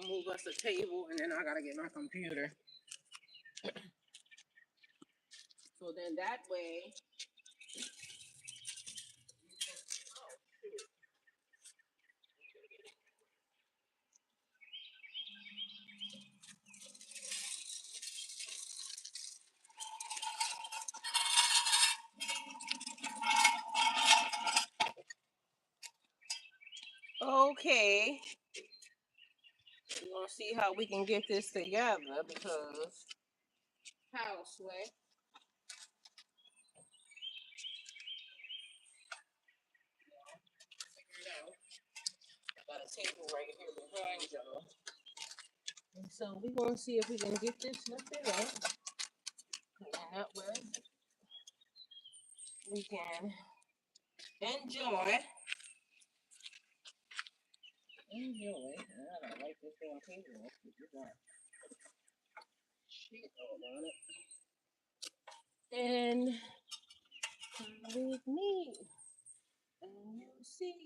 gonna move us a table, and then I gotta get my computer. So then that way. Okay. We're gonna see how we can get this together because houseway. Figure it out. I got a table right here behind y'all. And so we're gonna see if we can get this lifted up. And that way we can enjoy. I don't like this damn table. You got shit all on it. And come with me. And you'll see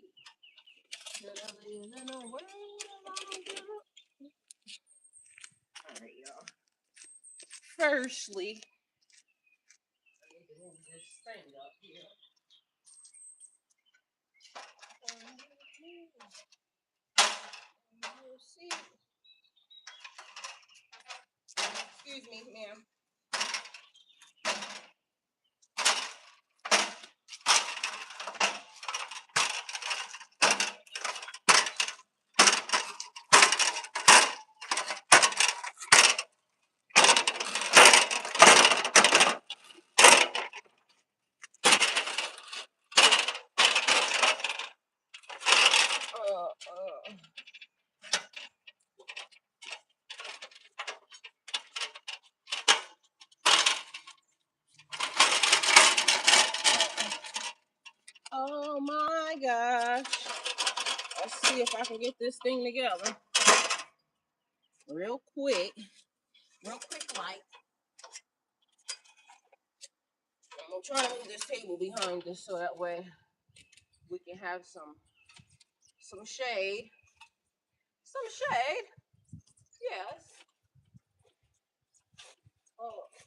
that I live in a world of alright, y'all. Firstly, I need to move this thing up here. You'll see. Excuse me, ma'am. Oh my gosh. Let's see if I can get this thing together. Real quick like. I'm gonna try to move this table behind us so that way we can have some shade. Some shade. Yes. Okay.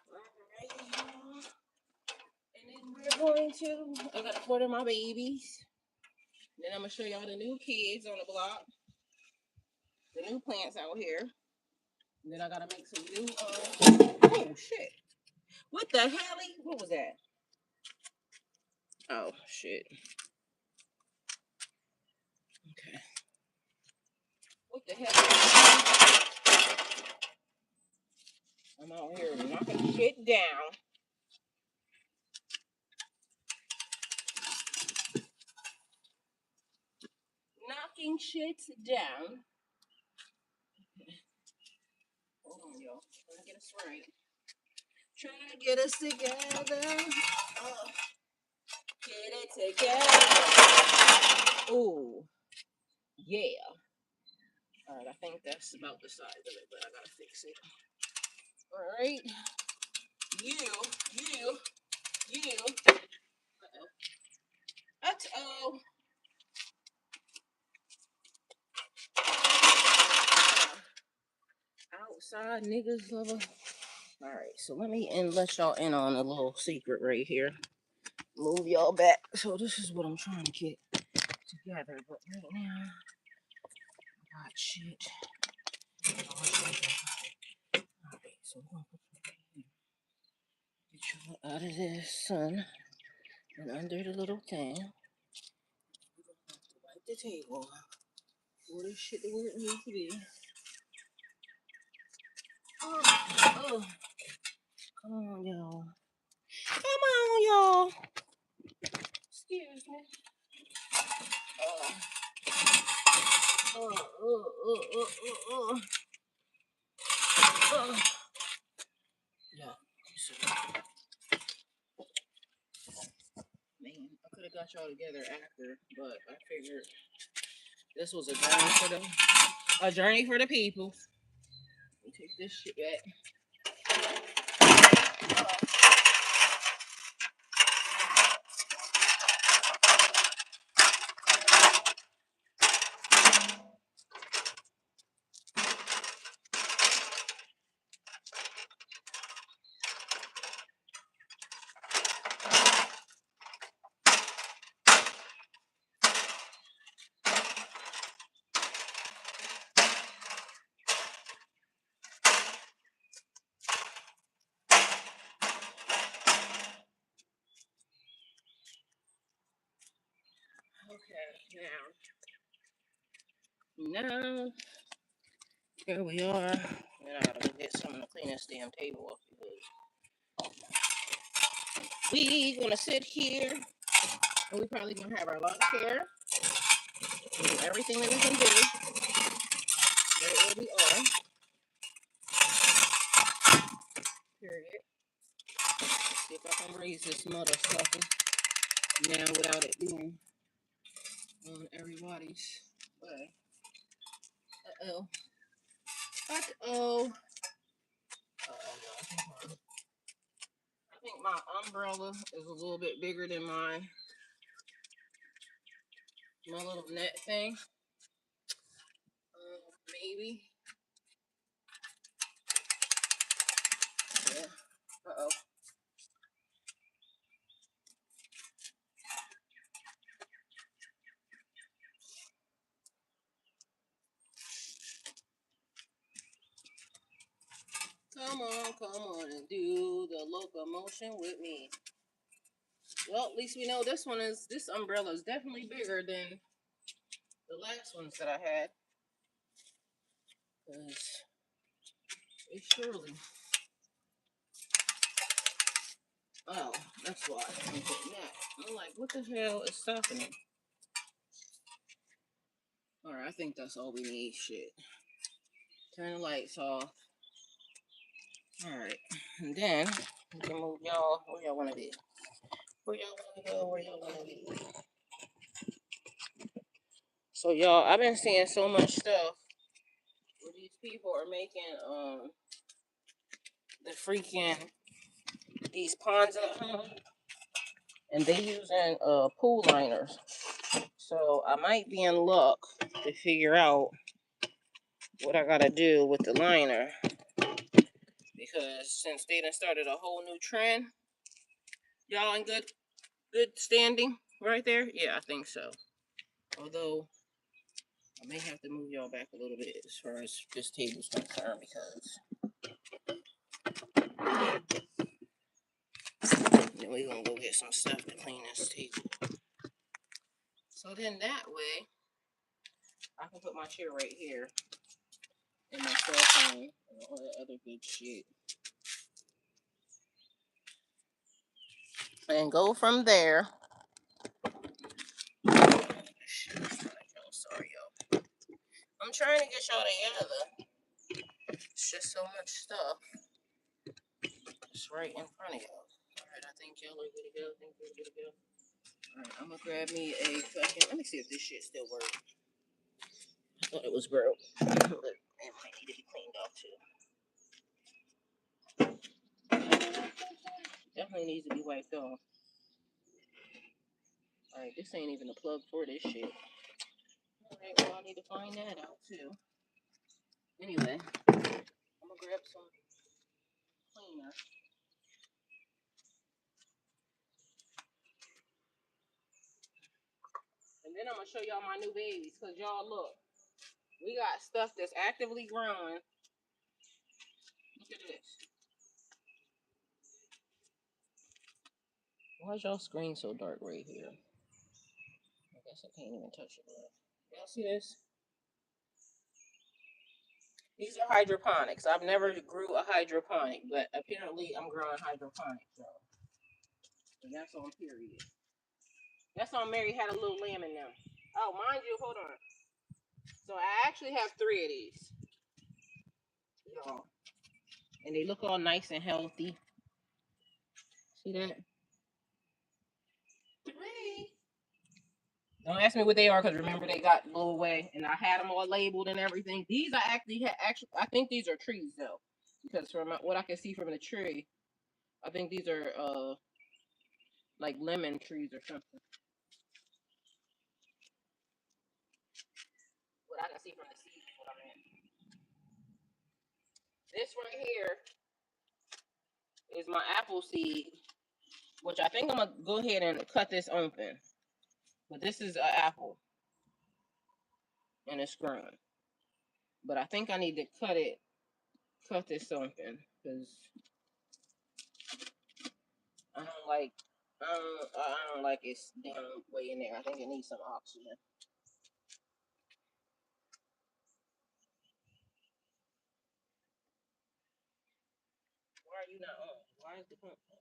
Alright. And then we're going to, I gotta order my babies. Then I'm gonna show y'all the new kids on the block. The new plants out here. And then I gotta make some new, oh shit. What the hell? What was that? Oh shit. Okay. What the hell? I'm out here knocking shit down. Knocking shit down. Hold on, y'all. Trying to get us right. Trying to get us together. Get it together. Ooh. Yeah. Alright, I think that's about the size of it, but I gotta fix it. Alright. You. Uh-oh. Outside niggas lover. Alright, so let y'all in on a little secret right here. Move y'all back. So this is what I'm trying to get together, but right now I got shit. Alright, so we're gonna put it here. Get y'all out of the sun and under the little thing. We're gonna have to wipe the table for this shit where it needs to be. Oh. Come on, y'all. Come on, y'all. Excuse me. Yeah. Man, I could have got y'all together after, but I figured this was a journey for the people. Let me take this shit back. Okay, now here we are. And I gotta go get someone to clean this damn table up because we gonna sit here and we probably gonna have our lunch here. We do everything that we can do right where we are. Period. See if I can raise this mother sucker now without it being on everybody's way. Uh-oh. Uh-oh. Uh-oh. I think my umbrella is a little bit bigger than my little net thing. Maybe. Yeah. Uh-oh. Come on and do the locomotion with me. Well, at least we know this umbrella is definitely bigger than the last ones that I had. Because it surely. Oh, that's why I'm getting that. I'm like, what the hell is stopping it? Alright, I think that's all we need. Shit. Turn the lights off. Alright. And then we can move y'all where y'all want to be. Where y'all want to go, where y'all want to be. So y'all, I've been seeing so much stuff where these people are making the freaking these ponds at home, and they using pool liners. So I might be in luck to figure out what I gotta do with the liner, because since they done started a whole new trend, y'all in good standing right there. Yeah, I think so. Although I may have to move y'all back a little bit as far as this table's concerned, because then we're gonna go get some stuff to clean this table. So then that way I can put my chair right here and my cell phone and all that other good shit. And go from there. Sorry, y'all. I'm trying to get y'all together. It's just so much stuff. It's right in front of y'all. Alright, I think y'all are good to go. Alright, I'm gonna grab me a fucking. Let me see if this shit still works. I thought it was broke. But it might need to be cleaned off too. Definitely needs to be wiped off. Alright, this ain't even a plug for this shit. Alright, well, I need to find that out too. Anyway, I'm gonna grab some cleaner. And then I'm gonna show y'all my new babies, cause y'all look, we got stuff that's actively growing. Look at this. Why is y'all screen so dark right here? I guess I can't even touch it. Y'all see this? These are hydroponics. I've never grew a hydroponic, but apparently I'm growing hydroponics. So that's on period. That's on Mary Had a Little Lamb in them. Oh, mind you, hold on. So I actually have 3 of these. Y'all. And they look all nice and healthy. See that? 3. Don't ask me what they are, because remember they got blown away, and I had them all labeled and everything. These I actually I think these are trees though, because from what I can see from the tree, I think these are like lemon trees or something. What I can see from the seeds is what I meant. This right here is my apple seed, which I think I'm gonna go ahead and cut this open. But this is an apple, and it's growing. But I think I need to cut this open, because I I don't like it's down way in there. I think it needs some oxygen. Why are you not on? Why is the pump on?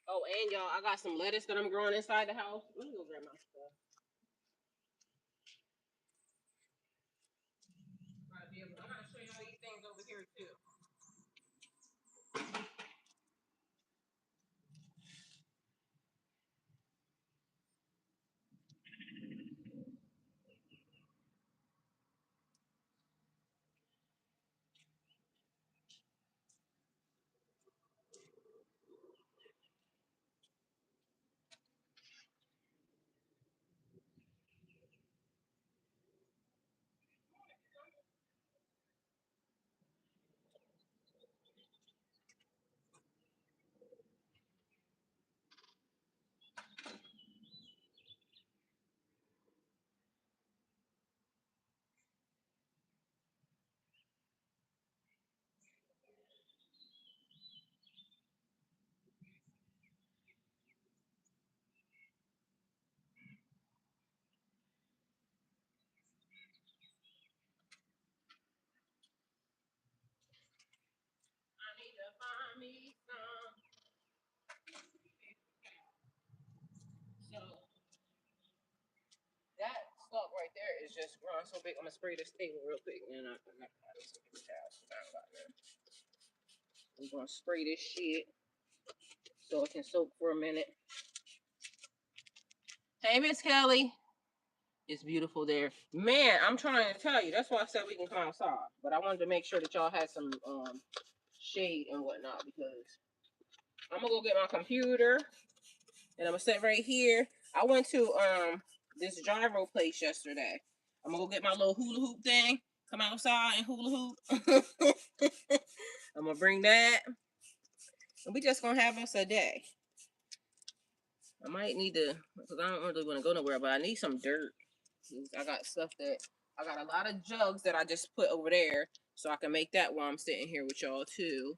Oh, and y'all, I got some lettuce that I'm growing inside the house. Let me go grab my stuff. I'm gonna show y'all these things over here too. I need to find me some. So that stalk right there is just growing so big. I'm gonna spray this table real quick, and I'm gonna I'm gonna spray this shit so it can soak for a minute. Hey, Miss Kelly. It's beautiful there. Man, I'm trying to tell you. That's why I said we can come outside. But I wanted to make sure that y'all had some shade and whatnot because I'm gonna go get my computer and I'm gonna sit right here. I went to this gyro place yesterday. I'm gonna go get my little hula hoop thing. Come outside and hula hoop. I'm gonna bring that. And we just gonna have us a day. I might need to, because I don't really want to go nowhere, but I need some dirt. I got stuff that, I got a lot of jugs that I just put over there, so I can make that while I'm sitting here with y'all too.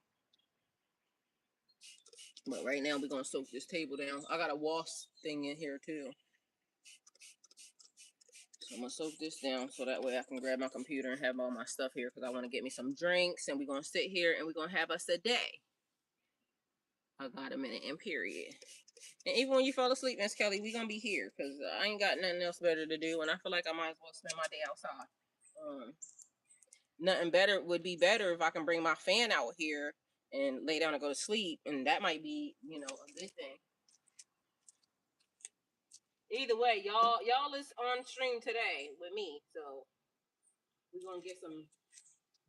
But right now we're gonna soak this table down. I got a wasp thing in here too. So I'm gonna soak this down so that way I can grab my computer and have all my stuff here because I want to get me some drinks and we're gonna sit here and we're gonna have us a day. I got a minute and period. And even when you fall asleep, Miss Kelly, we gonna be here because I ain't got nothing else better to do, and I feel like I might as well spend my day outside. Nothing better would be better if I can bring my fan out here and lay down and go to sleep, and that might be, you know, a good thing. Either way, y'all is on stream today with me, so we're gonna get some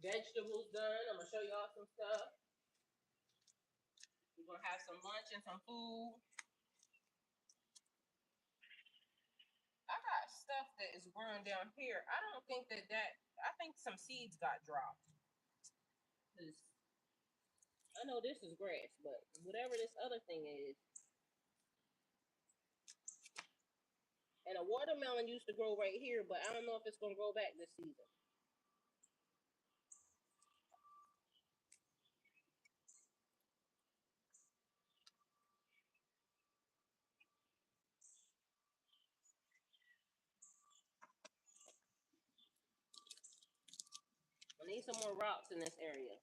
vegetables done. I'm gonna show y'all some stuff. We're gonna have some lunch and some food. I got stuff that is growing down here. I don't think I think some seeds got dropped. I know this is grass, but whatever this other thing is. And a watermelon used to grow right here, but I don't know if it's gonna grow back this season. I need some more rocks in this area.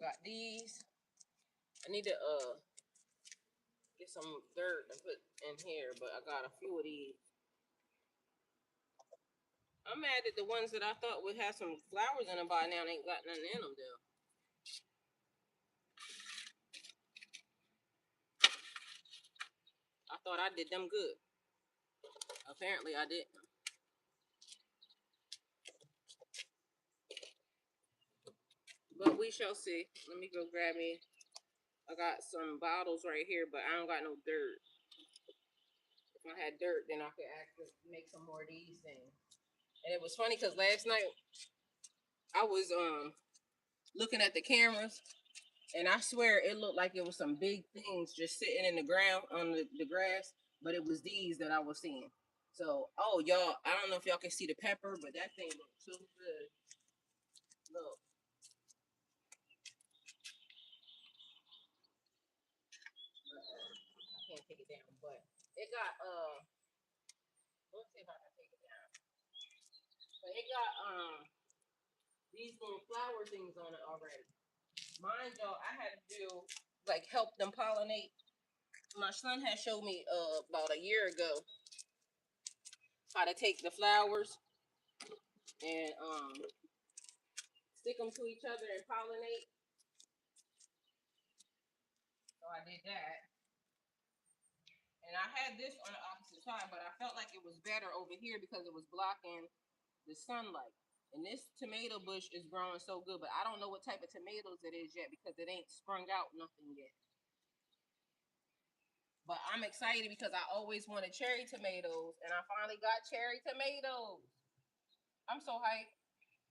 Got these. I need to get some dirt and put in here, but I got a few of these. I'm mad that the ones that I thought would have some flowers in them by now ain't got nothing in them though. I thought I did them good. Apparently I didn't. But we shall see. Let me go grab me. I got some bottles right here, but I don't got no dirt. If I had dirt, then I could actually make some more of these things. And it was funny because last night I was looking at the cameras, and I swear it looked like it was some big things just sitting in the ground on the grass, but it was these that I was seeing. So, oh y'all, I don't know if y'all can see the pepper, but that thing looks so good. Look, I can't take it down, but it got let's see if I can take it down. But it got these little flower things on it already. Mind y'all, I had to do like help them pollinate. My son had showed me about a year ago how to take the flowers and stick them to each other and pollinate. So I did that. And I had this on the opposite side, but I felt like it was better over here because it was blocking the sunlight. And this tomato bush is growing so good, but I don't know what type of tomatoes it is yet because it ain't sprung out nothing yet. But I'm excited because I always wanted cherry tomatoes, and I finally got cherry tomatoes. I'm so hyped,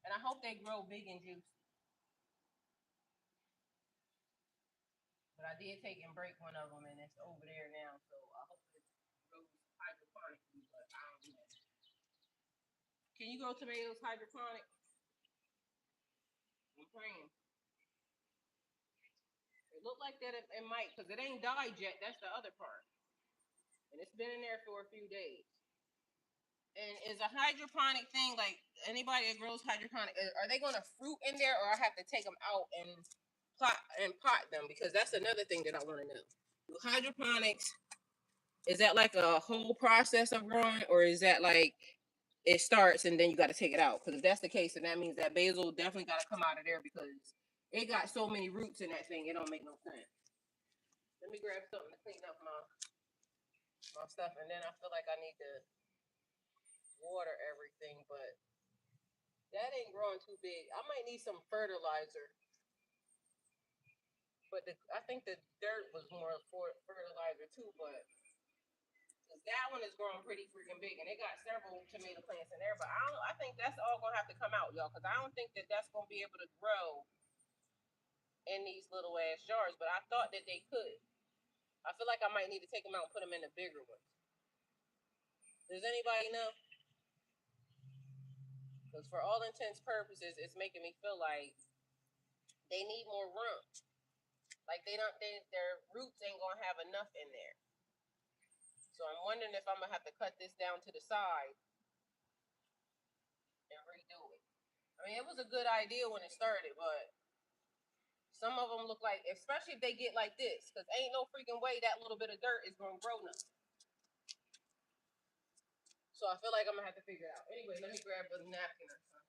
and I hope they grow big and juicy. But I did take and break one of them, and it's over there now, so I hope it grows hydroponically, but I don't know. Can you grow tomatoes hydroponic? I'm praying. It looked like that it might, because it ain't died yet. That's the other part. And it's been in there for a few days. And is a hydroponic thing like anybody that grows hydroponic? Are they going to fruit in there, or I have to take them out and pot them? Because that's another thing that I want to know. Do hydroponics, is that like a whole process of growing, or is that like it starts and then you got to take it out? Because if that's the case, then that means that basil definitely got to come out of there because it got so many roots in that thing. It don't make no sense. Let me grab something to clean up my stuff, and then I feel like I need to water everything, but that ain't growing too big. I might need some fertilizer, but I think the dirt was more for fertilizer too. But that one is growing pretty freaking big, and it got several tomato plants in there. But I think that's all gonna have to come out, y'all, because I don't think that that's gonna be able to grow in these little ass jars. But I thought that they could. I feel like I might need to take them out and put them in the bigger ones. Does anybody know? Because for all intents purposes, it's making me feel like they need more room. Like their roots ain't gonna have enough in there. So I'm wondering if I'm gonna have to cut this down to the side and redo it. I mean, it was a good idea when it started, but some of them look like, especially if they get like this, because ain't no freaking way that little bit of dirt is gonna grow nothing. So I feel like I'm gonna have to figure it out. Anyway, let me grab a napkin or something.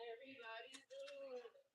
Everybody's doing it.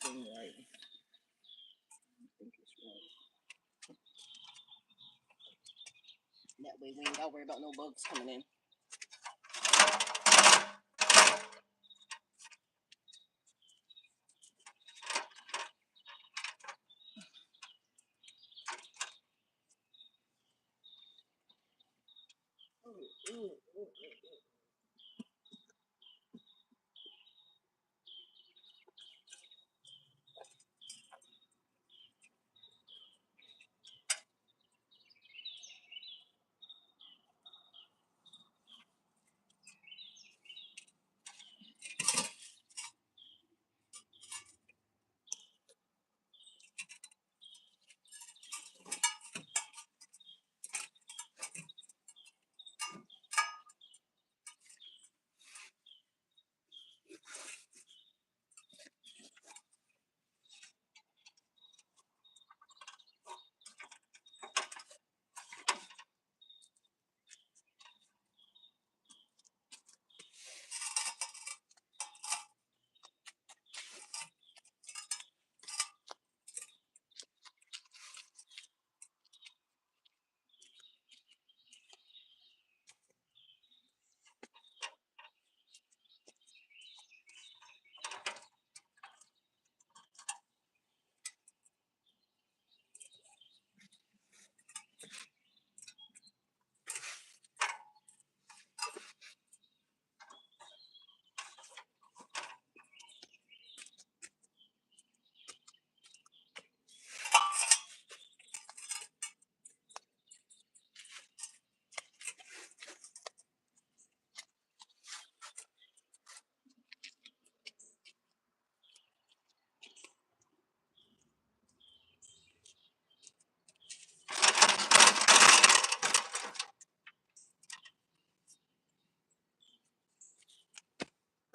thing right. I think it's right. That way we ain't gotta worry about no bugs coming in.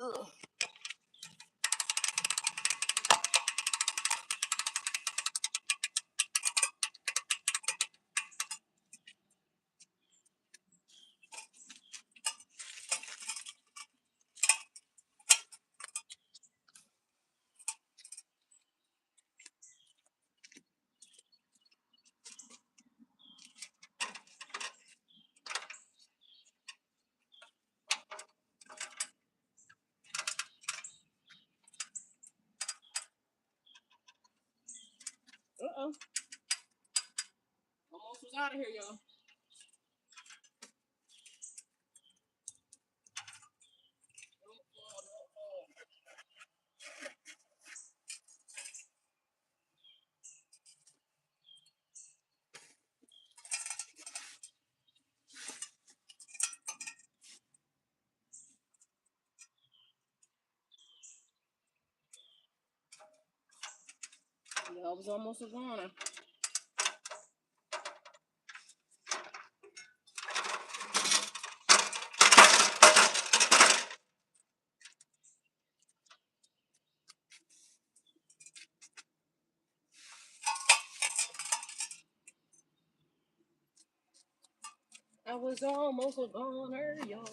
Ugh. Uh-oh. Almost was out of here, y'all. Y'all was almost a goner. I was almost a goner, y'all.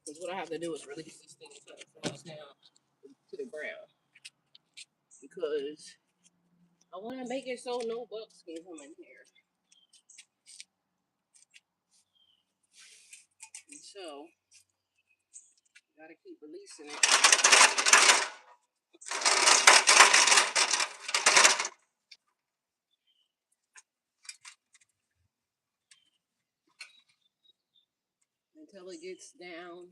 Because what I have to do is release this thing until it falls down to the ground. Because I want to make it so no bugs can come in here. And so, you gotta keep releasing it. Until it gets down,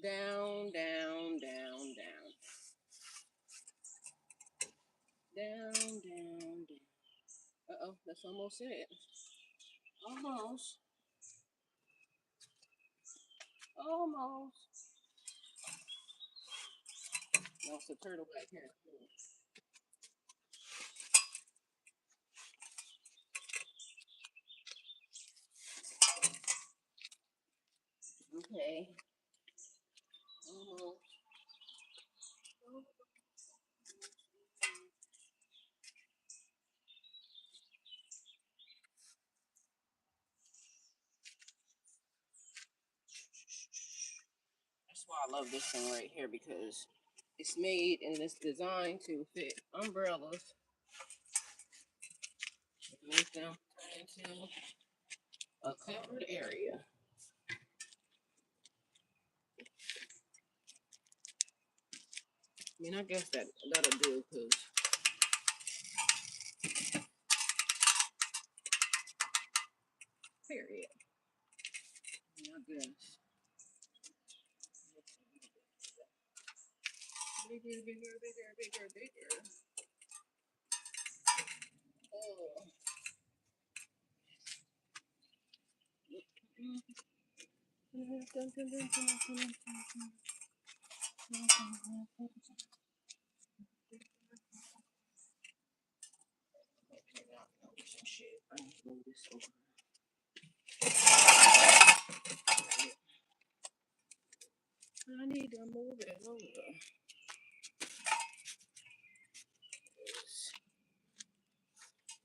down, down, down, down. Down, down, down. Uh-oh, that's almost it. Almost. Almost. No, it's a turtle back here. Okay. Almost. That's why I love this thing right here, because It's made and it's designed to fit umbrellas. Make them turn into a covered area. I mean, I guess that'll do, because period. I guess. Bigger, bigger, bigger, bigger, bigger. Oh. Shit. I need to move this over. I need to move it over.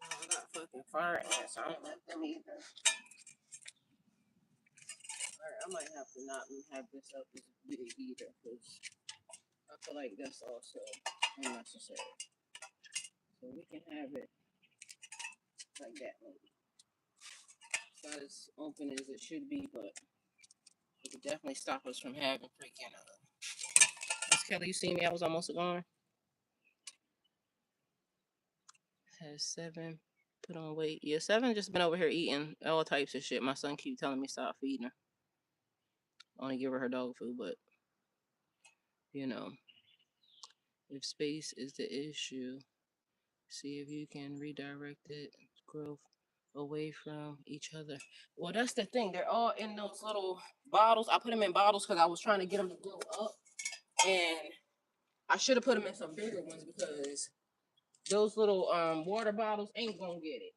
Oh, I got fucking fire ants, so I don't let them either. Alright, I might have to not have this up as big either, because I feel like that's also unnecessary. So we can have it like that, maybe. It's not as open as it should be, but it could definitely stop us from having freaking Miss Kelly, you see me? I was almost gone. Has 7 put on weight. Yeah, 7 just been over here eating all types of shit. My son keep telling me stop feeding her. I only give her dog food, but you know, if space is the issue, see if you can redirect it growth away from each other. Well, that's the thing. They're all in those little bottles. I put them in bottles because I was trying to get them to blow up, and I should have put them in some bigger ones because those little water bottles ain't gonna get it.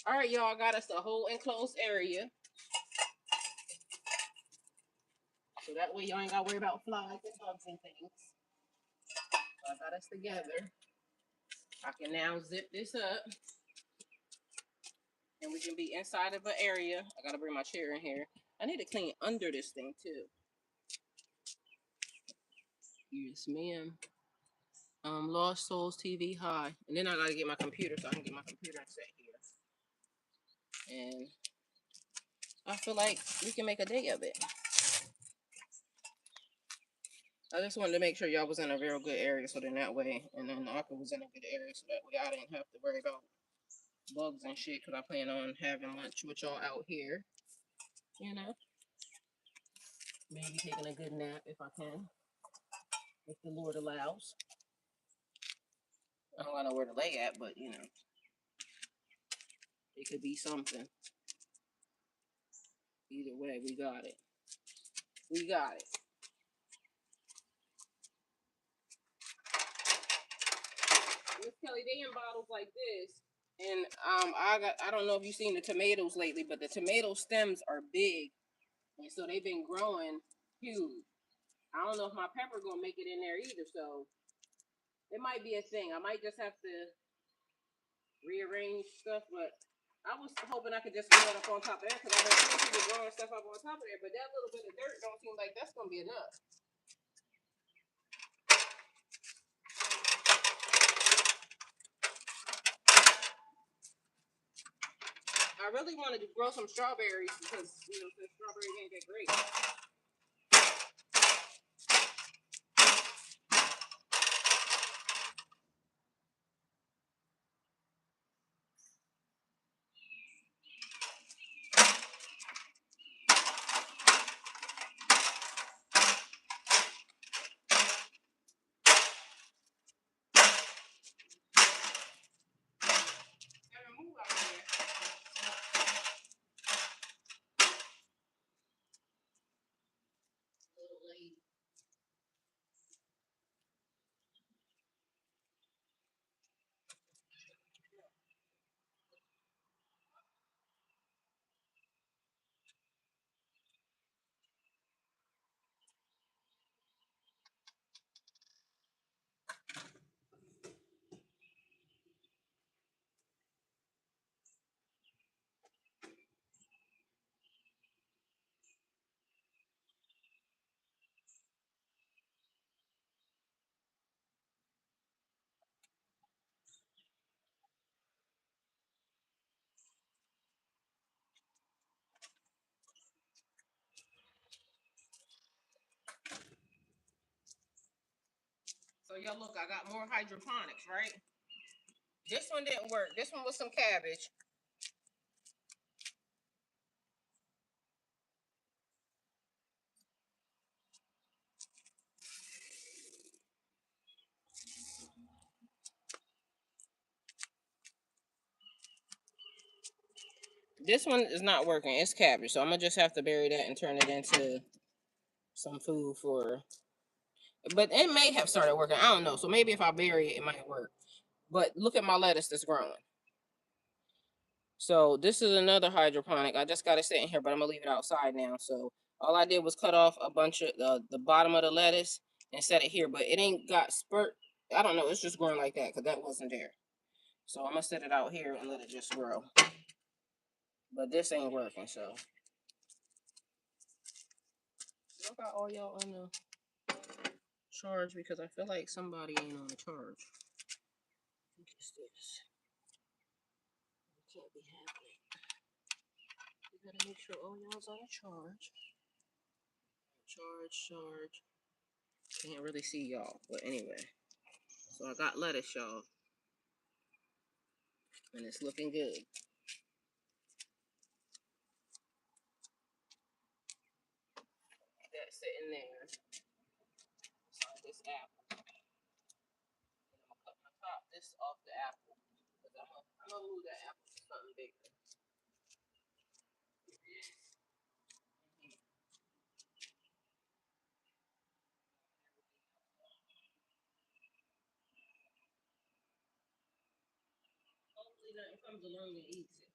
All right, y'all, got us a whole enclosed area. So that way y'all ain't got to worry about flies and bugs and things. So I got us together. I can now zip this up. And we can be inside of an area. I got to bring my chair in here. I need to clean under this thing too. Yes, ma'am. Lost Souls TV high. And then I got to get my computer so I can get my computer set here. And I feel like we can make a day of it. I just wanted to make sure y'all was in a real good area so then that way, and then Aqua was in a good area so that way I didn't have to worry about bugs and shit because I plan on having lunch with y'all out here. You know? Maybe taking a good nap if I can. If the Lord allows. I don't know where to lay at, but you know. It could be something. Either way, we got it. We got it. Miss Kelly, they in bottles like this. And I don't know if you've seen the tomatoes lately, but the tomato stems are big. And so they've been growing huge. I don't know if my pepper gonna make it in there either, so it might be a thing. I might just have to rearrange stuff, but I was hoping I could just grow it up on top of that because I've been seeing people growing stuff up on top of there, but that little bit of dirt don't seem like that's gonna be enough. I really wanted to grow some strawberries because, you know, the strawberries ain't that great. Move out there. So y'all look, I got more hydroponics, right? This one didn't work. This one was some cabbage. This one is not working. It's cabbage. So I'm going to just have to bury that and turn it into some food for... But it may have started working. I don't know. So maybe if I bury it, it might work. But look at my lettuce that's growing. So this is another hydroponic. I just got it sitting here, but I'm going to leave it outside now. So all I did was cut off a bunch of the bottom of the lettuce and set it here. But it ain't got spurt. I don't know. It's just growing like that because that wasn't there. So I'm going to set it out here and let it just grow. But this ain't working, so. I got all y'all on the charge because I feel like somebody ain't on the charge. I think it's this. It can't be happening. You gotta make sure all y'all's on the charge. Charge. Can't really see y'all, but anyway. So I got lettuce, y'all. And it's looking good. That's sitting there. Sorry, this apple. And I'm gonna top this off the apple. Because I'm gonna move that apple to something bigger. Hopefully nothing comes along and eats it.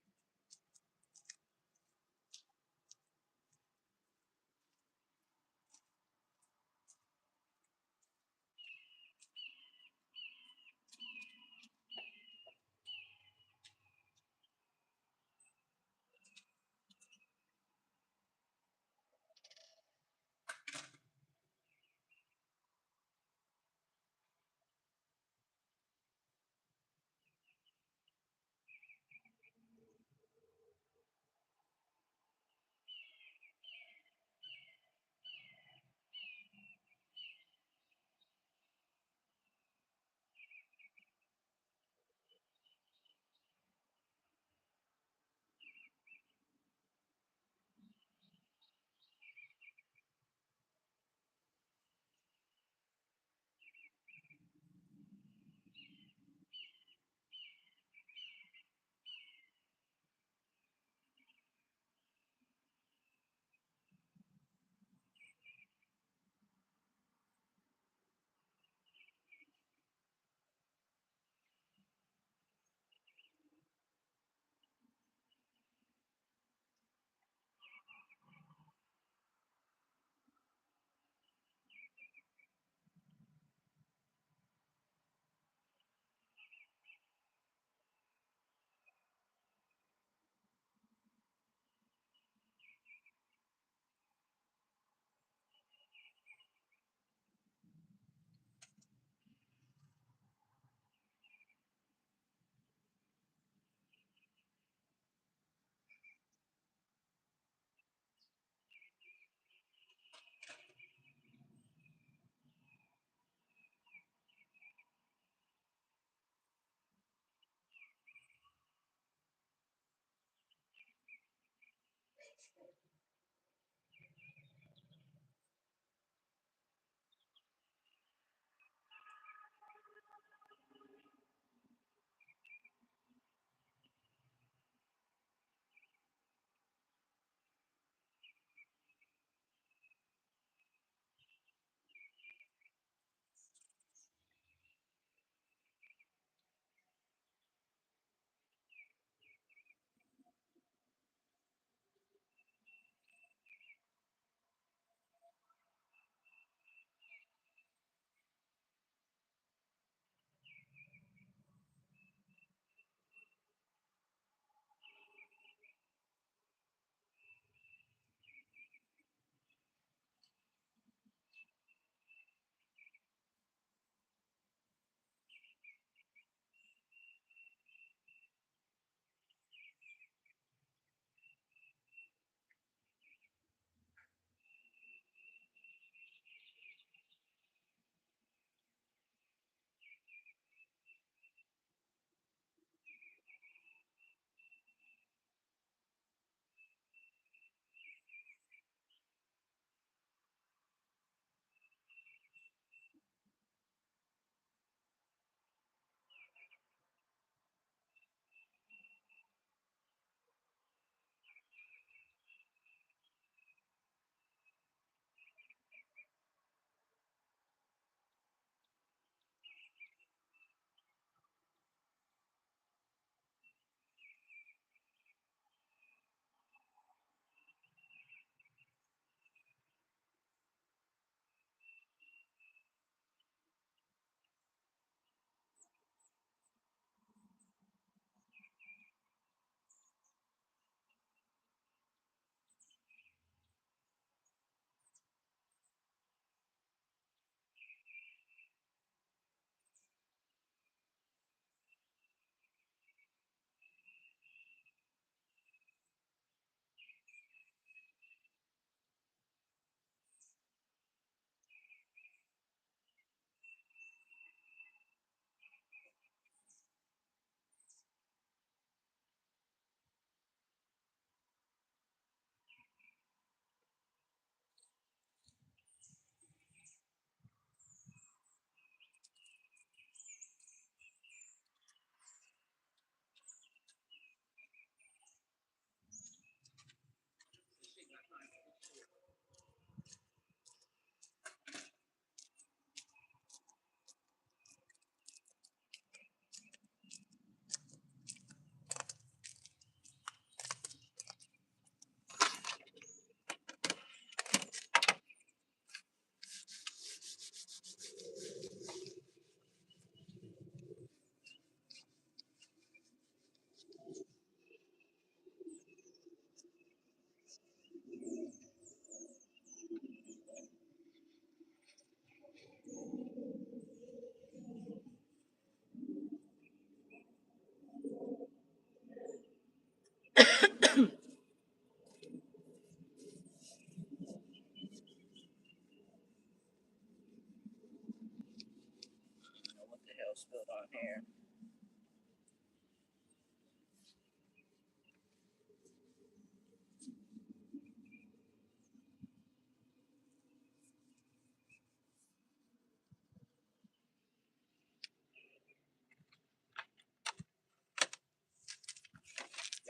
there.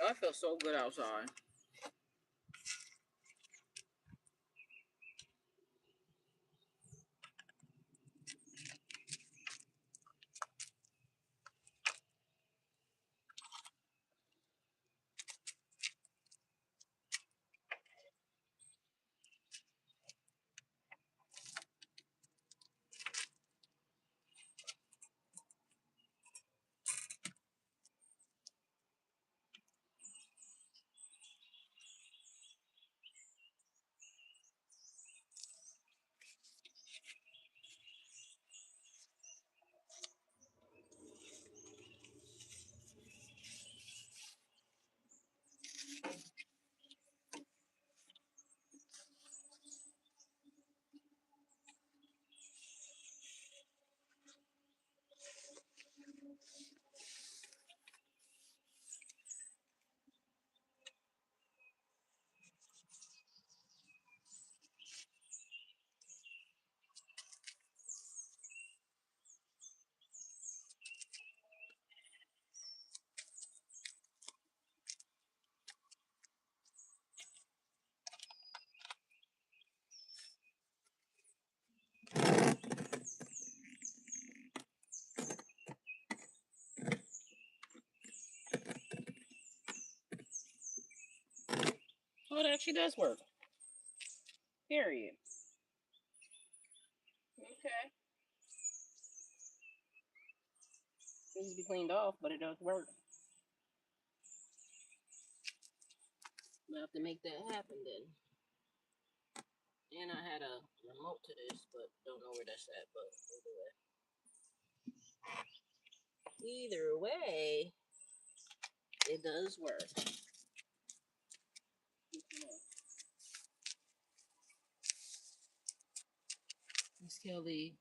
Oh, I feel so good outside. Oh, it actually does work. Period. Okay. This needs to be cleaned off, but it does work. We'll have to make that happen then. And I had a remote to this, but don't know where that's at, but either way, it does work. Miss Kelly,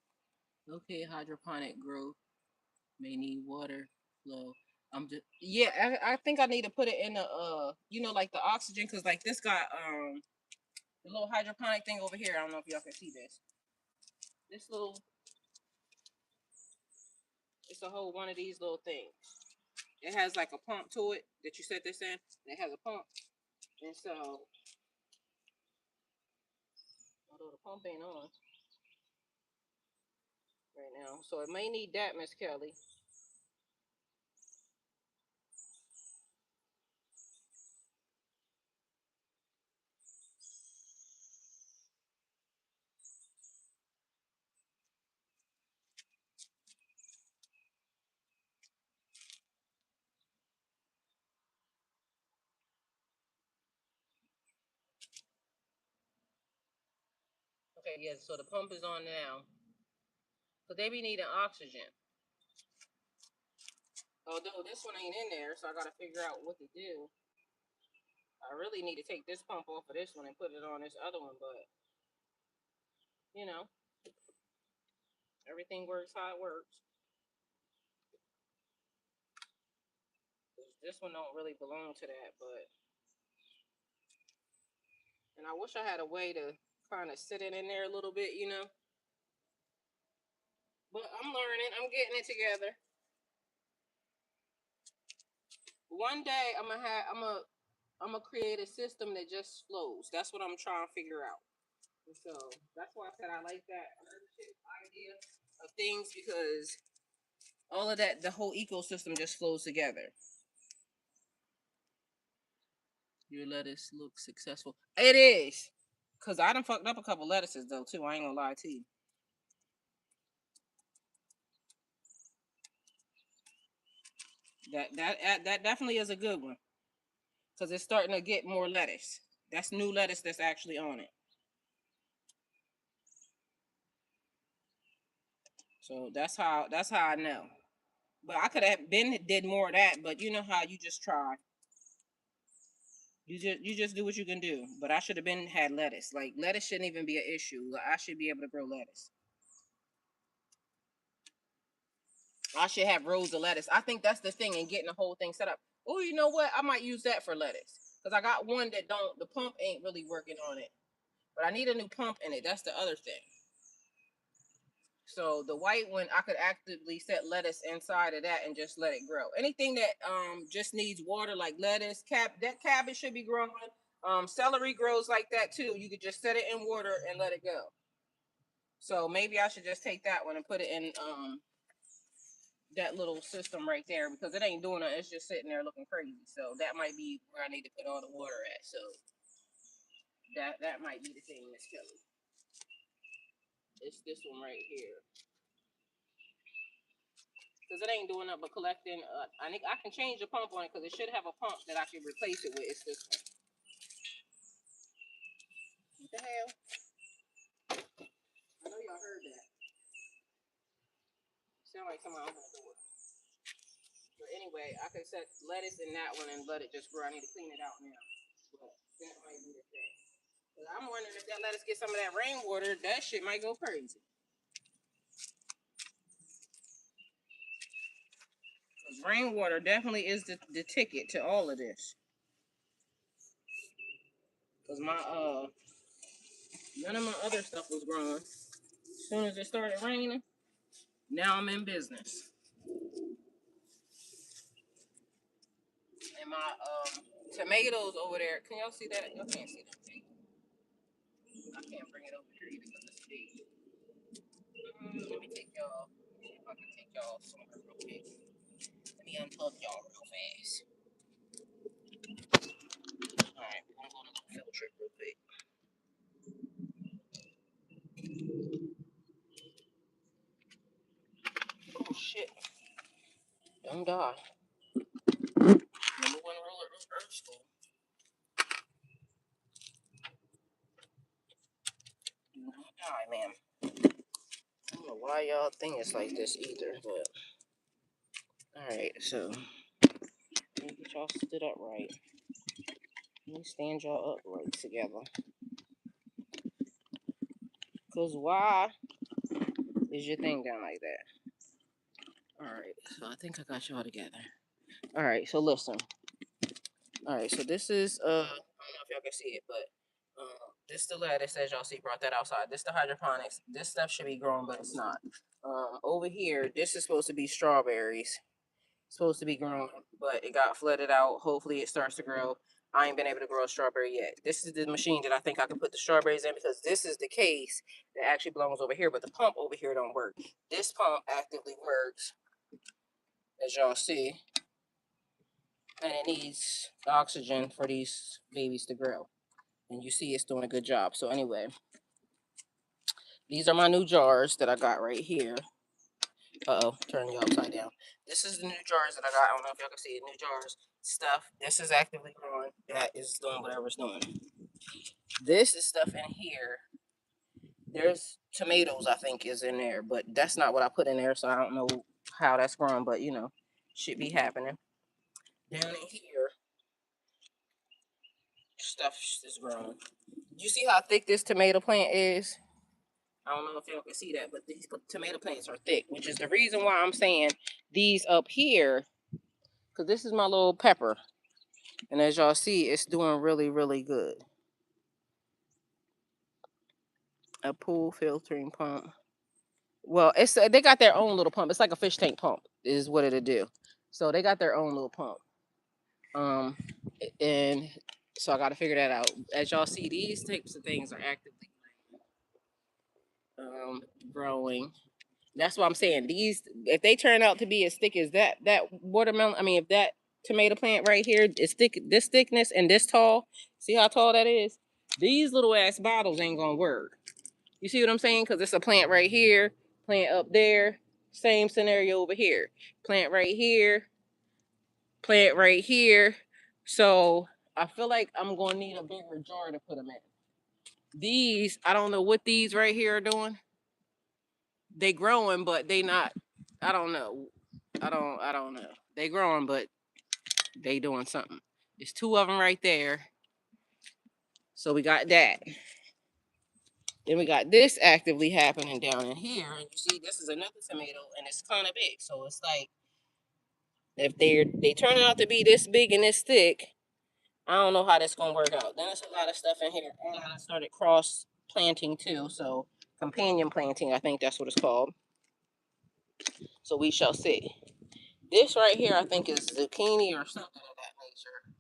okay, hydroponic growth may need water flow. I'm just I think I need to put it in the like the oxygen, because like this got the little hydroponic thing over here. I don't know if y'all can see this. This little, it's a whole one of these little things. It has like a pump to it that you set this in. And it has a pump, and so although the pump ain't on right now, so it may need that, Miss Kelly. Okay, yeah. So the pump is on now, but they be needing oxygen. Although this one ain't in there, so I gotta figure out what to do. I really need to take this pump off of this one and put it on this other one, but you know, everything works how it works. This one don't really belong to that, but and I wish I had a way to kind of sit it in there a little bit, But I'm learning. I'm getting it together. One day I'm gonna create a system that just flows. That's what I'm trying to figure out. And so that's why I said I like that ownership idea of things, because all of that, the whole ecosystem just flows together. Your lettuce looks successful. It is. Cause I done fucked up a couple lettuces though too. I ain't gonna lie to you. That definitely is a good one. Cause it's starting to get more lettuce. That's new lettuce that's actually on it. So that's how I know. But I could have been did more of that. But you know how you just try. You just do what you can do. But I should have been had lettuce. Like lettuce shouldn't even be an issue. Like, I should be able to grow lettuce. I should have rows of lettuce. I think that's the thing in getting the whole thing set up. Oh, you know what? I might use that for lettuce. Because I got one that the pump ain't really working on it. But I need a new pump in it. That's the other thing. So the white one, I could actively set lettuce inside of that and just let it grow. Anything that just needs water, like lettuce, that cabbage should be growing. Celery grows like that too. You could just set it in water and let it go. So maybe I should just take that one and put it in that little system right there, because it ain't doing it. It's just sitting there looking crazy. So that might be where I need to put all the water at. So that might be the thing, Miss Kelly. It's this one right here. Because it ain't doing nothing but collecting. I think I can change the pump on it, because it should have a pump that I can replace it with. It's this one. What the hell? I know y'all heard that. Sound like someone else on the door. But anyway, I could set lettuce in that one and let it just grow. I need to clean it out now. But that might be the thing. But I'm wondering if that lettuce get some of that rainwater, that shit might go crazy. Because rainwater definitely is the ticket to all of this. Because none of my other stuff was growing. As soon as it started raining, now I'm in business. And my tomatoes over there, can y'all see that? Y'all can't see that. I can't bring it over here either because it's big. Let me take y'all. See if I can take y'all somewhere real quick. Let me unplug y'all real fast. Alright, we're gonna go on a little field trip real quick. Oh shit. Don't die. Number one rule of Earth School. Do not die, ma'am. I don't know why y'all think it's like this either, but alright, so let me get y'all stood up right. Let me stand y'all up right together. Cause why is your thing down like that? Alright, so I think I got y'all together. Alright, so listen. Alright, so this is I don't know if y'all can see it, but this the lettuce, as y'all see, brought that outside. This the hydroponics. This stuff should be growing, but it's not. Over here, this is supposed to be strawberries. It's supposed to be growing, but it got flooded out. Hopefully it starts to grow. I ain't been able to grow a strawberry yet. This is the machine that I think I can put the strawberries in, because this is the case that actually belongs over here, but the pump over here don't work. This pump actively works, as y'all see, and it needs oxygen for these babies to grow. And you see it's doing a good job. So anyway, these are my new jars that I got right here. Uh-oh, turning you upside down. This is the new jars that I got. I don't know if y'all can see it. New jars, stuff. This is actively growing. That is doing whatever it's doing. This is stuff in here. There's tomatoes, I think, is in there. But that's not what I put in there, so I don't know how that's growing. But, you know, should be happening. Down in here, stuff is growing. You see how thick this tomato plant is? I don't know if y'all can see that, but these tomato plants are thick, which is the reason why I'm saying these up here, because this is my little pepper. And as y'all see, it's doing really, really good. A pool filtering pump. Well, they got their own little pump. It's like a fish tank pump is what it'll do. So they got their own little pump. And so I got to figure that out. As y'all see, these types of things are actively growing. That's what I'm saying. These, if they turn out to be as thick as that watermelon, I mean, if that tomato plant right here is thick, this thickness and this tall, see how tall that is? These little ass bottles ain't gonna work. You see what I'm saying? Because it's a plant right here, plant up there, same scenario over here. Plant right here, plant right here. So I feel like I'm gonna need a bigger jar to put them in. These, I don't know what these right here are doing. They growing, but they not. I don't know. I don't know. They growing, but they doing something. There's two of them right there. So we got that. Then we got this actively happening down in here. And you see, this is another tomato, and it's kind of big. So it's like, if they turn out to be this big and this thick, I don't know how that's gonna work out. Then there's a lot of stuff in here. And I started cross planting too. So companion planting, I think that's what it's called. So we shall see. This right here, I think is zucchini or something of that nature.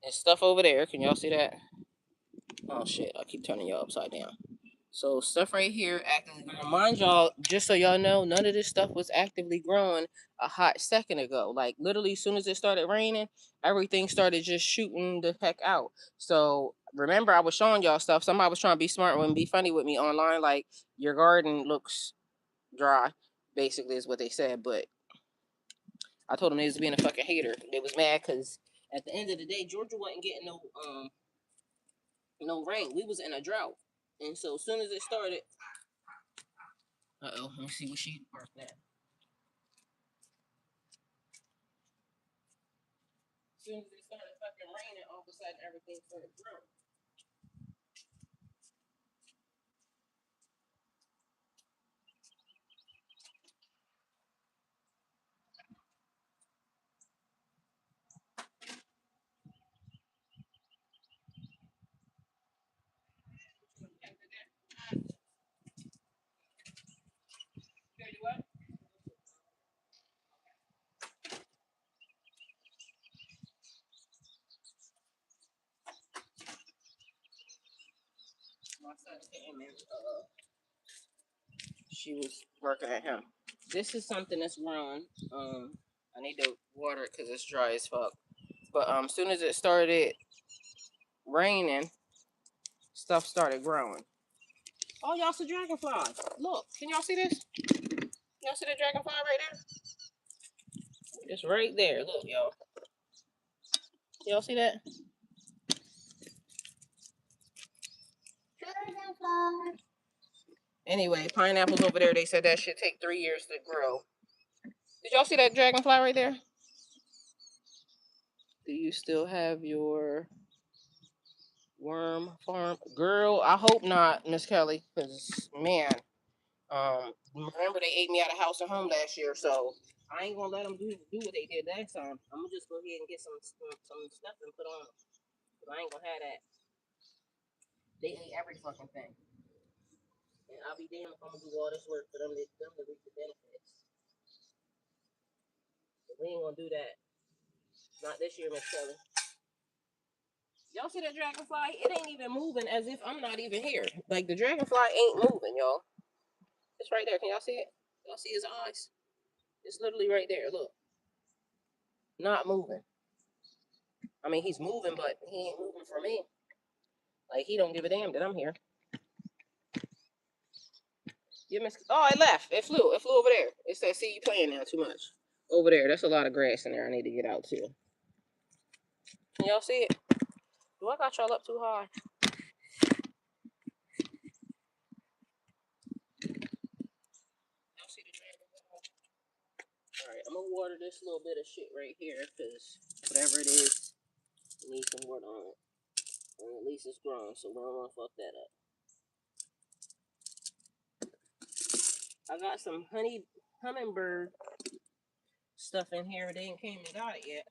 And stuff over there. Can y'all see that? Oh shit! I keep turning y'all upside down. So stuff right here actively growing. Mind y'all, just so y'all know, none of this stuff was actively growing a hot second ago. Like literally, as soon as it started raining, everything started just shooting the heck out. So remember, I was showing y'all stuff. Somebody was trying to be smart and be funny with me online, like your garden looks dry. Basically, is what they said. But I told them they was being a fucking hater. They was mad because at the end of the day, Georgia wasn't getting no rain. We was in a drought, and so as soon as it started. Uh-oh, let me see what she marked that. As soon as it started fucking raining, all of a sudden everything started growing. Tell you what? My son came in. She was working at him. This is something that's growing. I need to water it because it's dry as fuck. But as soon as it started raining, stuff started growing. Oh, y'all see dragonflies. Look, can y'all see this? Y'all see the dragonfly right there? It's right there. Look, y'all. Y'all see that? Dragonfly. Anyway, pineapples over there, they said that should take 3 years to grow. Did y'all see that dragonfly right there? Do you still have your worm farm? Girl, I hope not, Miss Kelly, because, man, remember they ate me out of house and home last year, so I ain't gonna let them do what they did last time. I'm gonna just go ahead and get some stuff and put on them. I ain't gonna have that. They ate every fucking thing. And I'll be damned if I'm gonna do all this work for them to reap the benefits. But we ain't gonna do that. Not this year, Miss Kelly. Y'all see that dragonfly? It ain't even moving as if I'm not even here. Like the dragonfly ain't moving, y'all. It's right there. Can y'all see it? Y'all see his eyes? It's literally right there. Look. Not moving. I mean, he's moving, but he ain't moving for me. Like he don't give a damn that I'm here. You miss. Oh, it left. It flew. It flew over there. It said, "See you playing now too much." Over there. That's a lot of grass in there. I need to get out too. Can y'all see it? Do I got y'all up too high? Y'all see the dragonfly? All right, I'm gonna water this little bit of shit right here because whatever it is needs some water on it. And at least it's grown, so we don't want to fuck that up. I got some hummingbird stuff in here. They ain't came and got it yet.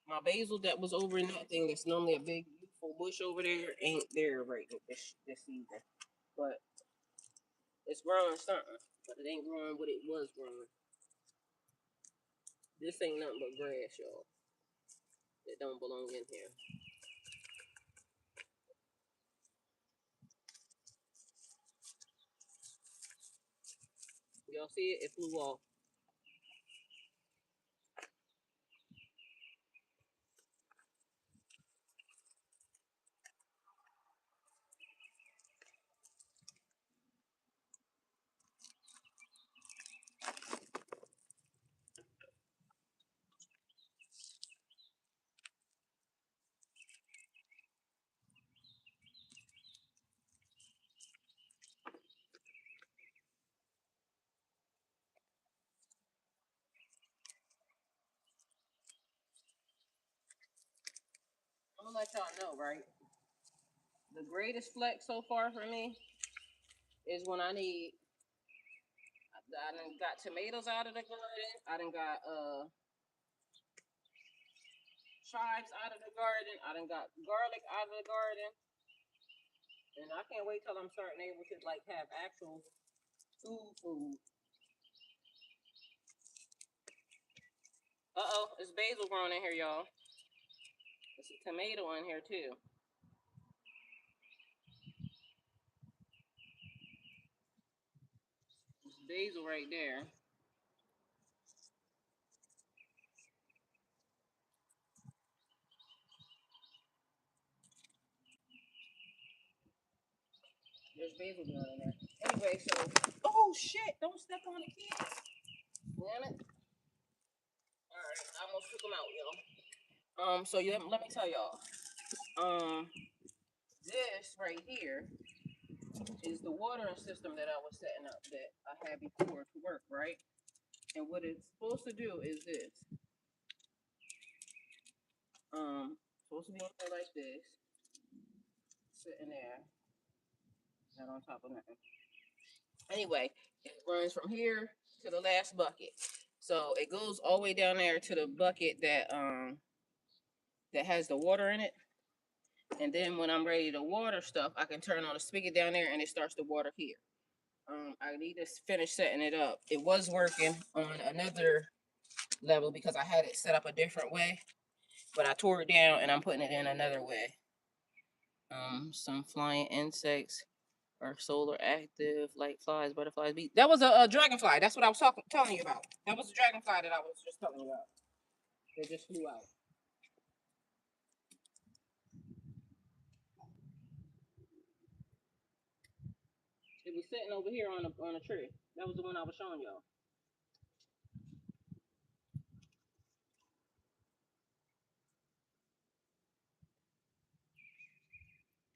My basil that was over in that thing that's normally a big beautiful bush over there ain't there right this season. But it's growing something. But it ain't growing what it was growing. This ain't nothing but grass, y'all. That don't belong in here. Y'all see it? It flew off. let y'all know, right? The greatest flex so far for me is when I done got tomatoes out of the garden. I done got chives out of the garden. I done got garlic out of the garden. And I can't wait till I'm starting able to like have actual food. Uh-oh, it's basil growing in here, y'all. There's a tomato in here too. There's basil right there. There's basil growing in there. Anyway, so oh shit! Don't step on the kids. Damn it! All right, I almost took them out, y'all. So let me tell y'all. This right here is the watering system that I was setting up that I had before to work, right? And what it's supposed to do is this. Supposed to be in there like this, sitting there, not on top of nothing. Anyway, it runs from here to the last bucket. So it goes all the way down there to the bucket that has the water in it. And then when I'm ready to water stuff, I can turn on the spigot down there and it starts to water here. I need to finish setting it up. It was working on another level because I had it set up a different way, but I tore it down and I'm putting it in another way. Some flying insects are solar active, like flies, butterflies, bees. That was a dragonfly. That's what I was telling you about. That was a dragonfly that I was just telling you about. They just flew out. It was sitting over here on a tree. That was the one I was showing y'all.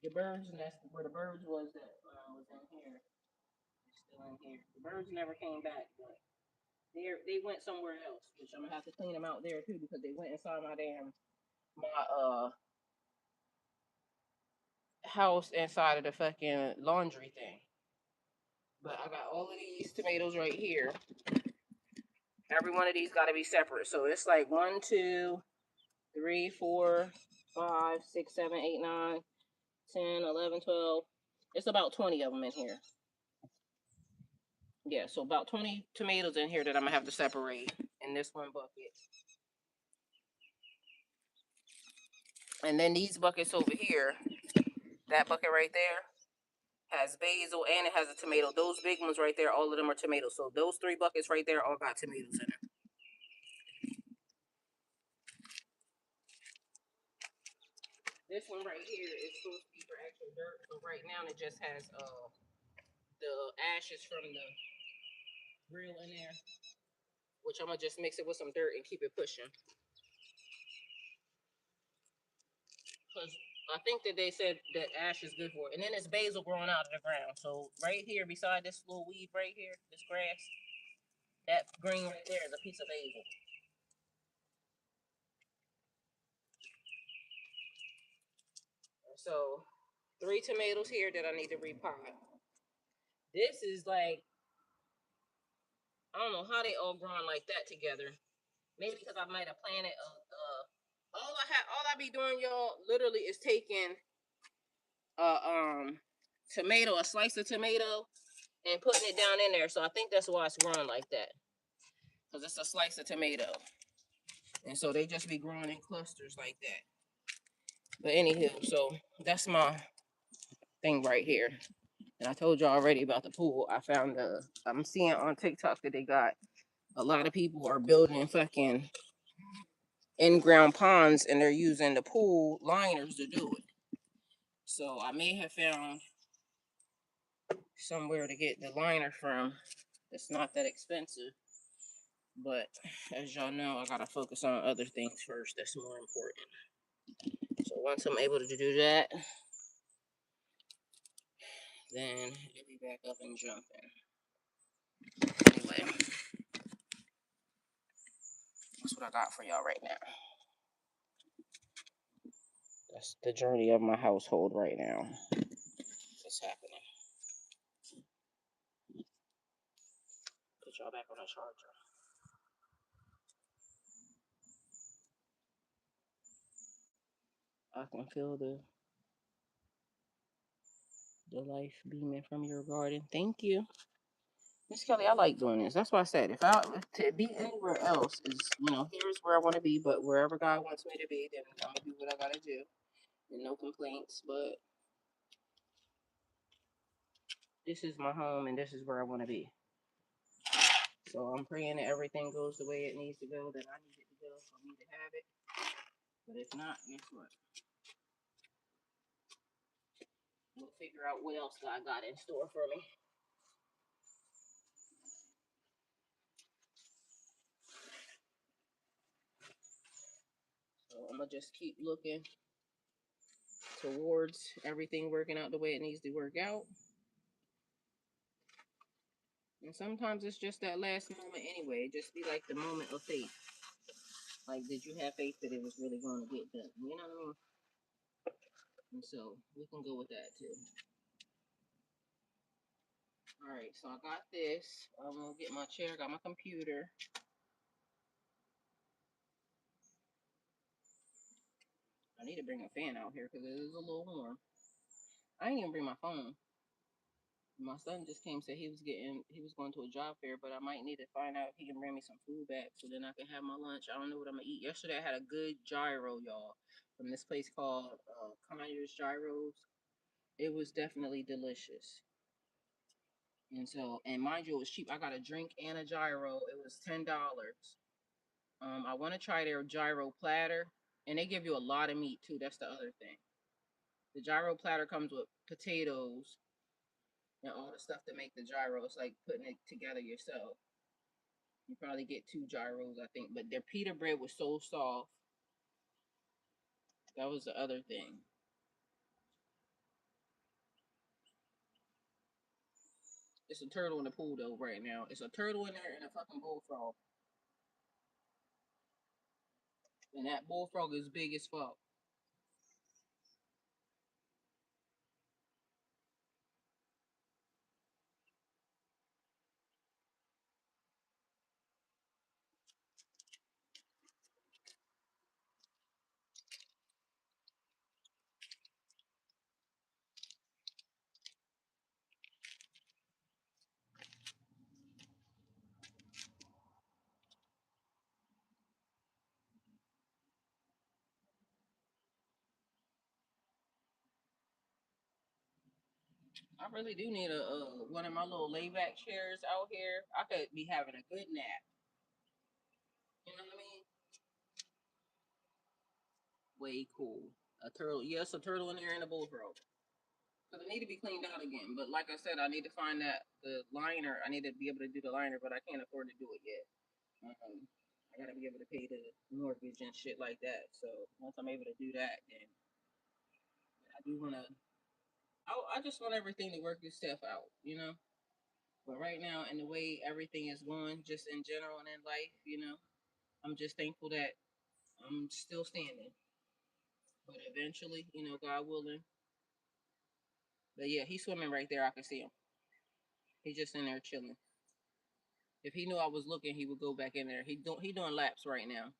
The birds nest where the birds was that was in here. It's still in here. The birds never came back, but they went somewhere else, which I'm gonna have to clean them out there too because they went inside my house inside of the fucking laundry thing. But I got all of these tomatoes right here. Every one of these got to be separate. So it's like 1, 2, 3, 4, 5, 6, 7, 8, 9, 10, 11, 12. It's about 20 of them in here. Yeah, so about 20 tomatoes in here that I'm going to have to separate in this one bucket. And then these buckets over here, that bucket right there has basil and it has a tomato. Those big ones right there, all of them are tomatoes. So those 3 buckets right there all got tomatoes in it. This one right here is supposed to be for actual dirt. So right now it just has the ashes from the grill in there, which I'm gonna just mix it with some dirt and keep it pushing. Because I think that they said that ash is good for it. And then it's basil growing out of the ground. So right here, beside this little weed right here, this grass, that green right there is a piece of basil. So 3 tomatoes here that I need to repot. This is like, I don't know how they all growing like that together. Maybe because I might have planted all I be doing, y'all, literally is taking a tomato, a slice of tomato, and putting it down in there. So I think that's why it's growing like that. Because it's a slice of tomato. And so they just be growing in clusters like that. But anywho, so that's my thing right here. And I told you already about the pool. I'm seeing on TikTok that they got a lot of people are building fucking in-ground ponds and they're using the pool liners to do it. So I may have found somewhere to get the liner from. It's not that expensive. But as y'all know, I gotta focus on other things first. That's more important. So once I'm able to do that, then it'll be back up and jumping. Anyway, that's what I got for y'all right now. That's the journey of my household right now. What's happening? Put y'all back on the charger. I can feel the life beaming from your garden. Thank you. Miss Kelly, I like doing this. That's why I said if I to be anywhere else is, here's where I want to be, but wherever God wants me to be, then I'm gonna do what I gotta do. And no complaints, but this is my home and this is where I want to be. So I'm praying that everything goes the way it needs to go, that I need it to go for me to have it. But if not, guess what? We'll figure out what else God got in store for me. So I'm gonna just keep looking towards everything working out the way it needs to work out. And sometimes it's just that last moment anyway. Just be like the moment of faith. Like, did you have faith that it was really going to get done? You know what I mean? And so we can go with that too. All right, so I got this. I'm gonna get my chair. Got my computer. I need to bring a fan out here because it is a little warm. I didn't even bring my phone. My son just came, said he was going to a job fair, but I might need to find out if he can bring me some food back so then I can have my lunch. I don't know what I'm gonna eat. Yesterday I had a good gyro, y'all, from this place called Conyers Gyros. It was definitely delicious. And so, and mind you, it was cheap. I got a drink and a gyro. It was $10. I want to try their gyro platter, and they give you a lot of meat too. That's the other thing. The gyro platter comes with potatoes and all the stuff to make the gyro. It's like putting it together yourself. You probably get 2 gyros, I think, but their pita bread was so soft. That was the other thing. It's a turtle in the pool though right now. It's a turtle in there and a fucking bullfrog. And that bullfrog is big as fuck. I really do need a one of my little layback chairs out here. I could be having a good nap. You know what I mean? Way cool. A turtle, yes, a turtle in there and a bullfrog. So they need to be cleaned out again. But like I said, I need to find that the liner. I need to be able to do the liner, but I can't afford to do it yet. I gotta be able to pay the mortgage and shit like that. So once I'm able to do that, then I do wanna. I just want everything to work itself out, you know. But right now, in the way everything is going, just in general and in life, I'm just thankful that I'm still standing. But eventually, God willing. But yeah, he's swimming right there. I can see him. He's just in there chilling. If he knew I was looking, he would go back in there. He doing laps right now.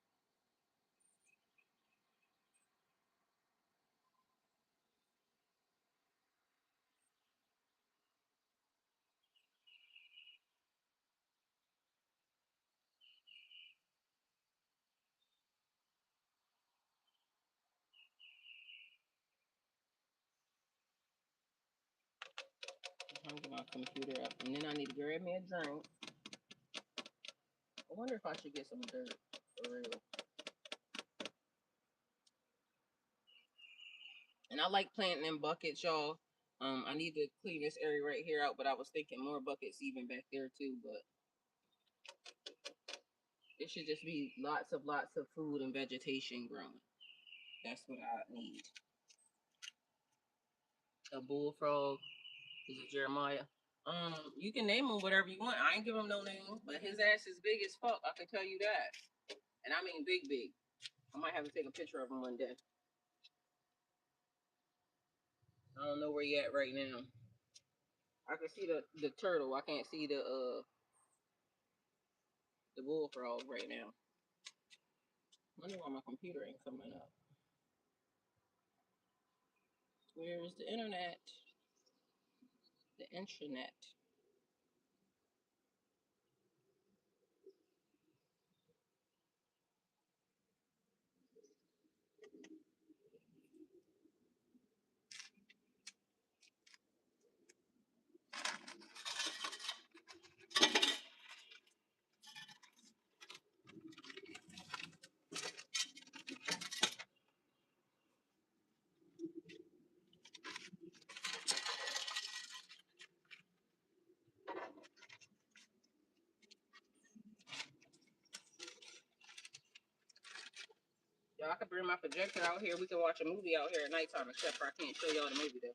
I'm getting my computer up, and then I need to grab me a drink. I wonder if I should get some dirt for real. And I like planting in buckets, y'all. I need to clean this area right here out, but I was thinking more buckets even back there too. But it should just be lots of food and vegetation growing. That's what I need. A bullfrog. Is it Jeremiah? You can name him whatever you want. I ain't give him no name, but his ass is big as fuck. I can tell you that, and I mean big, big. I might have to take a picture of him one day. I don't know where you at right now. I can see the turtle. I can't see the bullfrog right now. I wonder why my computer ain't coming up. Where's the internet? The intranet. Y'all, I could bring my projector out here. We can watch a movie out here at nighttime, except for I can't show y'all the movie though.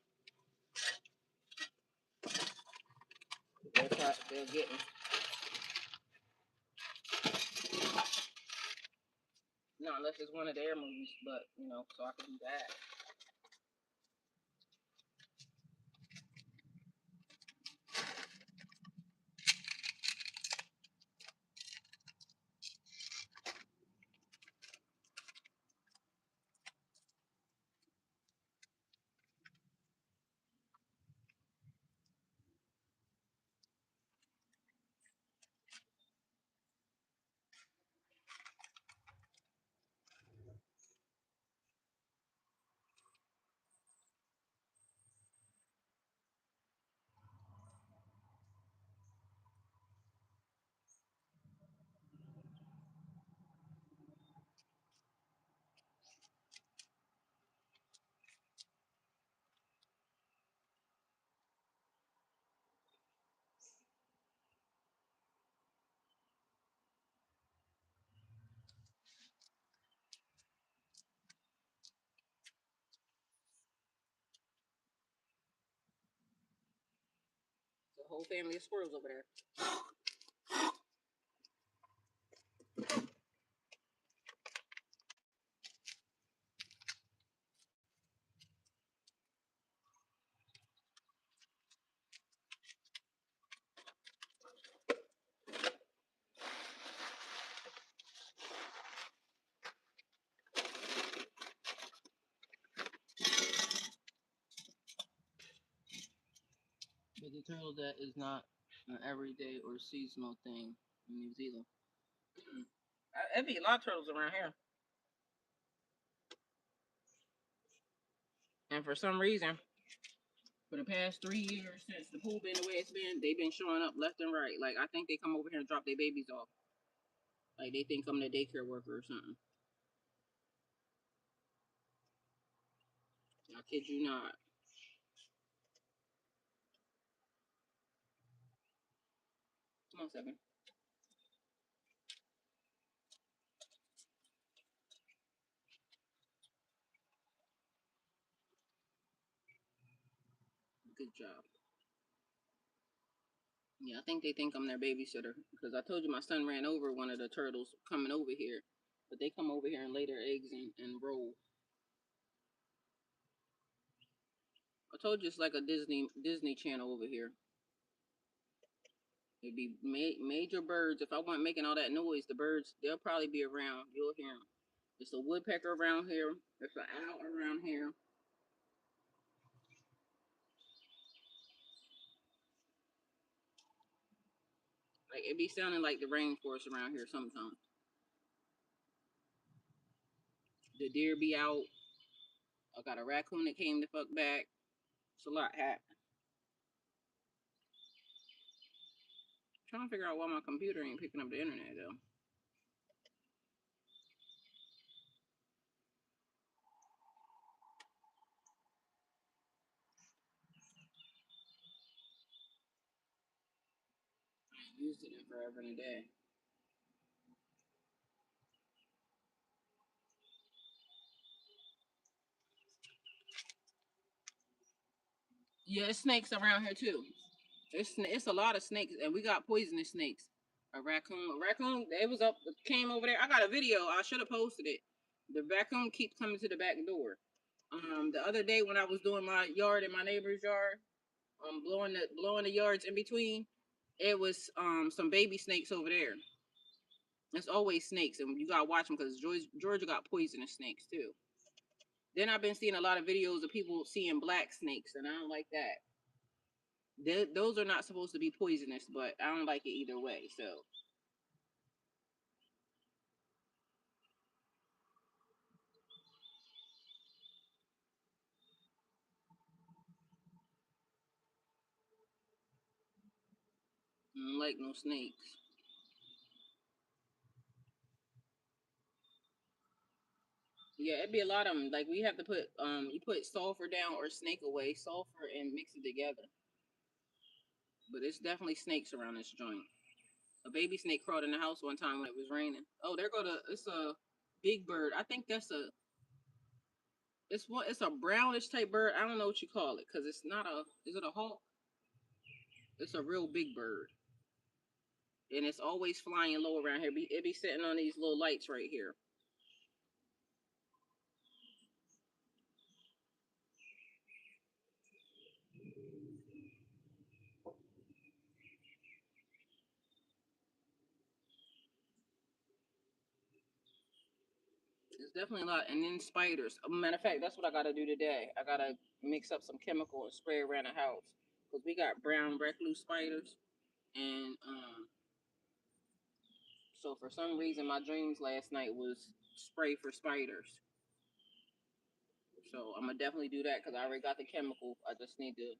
They'll get me. No, unless it's one of their movies, but you know, so I can do that. There's a whole family of squirrels over there. But the turtle that is not an everyday or seasonal thing in New Zealand. There'd be a lot of turtles around here. And for some reason, for the past 3 years since the pool been the way it's been, they've been showing up left and right. Like, I think they come over here and drop their babies off. Like, they think I'm the daycare worker or something. I kid you not. Come on, Seven. Good job. Yeah, I think they think I'm their babysitter. Because I told you my son ran over one of the turtles coming over here. But they come over here and lay their eggs and roll. I told you it's like a Disney Channel over here. It'd be major birds. If I wasn't making all that noise, the birds, they'll probably be around. You'll hear them. There's a woodpecker around here. There's an owl around here. Like, it be sounding like the rainforest around here sometimes. The deer be out. I got a raccoon that came the fuck back. It's a lot hat. Trying to figure out why my computer ain't picking up the internet though. I ain't used it in forever and a day. Yeah, it's snakes around here too. It's a lot of snakes, and we got poisonous snakes. A raccoon. It was up, came over there. I got a video. I should have posted it. The raccoon keeps coming to the back door. The other day when I was doing my yard in my neighbor's yard, blowing the yards in between, it was some baby snakes over there. There's always snakes, and you gotta watch them because Georgia got poisonous snakes too. Then I've been seeing a lot of videos of people seeing black snakes, and I don't like that. Those are not supposed to be poisonous, but I don't like it either way. So I don't like no snakes. Yeah, it'd be a lot of them. Like we have to put you put sulfur down or snake away, sulfur and mix it together. But it's definitely snakes around this joint. A baby snake crawled in the house one time when it was raining. Oh, there go the it's a big bird. I think that's a it's a brownish type bird. I don't know what you call it because it's not a is it a hawk? It's a real big bird. And it's always flying low around here. It be sitting on these little lights right here. It's definitely a lot. And then spiders. Matter of fact, that's what I gotta do today. I gotta mix up some chemical and spray around the house because we got brown recluse spiders. And so for some reason, my dreams last night was spray for spiders. So I'm gonna definitely do that because I already got the chemical. I just need to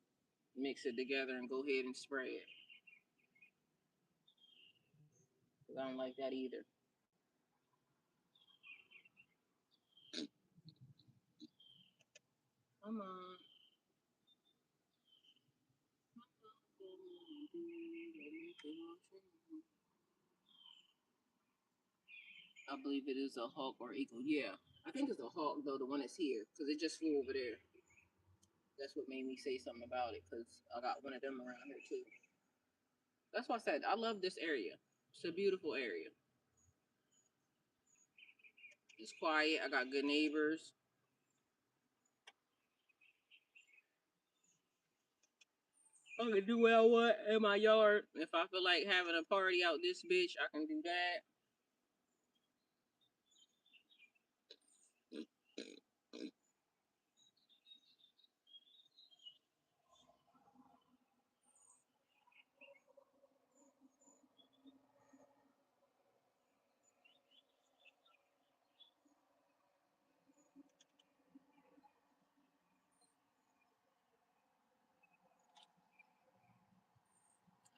mix it together and go ahead and spray it because I don't like that either. Come on. I believe it is a hawk or eagle. Yeah, I think it's a hawk though, the one that's here, because it just flew over there. That's what made me say something about it, because I got one of them around here too. That's why I said I love this area. It's a beautiful area. It's quiet. I got good neighbors. I can do what I want in my yard. If I feel like having a party out this bitch, I can do that.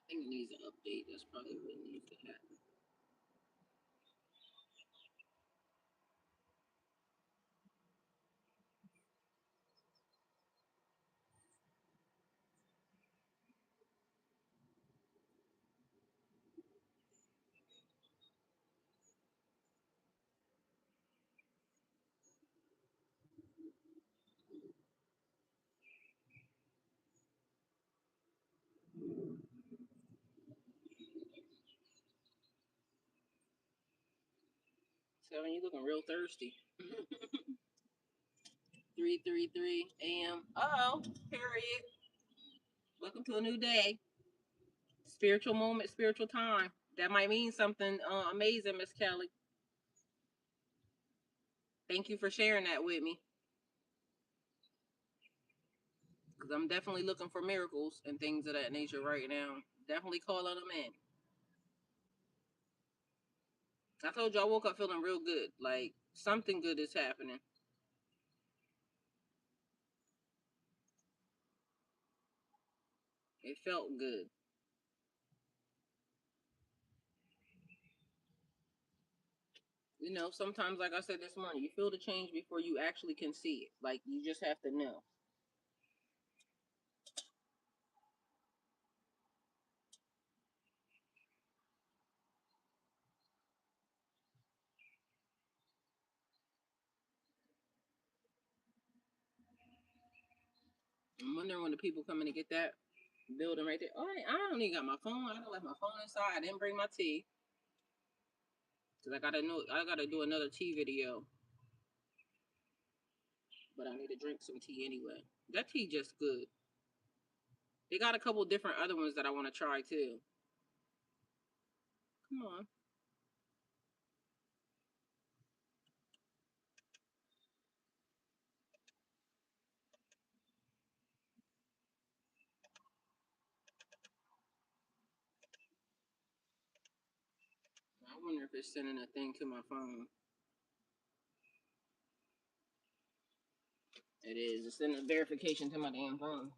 I think it needs an update. That's probably what needs to happen. Seven, you looking real thirsty. 3:33 a.m. Oh, period. Welcome to a new day. Spiritual moment, spiritual time. That might mean something amazing, Miss Kelly. Thank you for sharing that with me. Because I'm definitely looking for miracles and things of that nature right now. Definitely calling them in. I told you I woke up feeling real good. Like something good is happening. It felt good. You know, sometimes, like I said this morning, you feel the change before you actually can see it. Like you just have to know. I'm wondering when the people coming to get that building right there. Oh, I don't even got my phone. I don't left my phone inside. I didn't bring my tea because I gotta know. I gotta do another tea video. but I need to drink some tea anyway. That tea just good. They got a couple different other ones that I want to try too. Come on. I wonder if it's sending a thing to my phone. It is. It's sending a verification to my damn phone.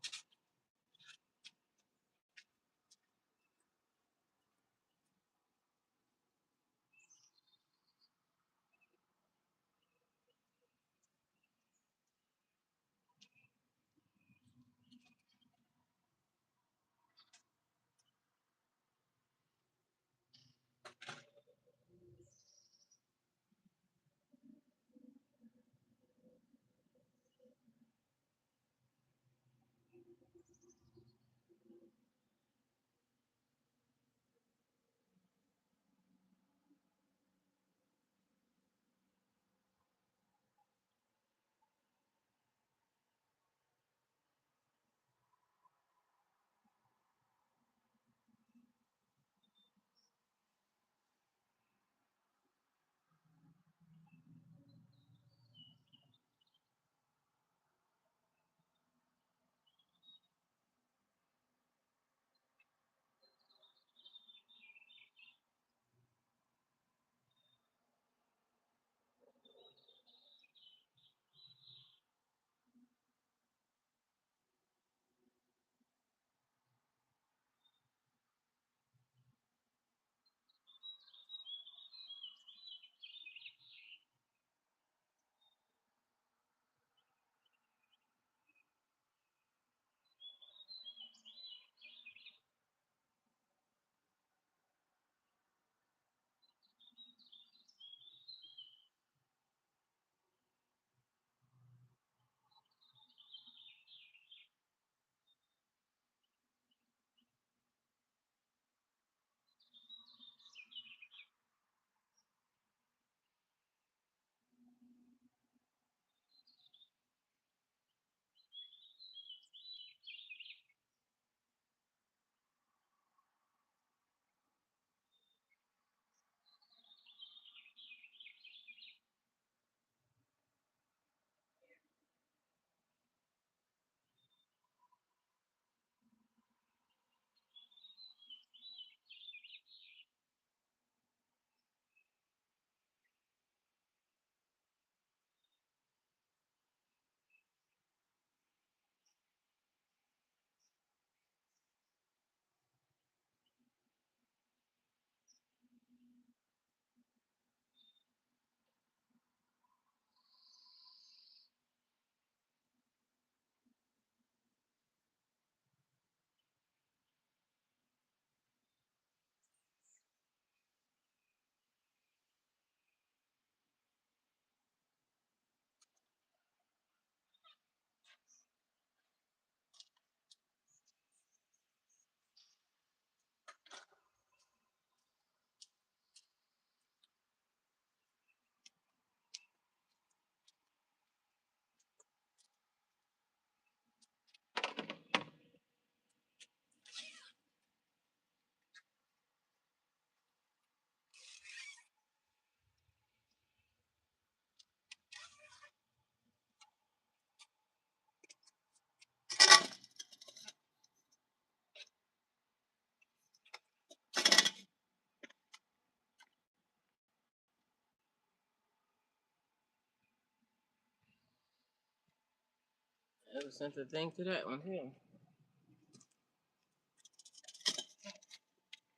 It was sent a thing to that one too.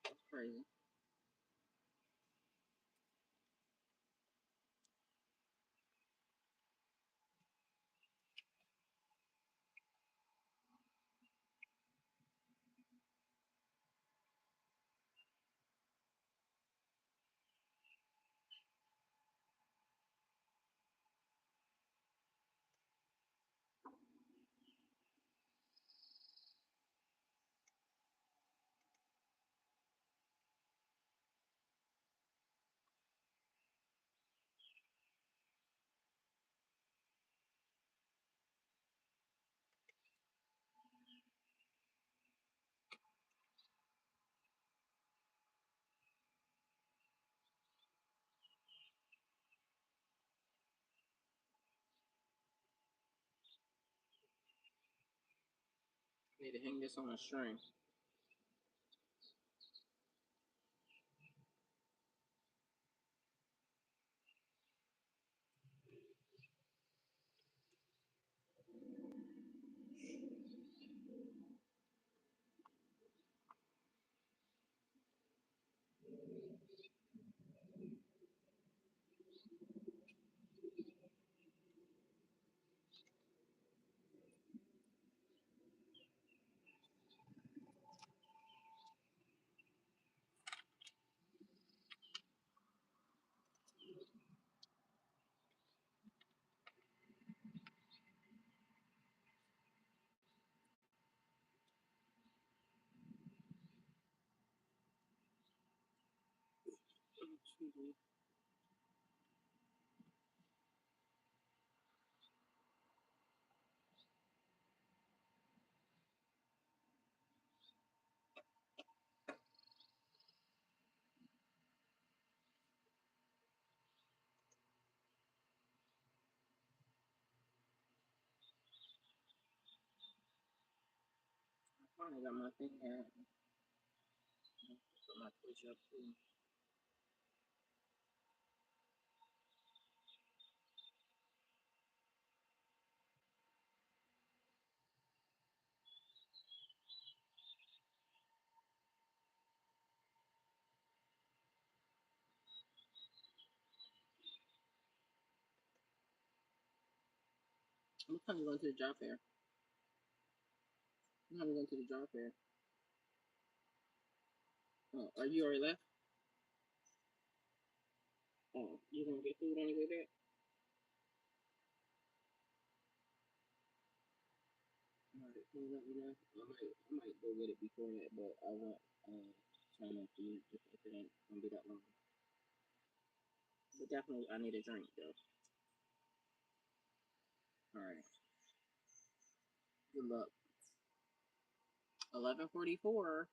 That's crazy. Need to hang this on a string. Excuse me. I finally got my thing here. Put my Twitch up too. I'm kind of going to the job fair. I'm going to the job fair. Oh, are you already left? Oh, you gonna get food on your way back? Alright, can you let me know? I might go get it before that, but I want time after you if it ain't gonna be that long. But definitely, I need a drink though. Alright, good luck. 11:44.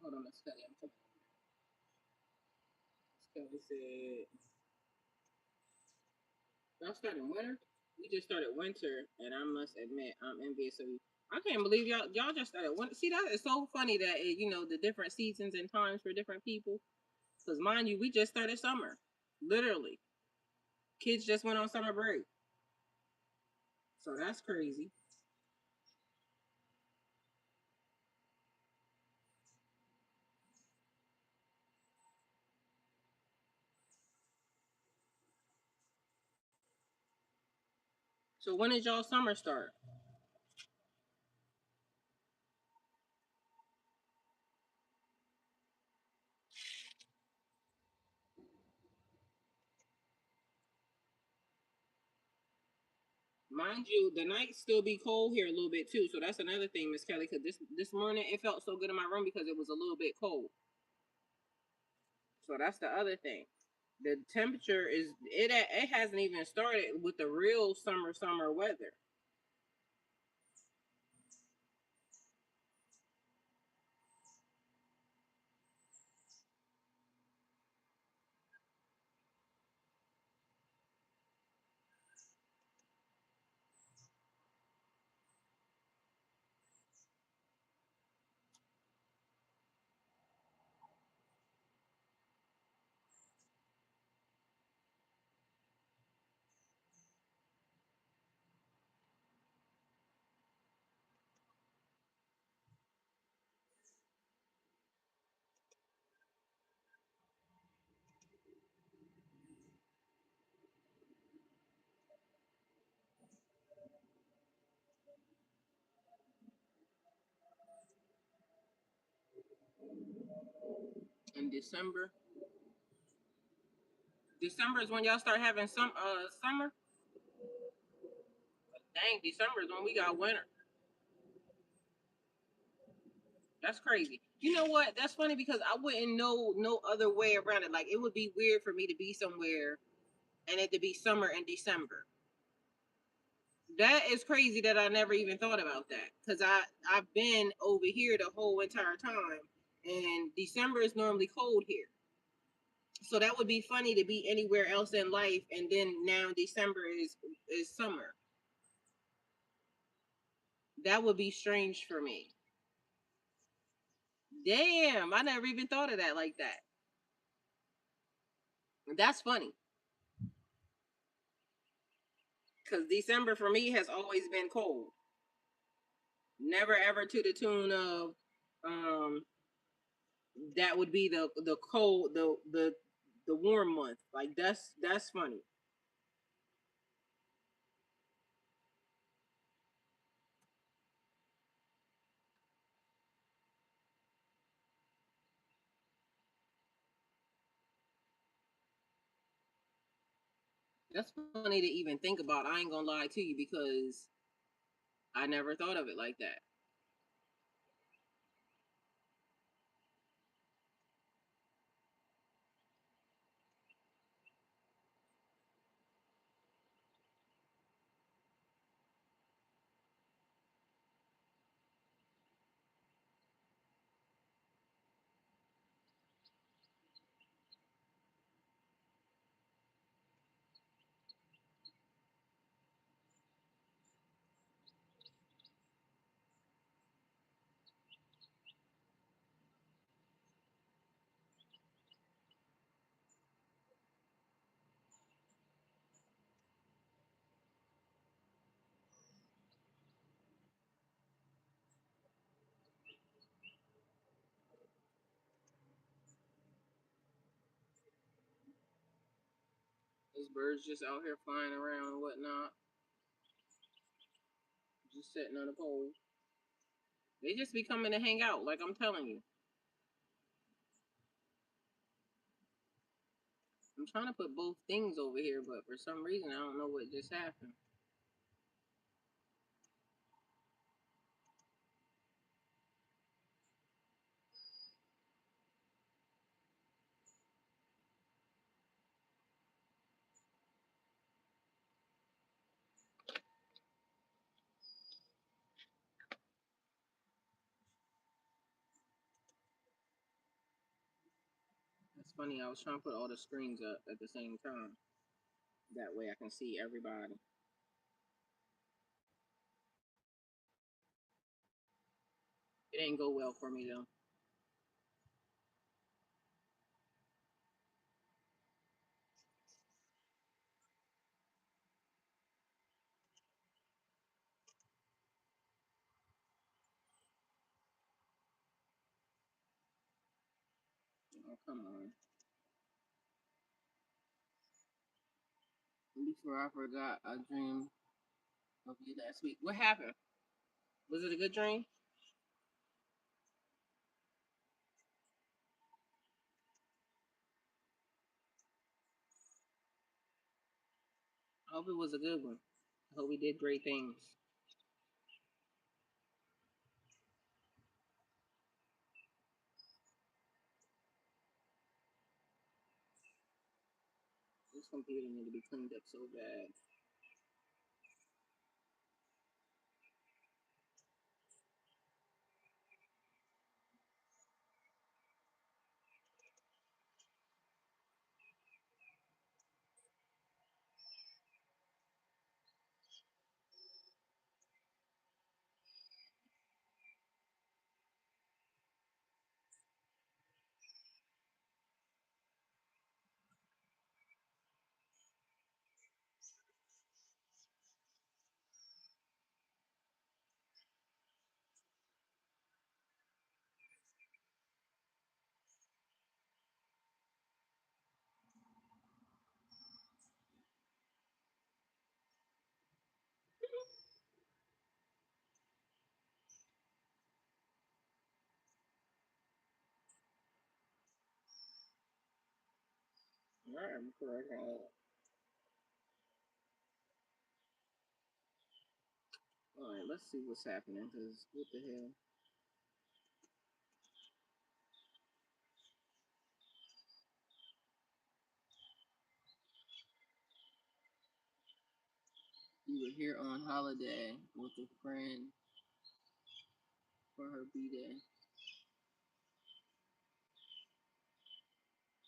Hold on, Miss Kelly. I'm talking. Miss Kelly said, y'all started winter? We just started winter, and I must admit, I'm envious of you. I can't believe y'all just started winter. See, that is so funny that the different seasons and times for different people. Because mind you, we just started summer, literally. Kids just went on summer break, so that's crazy. So when did y'all summer start? Mind you, the nights still be cold here a little bit too. So that's another thing, Miss Kelly. Because this morning it felt so good in my room because it was a little bit cold. So that's the other thing. The temperature is it hasn't even started with the real summer weather. in December. December is when y'all start having some summer. Dang, December is when we got winter. That's crazy. You know what? That's funny because I wouldn't know no other way around it. Like it would be weird for me to be somewhere and it to be summer in December. That is crazy that I never even thought about that because I've been over here the whole entire time, and December is normally cold here. So that would be funny to be anywhere else in life, and then now December is summer. That would be strange for me. Damn, I never even thought of that like that. That's funny because December for me has always been cold. Never ever to the tune of um that would be the cold the warm month. Like that's funny. That's funny to even think about. I ain't gonna lie to you because I never thought of it like that. These birds just out here flying around and whatnot, just sitting on a pole. They just be coming to hang out, like I'm telling you. I'm trying to put both things over here, but for some reason I don't know what just happened. It's funny. I was trying to put all the screens up at the same time. That way I can see everybody. It didn't go well for me though. Oh come on. Before I forgot, I dreamed of you last week. What happened? Was it a good dream? I hope it was a good one. I hope we did great things. This computer need to be cleaned up so bad. Alright, before I can. Alright, let's see what's happening, because what the hell? You were here on holiday with a friend for her B-Day.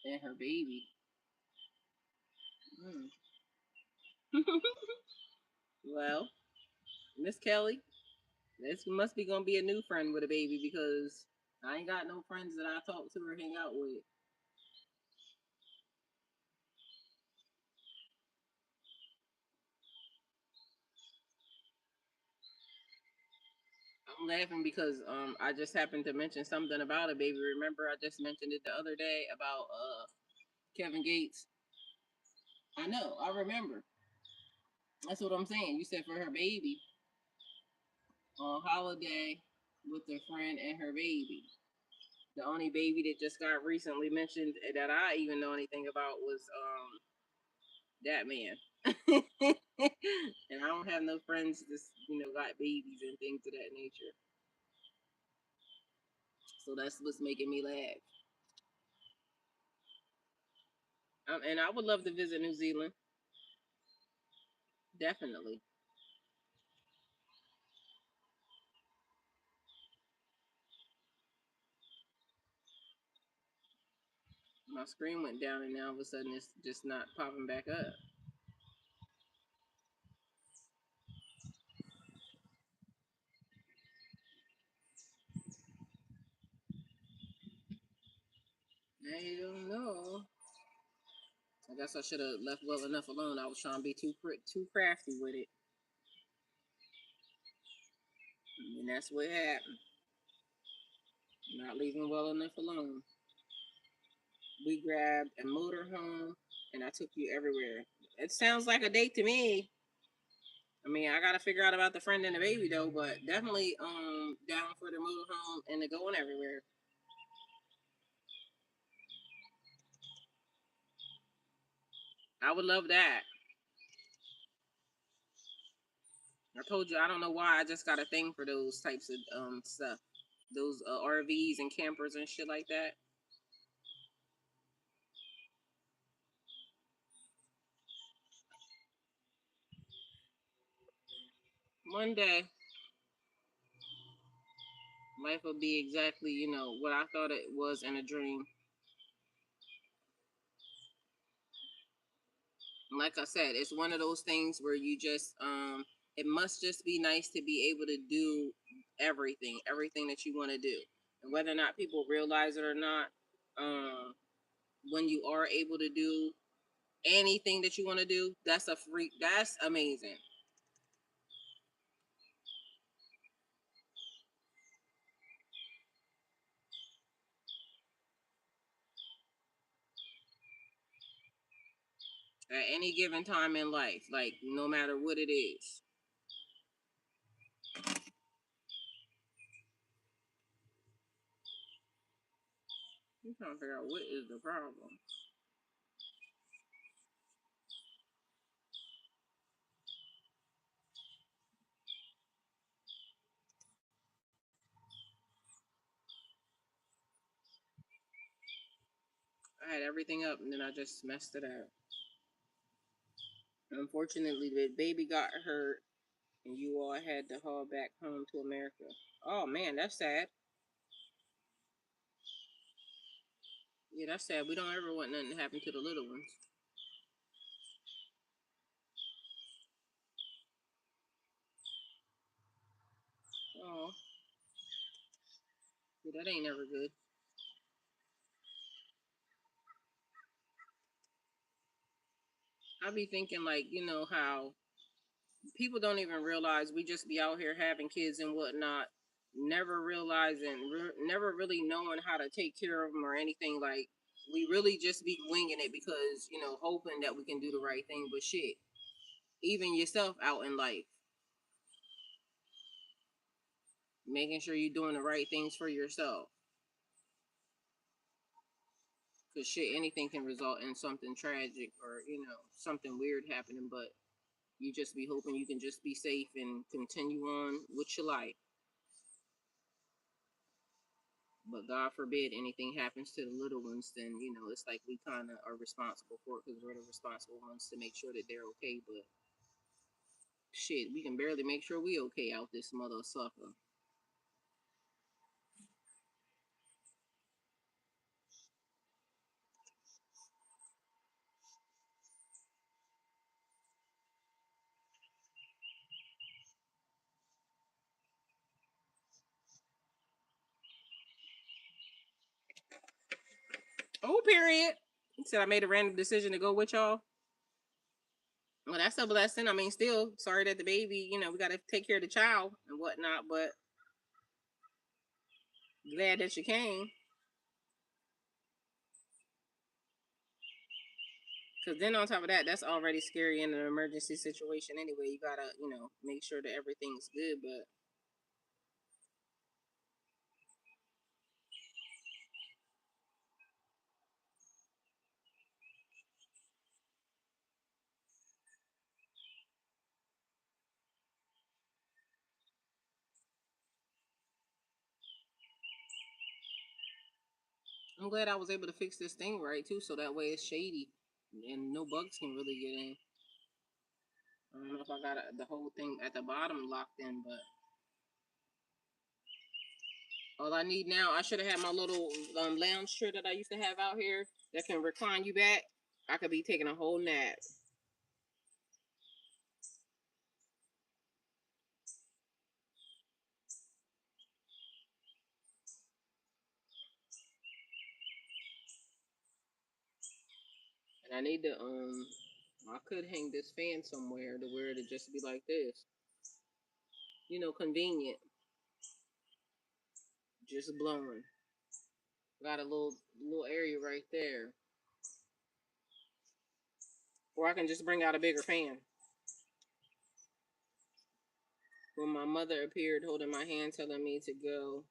And her baby. Well, Miss Kelly, this must be gonna be a new friend with a baby because I ain't got no friends that I talk to or hang out with. I'm laughing because I just happened to mention something about a baby. Remember I just mentioned it the other day about Kevin Gates. I know, I remember. That's what I'm saying. You said for her baby on holiday with her friend and her baby. The only baby that just got recently mentioned that I even know anything about was that man. And I don't have no friends that's got babies and things of that nature. So that's what's making me laugh. And I would love to visit New Zealand. Definitely. My screen went down and now all of a sudden it's just not popping back up. I don't know. I guess I should have left well enough alone. I was trying to be too crafty with it, and that's what happened. Not leaving well enough alone. We grabbed a motorhome, and I took you everywhere. It sounds like a date to me. I mean, I gotta figure out about the friend and the baby though, but definitely down for the motorhome and the going everywhere. I would love that. I told you I don't know why I just got a thing for those types of stuff, those RVs and campers and shit like that. One day, life will be exactly what I thought it was in a dream. Like I said, it's one of those things where you just it must just be nice to be able to do everything that you want to do, and whether or not people realize it or not, when you are able to do anything that you want to do, that's amazing. At any given time in life, like no matter what it is. I'm trying to figure out what is the problem. I had everything up and then I just messed it up. Unfortunately, the baby got hurt and you all had to haul back home to America. Oh man, that's sad. Yeah, that's sad. We don't ever want nothing to happen to the little ones. Oh, yeah, that ain't never good. I be thinking like, how people don't even realize we just be out here having kids and whatnot, never realizing, never really knowing how to take care of them or anything. Like we really just be winging it because hoping that we can do the right thing. But shit, even yourself out in life, making sure you're doing the right things for yourself. Because shit, anything can result in something tragic or, something weird happening. But you just be hoping you can just be safe and continue on with your life. But God forbid anything happens to the little ones, then, it's like we kind of are responsible for it because we're the responsible ones to make sure that they're okay. But shit, we can barely make sure we okay out this mother sucker. Oh, period. He said I made a random decision to go with y'all. Well, that's a blessing. I mean, still sorry that the baby, we got to take care of the child and whatnot, but glad that you came. Because then on top of that, that's already scary in an emergency situation anyway. You got to, make sure that everything's good, but I'm glad I was able to fix this thing right too, so that way it's shady and no bugs can really get in. I don't know if I got the whole thing at the bottom locked in, but all I need now, I should have had my little lounge chair that I used to have out here that can recline you back. I could be taking a whole nap. And I need to I could hang this fan somewhere to where it just be like this. Convenient. Just blowing. Got a little area right there. Or I can just bring out a bigger fan. When my mother appeared holding my hand telling me to go,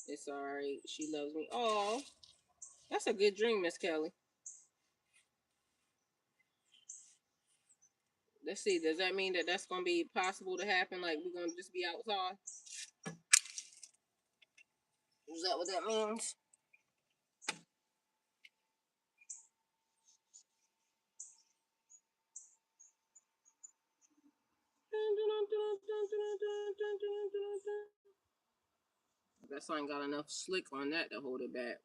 it's alright. She loves me. Oh, that's a good dream, Miss Kelly. Let's see. Does that mean that that's gonna be possible to happen? Like we're gonna just be outside? Is that what that means? I guess I ain't got enough slick on that to hold it back.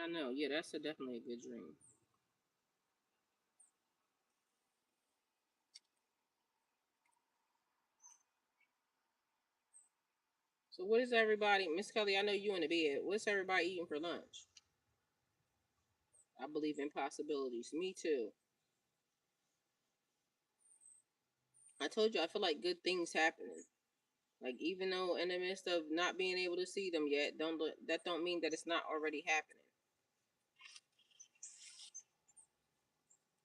I know. Yeah, that's definitely a good dream. So what is everybody, Miss Kelly? I know you in the bed. What's everybody eating for lunch? I believe in possibilities. Me too. I told you I feel like good things happening. Like even though in the midst of not being able to see them yet, that don't mean that it's not already happening.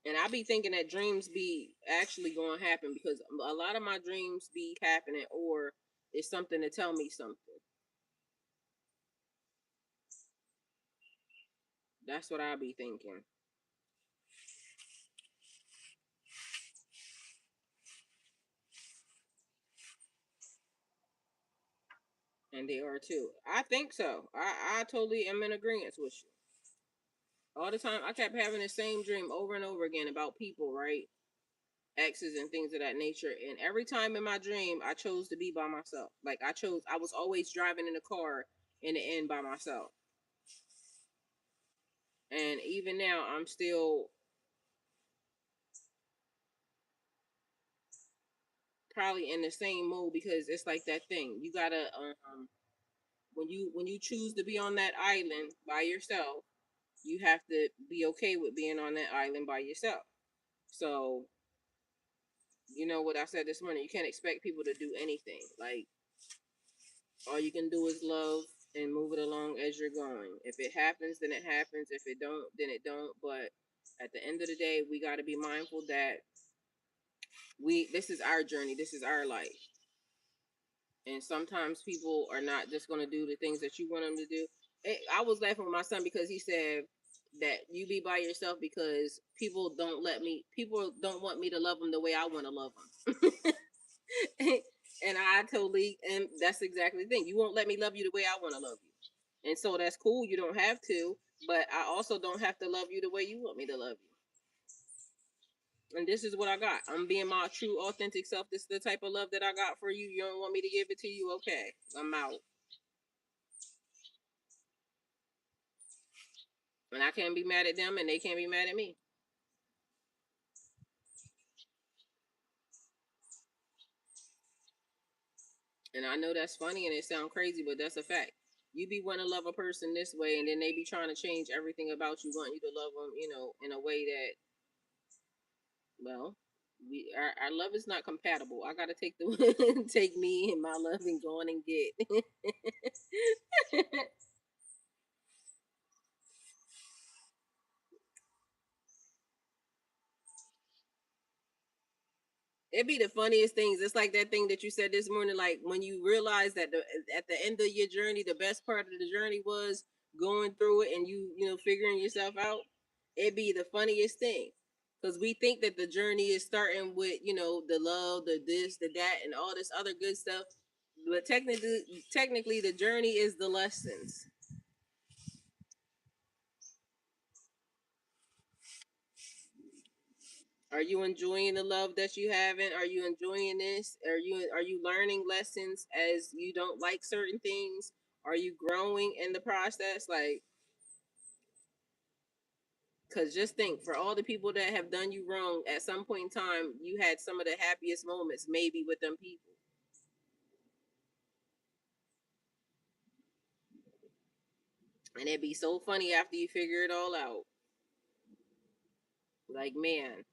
And I be thinking that dreams be actually going to happen because a lot of my dreams be happening, or it's something to tell me something. That's what I be thinking. And they are too. I think so. I totally am in agreement with you. All the time, I kept having the same dream over and over again about people, right? Exes and things of that nature. And every time in my dream, I chose to be by myself. Like I was always driving in a car in the end by myself. And even now, I'm still probably in the same mood because it's like that thing. You gotta when you choose to be on that island by yourself, you have to be okay with being on that island by yourself. So you know what I said this morning. You can't expect people to do anything. Like all you can do is love and move it along as you're going. If it happens, then it happens. If it don't, then it don't. But at the end of the day, we got to be mindful that This is our journey. This is our life. And sometimes people are not just going to do the things that you want them to do. I was laughing with my son because he said that you be by yourself because people don't want me to love them the way I want to love them. And and that's exactly the thing. You won't let me love you the way I want to love you. And so that's cool. You don't have to, but I also don't have to love you the way you want me to love you. And this is what I got. I'm being my true, authentic self. This is the type of love that I got for you. You don't want me to give it to you? Okay, I'm out. And I can't be mad at them, and they can't be mad at me. And I know that's funny and it sounds crazy, but that's a fact. You be wanting to love a person this way, and then they be trying to change everything about you, want you to love them, in a way that, well, our love is not compatible. I gotta take the take me and my love and go on and get. It'd be the funniest things. It's like that thing that you said this morning, like when you realize that at the end of your journey, the best part of the journey was going through it and figuring yourself out. It'd be the funniest thing. Because we think that the journey is starting with, the love, the this, the that, and all this other good stuff. But technically the journey is the lessons. Are you enjoying the love that you haven't? Are you enjoying this? Are you learning lessons as you don't like certain things? Are you growing in the process? Like, cause just think, for all the people that have done you wrong, at some point in time, you had some of the happiest moments, maybe with them people, and it'd be so funny after you figure it all out. Like, man,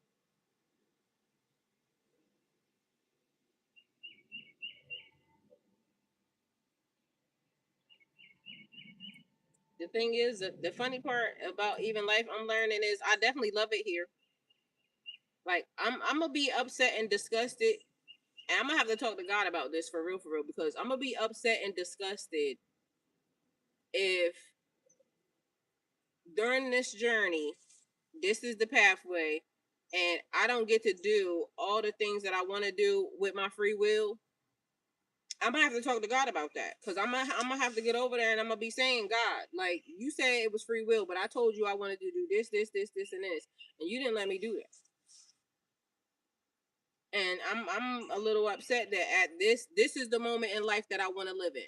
the thing is, the funny part about even life I'm learning is I definitely love it here. Like, I'm gonna be upset and disgusted. And I'm gonna have to talk to God about this for real, because I'm gonna be upset and disgusted if during this journey, this is the pathway, and I don't get to do all the things that I want to do with my free will. I'm gonna have to talk to God about that, because I'm gonna have to get over there, and I'm gonna be saying, God, like, you said it was free will, but I told you I wanted to do this, and this, and you didn't let me do that. And I'm a little upset that at this is the moment in life that I want to live in.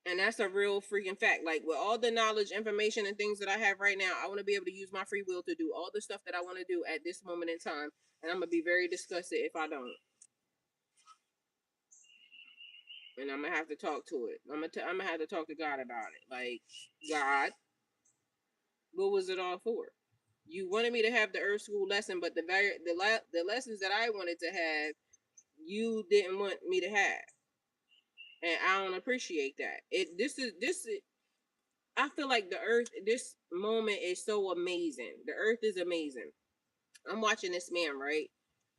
And that's a real freaking fact. Like, with all the knowledge, information, and things that I have right now, I want to be able to use my free will to do all the stuff that I want to do at this moment in time. And I'm gonna be very disgusted if I don't. And I'm gonna have to talk to it. I'm gonna have to talk to God about it. Like, God, what was it all for? You wanted me to have the Earth School lesson, but the lessons that I wanted to have, you didn't want me to have, and I don't appreciate that. I feel like the Earth. This moment is so amazing. The Earth is amazing. I'm watching this man, right?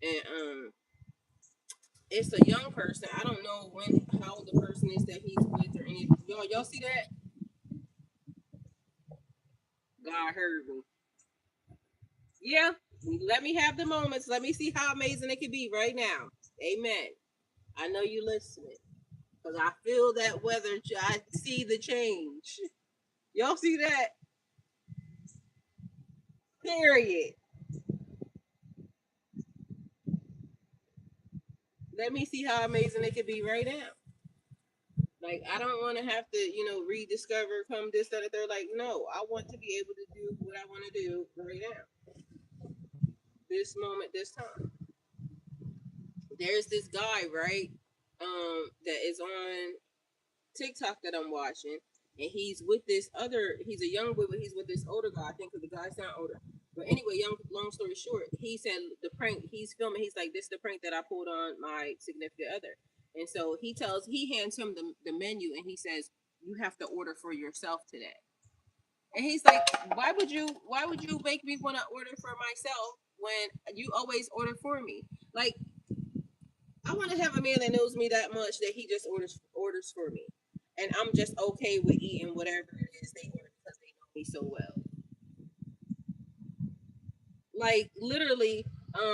And it's a young person. I don't know how old the person is that he's with or anything. Y'all see that? God heard me. Yeah. Let me have the moments. Let me see how amazing it can be right now. Amen. I know you listening. Because I feel that weather. I see the change. Y'all see that? Period. Let me see how amazing it could be right now. Like, I don't want to have to, rediscover, come this, that, or third. Like, no, I want to be able to do what I want to do right now, this moment, this time. There's this guy, right, that is on TikTok that I'm watching, and he's a young boy, but he's with this older guy, I think, because the guy sound older. But anyway, long story short, he said the prank he's filming, he's like, this is the prank that I pulled on my significant other. And so he hands him the menu, and he says, you have to order for yourself today. And he's like, why would you make me want to order for myself when you always order for me? Like, I want to have a man that knows me that much that he just orders for me, and I'm just okay with eating whatever it is they order because they know me so well. Like literally,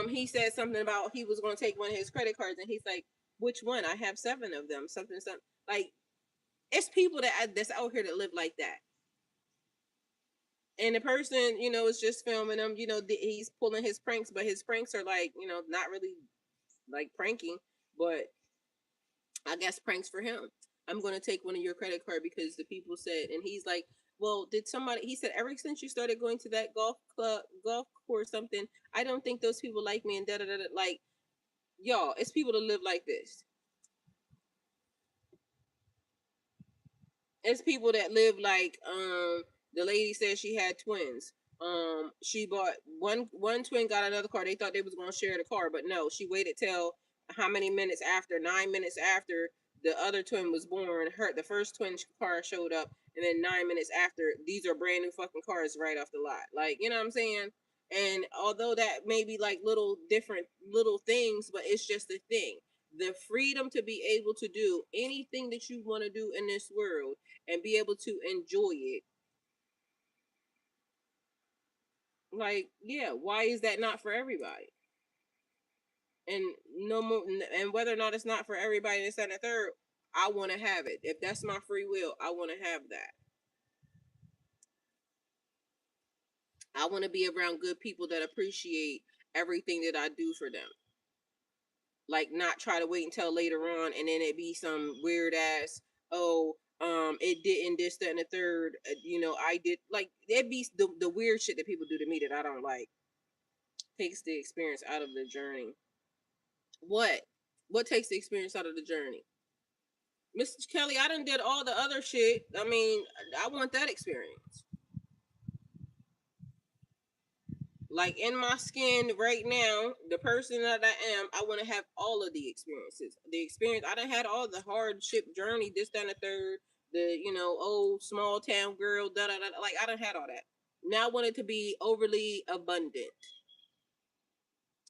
he said something about he was going to take one of his credit cards, and he's like, "Which one? I have 7 of them." Something, something. Like it's people that's out here that live like that. And the person, is just filming him. He's pulling his pranks, but his pranks are like, not really like pranking, but I guess pranks for him. I'm going to take one of your credit card because the people said, and he's like, well, did somebody, he said, ever since you started going to that golf course, something, I don't think those people like me and da da da. Like, y'all, it's people that live like this. It's people that live like the lady said she had twins. She bought one twin got another car. They thought they was gonna share the car, but no, she waited till how many minutes after? 9 minutes after the other twin was born. The first twin car showed up, and then 9 minutes after, these are brand new fucking cars right off the lot. Like, you know what I'm saying? And although that may be like little different little things, but it's just a thing. The freedom to be able to do anything that you want to do in this world and be able to enjoy it. Like, yeah, why is that not for everybody? And no more, and whether or not it's not for everybody, this and the third, I want to have it. If that's my free will, I want to have that. I want to be around good people that appreciate everything that I do for them. Like, not try to wait until later on and then it be some weird ass, oh, it didn't this, that, and the third. I did, like, it be the weird shit that people do to me that I don't like. Takes the experience out of the journey. What? What takes the experience out of the journey? Mr. Kelly, I done did all the other shit. I mean, I want that experience. Like in my skin right now, the person that I am, I want to have all of the experiences. The experience, I done had all the hardship journey, this, that, and the third. The, old small town girl, da da da. Like, I done had all that. Now I want it to be overly abundant.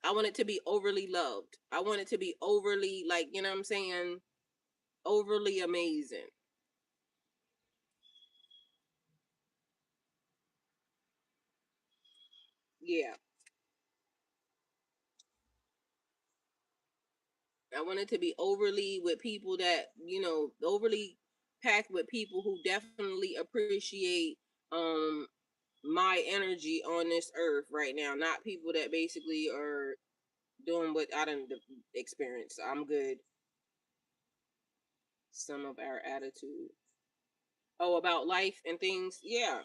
I want it to be overly loved. I want it to be overly, like, you know what I'm saying? Overly amazing. Yeah. I want it to be overly with people that, overly packed with people who definitely appreciate um my energy on this earth right now. Not people that basically are doing what I didn't experience. I'm good. Some of our attitude. Oh, about life and things. Yeah.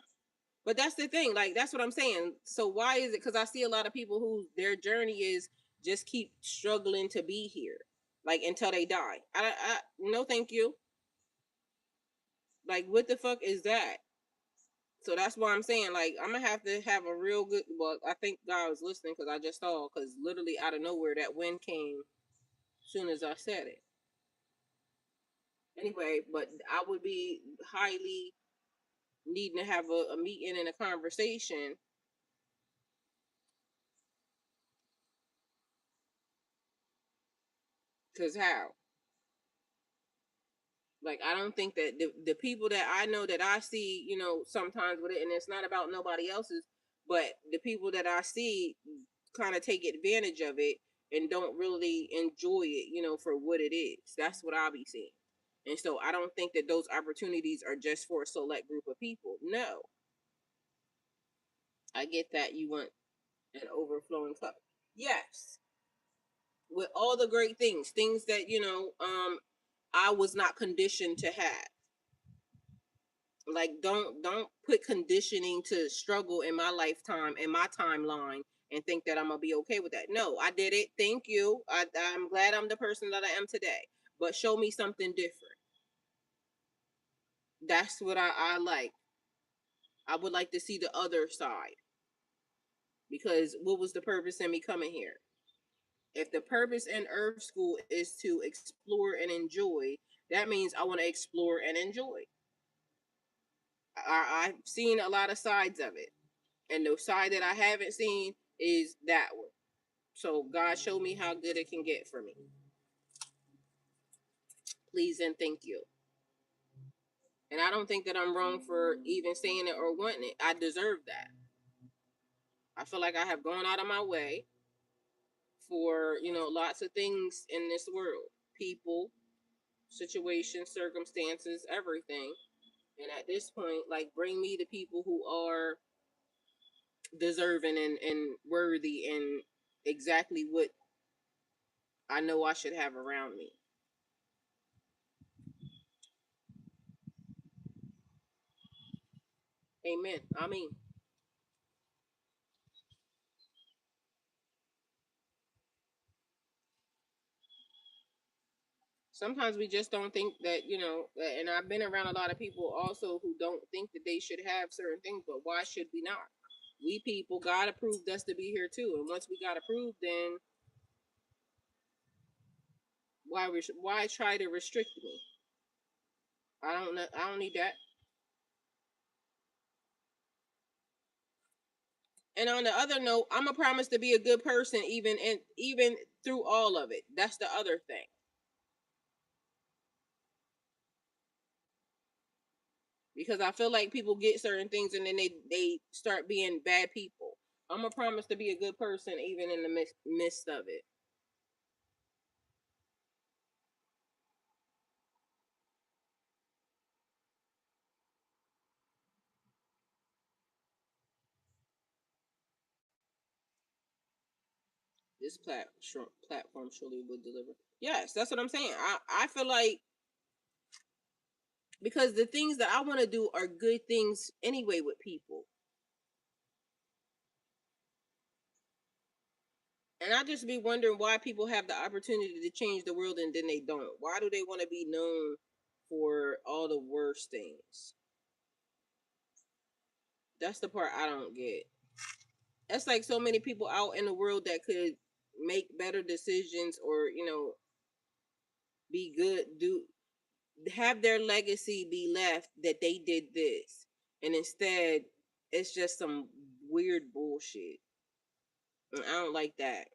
But that's the thing. Like, that's what I'm saying. So why is it? Because I see a lot of people who their journey is just keep struggling to be here, like until they die. No, thank you. Like, what the fuck is that? So that's why I'm saying, like, I'm gonna have to have a real good. Well, I think God was listening because I just saw, because literally out of nowhere that wind came as soon as I said it. Anyway, but I would be highly needing to have a meeting and a conversation. Because how? Like, I don't think that the people that I know that I see, sometimes with it, and it's not about nobody else's, but the people that I see kind of take advantage of it and don't really enjoy it, for what it is. That's what I'll be seeing. And so I don't think that those opportunities are just for a select group of people. No, I get that you want an overflowing cup. Yes, with all the great things that, I was not conditioned to have. Like, don't put conditioning to struggle in my lifetime, in my timeline, and think that I'm gonna be okay with that. No, I did it. Thank you. I'm glad I'm the person that I am today. But show me something different. That's what I like. I would like to see the other side. Because what was the purpose in me coming here? If the purpose in Earth School is to explore and enjoy, that means I want to explore and enjoy. I've seen a lot of sides of it, and the side that I haven't seen is that one. So God showed me how good it can get for me. Please and thank you. And I don't think that I'm wrong for even saying it or wanting it. I deserve that. I feel like I have gone out of my way for, lots of things in this world. People, situations, circumstances, everything. And at this point, like, bring me the people who are deserving and worthy and exactly what I know I should have around me. Amen. I mean, sometimes we just don't think that, and I've been around a lot of people also who don't think that they should have certain things, but why should we not? We people, God approved us to be here too. And once we got approved, then why try to restrict me? I don't know. I don't need that. And on the other note, I'm a promise to be a good person, even through all of it. That's the other thing. Because I feel like people get certain things and then they start being bad people. I'm a promise to be a good person even in the midst of it. This platform surely would deliver. Yes, that's what I'm saying. I feel like because the things that I want to do are good things anyway with people. And I just be wondering why people have the opportunity to change the world and then they don't. Why do they want to be known for all the worst things? That's the part I don't get. That's like so many people out in the world that could make better decisions or, be good, do have their legacy be left that they did this. And instead it's just some weird bullshit. And I don't like that.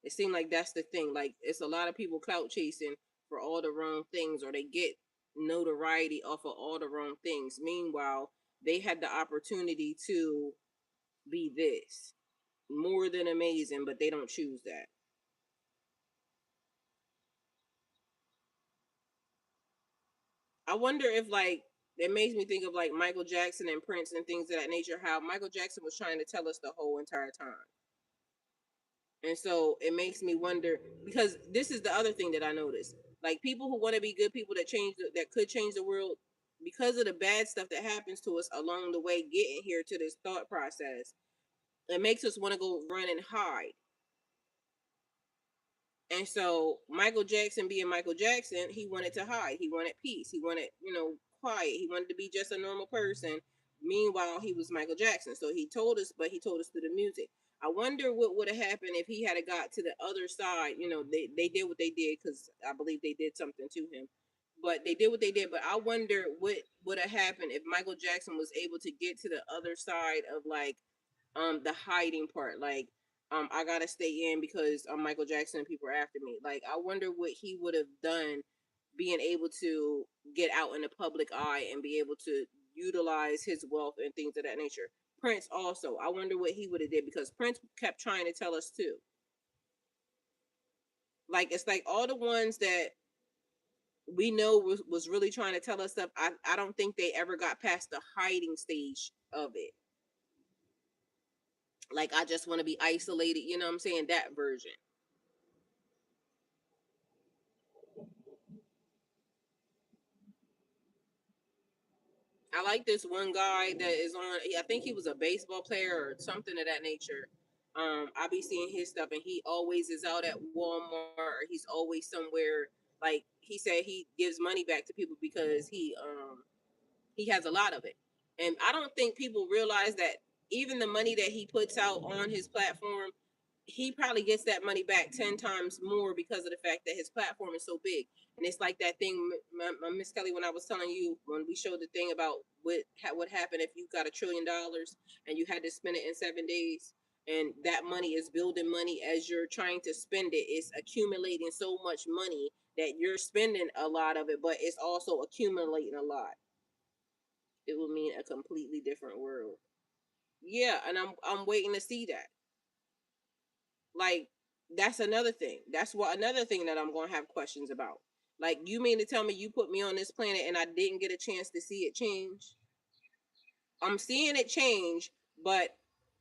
It seemed like that's the thing. Like it's a lot of people clout chasing for all the wrong things, or they get notoriety off of all the wrong things. Meanwhile, they had the opportunity to be this more than amazing, but they don't choose that. I wonder if like it makes me think of like Michael Jackson and Prince and things of that nature. How Michael Jackson was trying to tell us the whole entire time. And so it makes me wonder because this is the other thing that I noticed. Like people who want to be good people that could change the world because of the bad stuff that happens to us along the way getting here to this thought process. It makes us want to go run and hide. And so Michael Jackson being Michael Jackson, he wanted to hide. He wanted peace. He wanted, quiet. He wanted to be just a normal person. Meanwhile, he was Michael Jackson. So he told us, but he told us through the music. I wonder what would have happened if he had got to the other side. They did what they did because I believe they did something to him. But they did what they did. But I wonder what would have happened if Michael Jackson was able to get to the other side of like the hiding part. Like I gotta stay in because I'm Michael Jackson and people are after me. Like I wonder what he would have done being able to get out in the public eye and be able to utilize his wealth and things of that nature. Prince also, I wonder what he would have did because Prince kept trying to tell us too. Like it's like all the ones that we know was really trying to tell us stuff. I don't think they ever got past the hiding stage of it. Like I just want to be isolated, you know what I'm saying? That version. I like this one guy that is on. I think he was a baseball player or something of that nature. I be seeing his stuff, and he always is out at Walmart, or he's always somewhere. Like he said, he gives money back to people because he has a lot of it, and I don't think people realize that even the money that he puts out on his platform, he probably gets that money back 10 times more because of the fact that his platform is so big. And it's like that thing, Miss Kelly, when I was telling you, when we showed the thing about what happened if you got $1 trillion and you had to spend it in 7 days. And that money is building money as you're trying to spend it. It's accumulating so much money that you're spending a lot of it, but it's also accumulating a lot. It will mean a completely different world. Yeah, and I'm waiting to see that. Like, that's another thing. That's what another thing that I'm gonna have questions about. Like, you mean to tell me you put me on this planet and I didn't get a chance to see it change? I'm seeing it change, but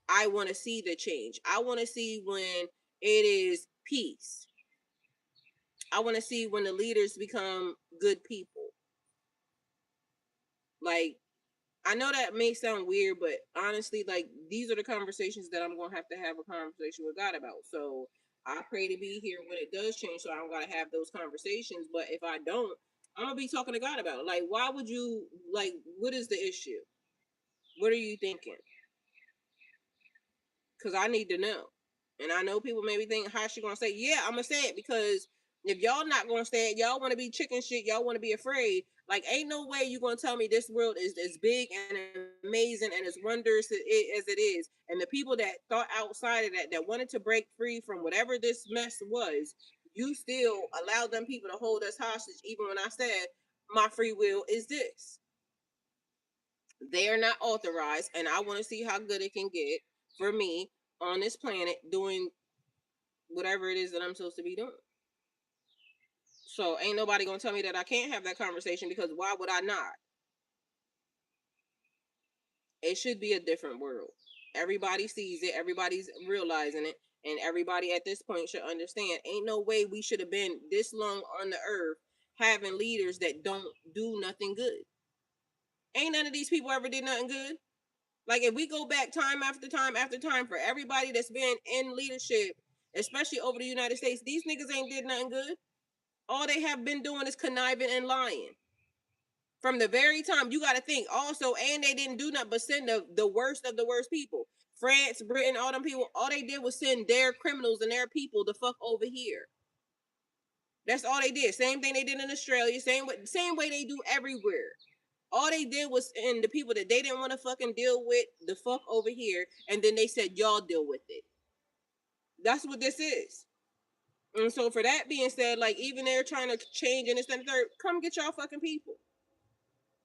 I want to see the change. I want to see when it is peace. I want to see when the leaders become good people. Like, I know that may sound weird, but honestly, like, these are the conversations that I'm gonna have to have a conversation with God about. So I pray to be here when it does change, so I don't gotta have those conversations. But if I don't, I'm gonna be talking to God about it. Like, why would you like? What is the issue? What are you thinking? Because I need to know. And I know people maybe think, how's she gonna say? Yeah, I'm gonna say it because if y'all not gonna say it, y'all want to be chicken shit. Y'all want to be afraid. Like, ain't no way you gonna tell me this world is as big and amazing and as wondrous as it is. And the people that thought outside of that, that wanted to break free from whatever this mess was, you still allow them people to hold us hostage. Even when I said my free will is this, they are not authorized, and I want to see how good it can get for me on this planet doing whatever it is that I'm supposed to be doing. So ain't nobody gonna tell me that I can't have that conversation, because why would I not? It should be a different world. Everybody sees it, everybody's realizing it, and everybody at this point should understand ain't no way we should have been this long on the earth having leaders that don't do nothing good. Ain't none of these people ever did nothing good. Like, if we go back time after time after time, for everybody that's been in leadership, especially over the United States, these niggas ain't did nothing good. All they have been doing is conniving and lying. From the very time, you got to think also, and they didn't do nothing but send the worst of the worst people. France, Britain, all them people, all they did was send their criminals and their people the fuck over here. That's all they did. Same thing they did in Australia, same way they do everywhere. All they did was send the people that they didn't want to fucking deal with the fuck over here, and then they said, y'all deal with it. That's what this is. And so, for that being said, like, even they're trying to change and this and the third, come get y'all fucking people.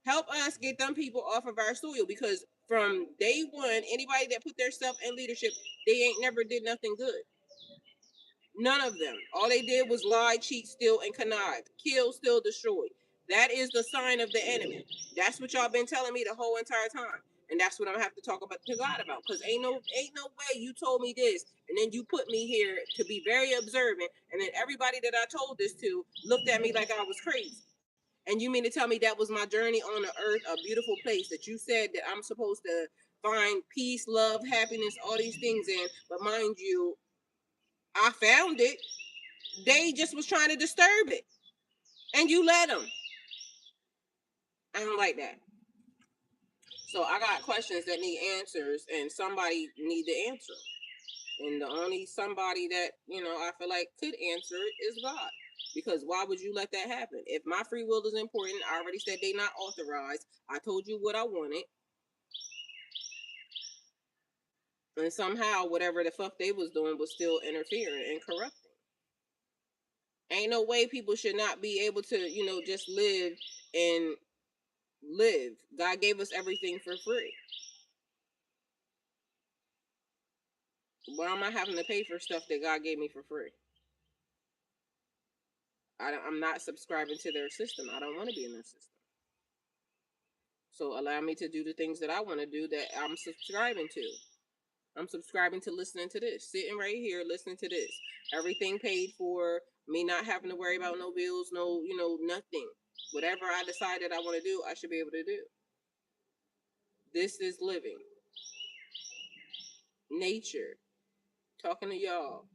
Help us get them people off of our soil, because from day one, anybody that put their self in leadership, they ain't never did nothing good. None of them. All they did was lie, cheat, steal, and connive. Kill, steal, destroy. That is the sign of the enemy. That's what y'all been telling me the whole entire time. And that's what I'm gonna have to talk about to God about. Because ain't no way you told me this, and then you put me here to be very observant, and then everybody that I told this to looked at me like I was crazy. And you mean to tell me that was my journey on the earth, a beautiful place that you said that I'm supposed to find peace, love, happiness, all these things in. But mind you, I found it. They just was trying to disturb it. And you let them. I don't like that. So I got questions that need answers, and somebody need to answer them. And the only somebody that, I feel like could answer it is God. Because why would you let that happen? If my free will is important, I already said they not authorized. I told you what I wanted. And somehow whatever the fuck they was doing was still interfering and corrupting. Ain't no way people should not be able to, just live and live. God gave us everything for free. Why am I having to pay for stuff that God gave me for free? I'm not subscribing to their system. I don't want to be in their system. So allow me to do the things that I want to do that I'm subscribing to. I'm subscribing to listening to this. Sitting right here listening to this. Everything paid for. Me not having to worry about no bills, no, nothing. Whatever I decide that I want to do, I should be able to do. This is living. Nature. Talking to y'all.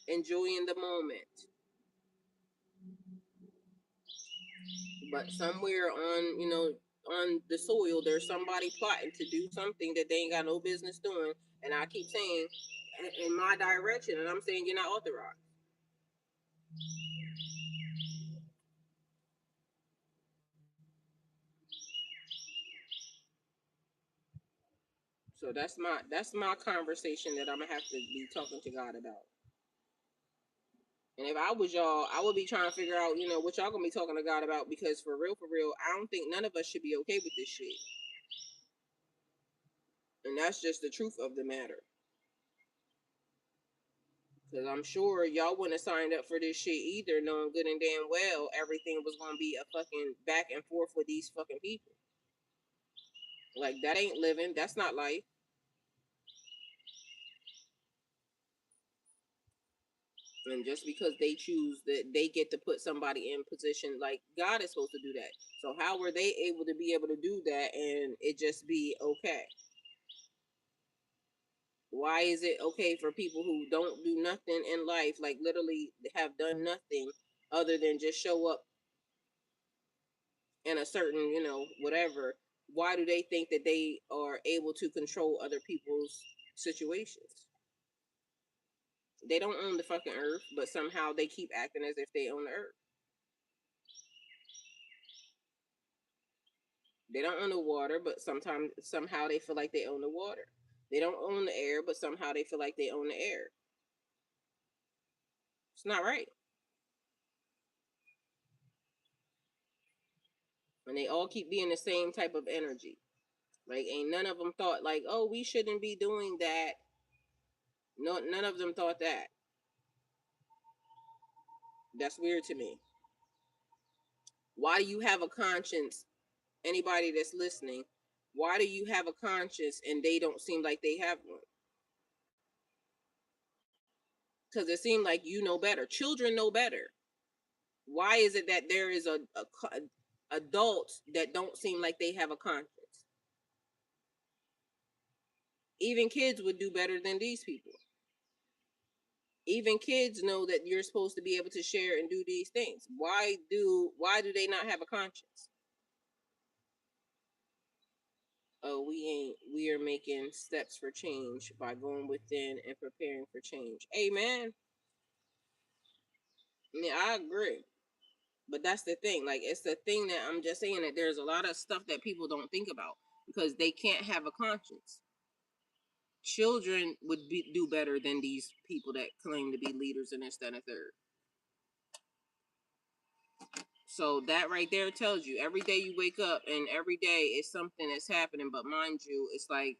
Enjoying the moment. But somewhere on the soil, there's somebody plotting to do something that they ain't got no business doing. And I keep saying, in my direction, and I'm saying you're not authorized. So that's my conversation that I'm gonna have to be talking to God about. And if I was y'all, I would be trying to figure out, what y'all gonna be talking to God about, because for real, I don't think none of us should be okay with this shit. And that's just the truth of the matter. Because I'm sure y'all wouldn't have signed up for this shit either, knowing good and damn well everything was gonna be a fucking back and forth with these fucking people. Like, that ain't living. That's not life. And just because they choose that, they get to put somebody in position, like God is supposed to do that. So how were they able to do that and it just be okay? Why is it okay for people who don't do nothing in life, like literally have done nothing other than just show up in a certain, whatever? Why do they think that they are able to control other people's situations? They don't own the fucking earth, but somehow they keep acting as if they own the earth. They don't own the water, but somehow they feel like they own the water. They don't own the air, but somehow they feel like they own the air. It's not right. And they all keep being the same type of energy. Like, ain't none of them thought like, oh, we shouldn't be doing that. No, none of them thought that. That's weird to me. Why do you have a conscience? Anybody that's listening, why do you have a conscience and they don't seem like they have one? Because it seemed like you know better. Children know better. Why is it that there is a adults that don't seem like they have a conscience? Even kids would do better than these people. Even kids know that you're supposed to be able to share and do these things. Why do they not have a conscience? Oh, we are making steps for change by going within and preparing for change. Amen. Yeah, I agree. But that's the thing. Like, it's the thing that I'm just saying, that there's a lot of stuff that people don't think about because they can't have a conscience. Children would do better than these people that claim to be leaders and this, that, and a third. So that right there tells you every day you wake up and every day is something that's happening. But mind you, it's like,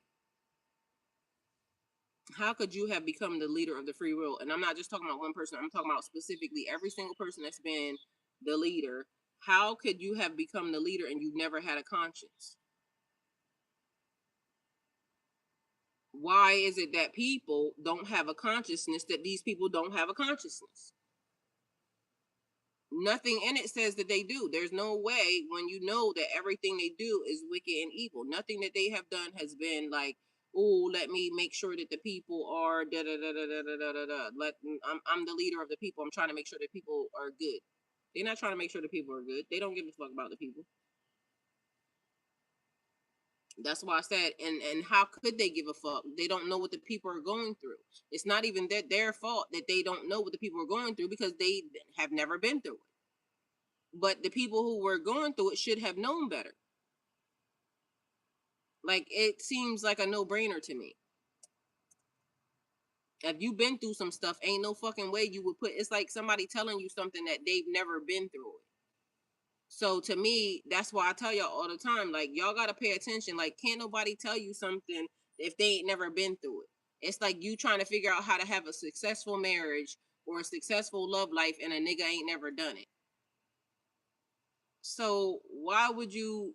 how could you have become the leader of the free will? And I'm not just talking about one person. I'm talking about specifically every single person that's been the leader. How could you have become the leader and you've never had a conscience? Why is it that people don't have a consciousness, that these people don't have a consciousness? Nothing in it says that they do. There's no way, when you know that everything they do is wicked and evil. Nothing that they have done has been like, oh, let me make sure that the people are da da da da da da da da. I'm the leader of the people. I'm trying to make sure that people are good. They're not trying to make sure the people are good. They don't give a fuck about the people. That's why I said, and how could they give a fuck? They don't know what the people are going through. It's not even that their fault that they don't know what the people are going through, because they have never been through it. But the people who were going through it should have known better. Like, it seems like a no-brainer to me. If you've been through some stuff, ain't no fucking way you would it's like somebody telling you something that they've never been through it. So to me, that's why I tell y'all all the time, like, y'all gotta pay attention. Like, can't nobody tell you something if they ain't never been through it. It's like you trying to figure out how to have a successful marriage or a successful love life and a nigga ain't never done it. So why would you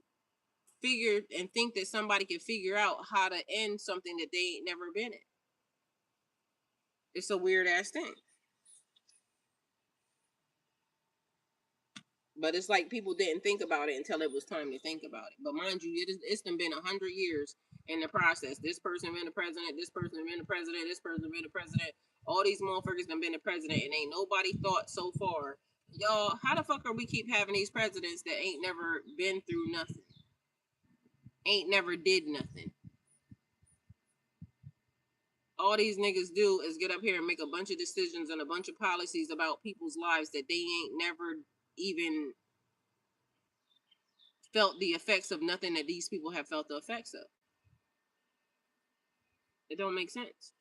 figure and think that somebody can figure out how to end something that they ain't never been in? It's a weird ass thing. But it's like people didn't think about it until it was time to think about it. But mind you, it's been 100 years in the process. This person been the president, this person been the president, this person been the president. All these motherfuckers done been the president, and ain't nobody thought so far, y'all, how the fuck are we keep having these presidents that ain't never been through nothing? Ain't never did nothing. all these niggas do is get up here and make a bunch of decisions and a bunch of policies about people's lives that they ain't never even felt the effects of, nothing that these people have felt the effects of. It don't make sense.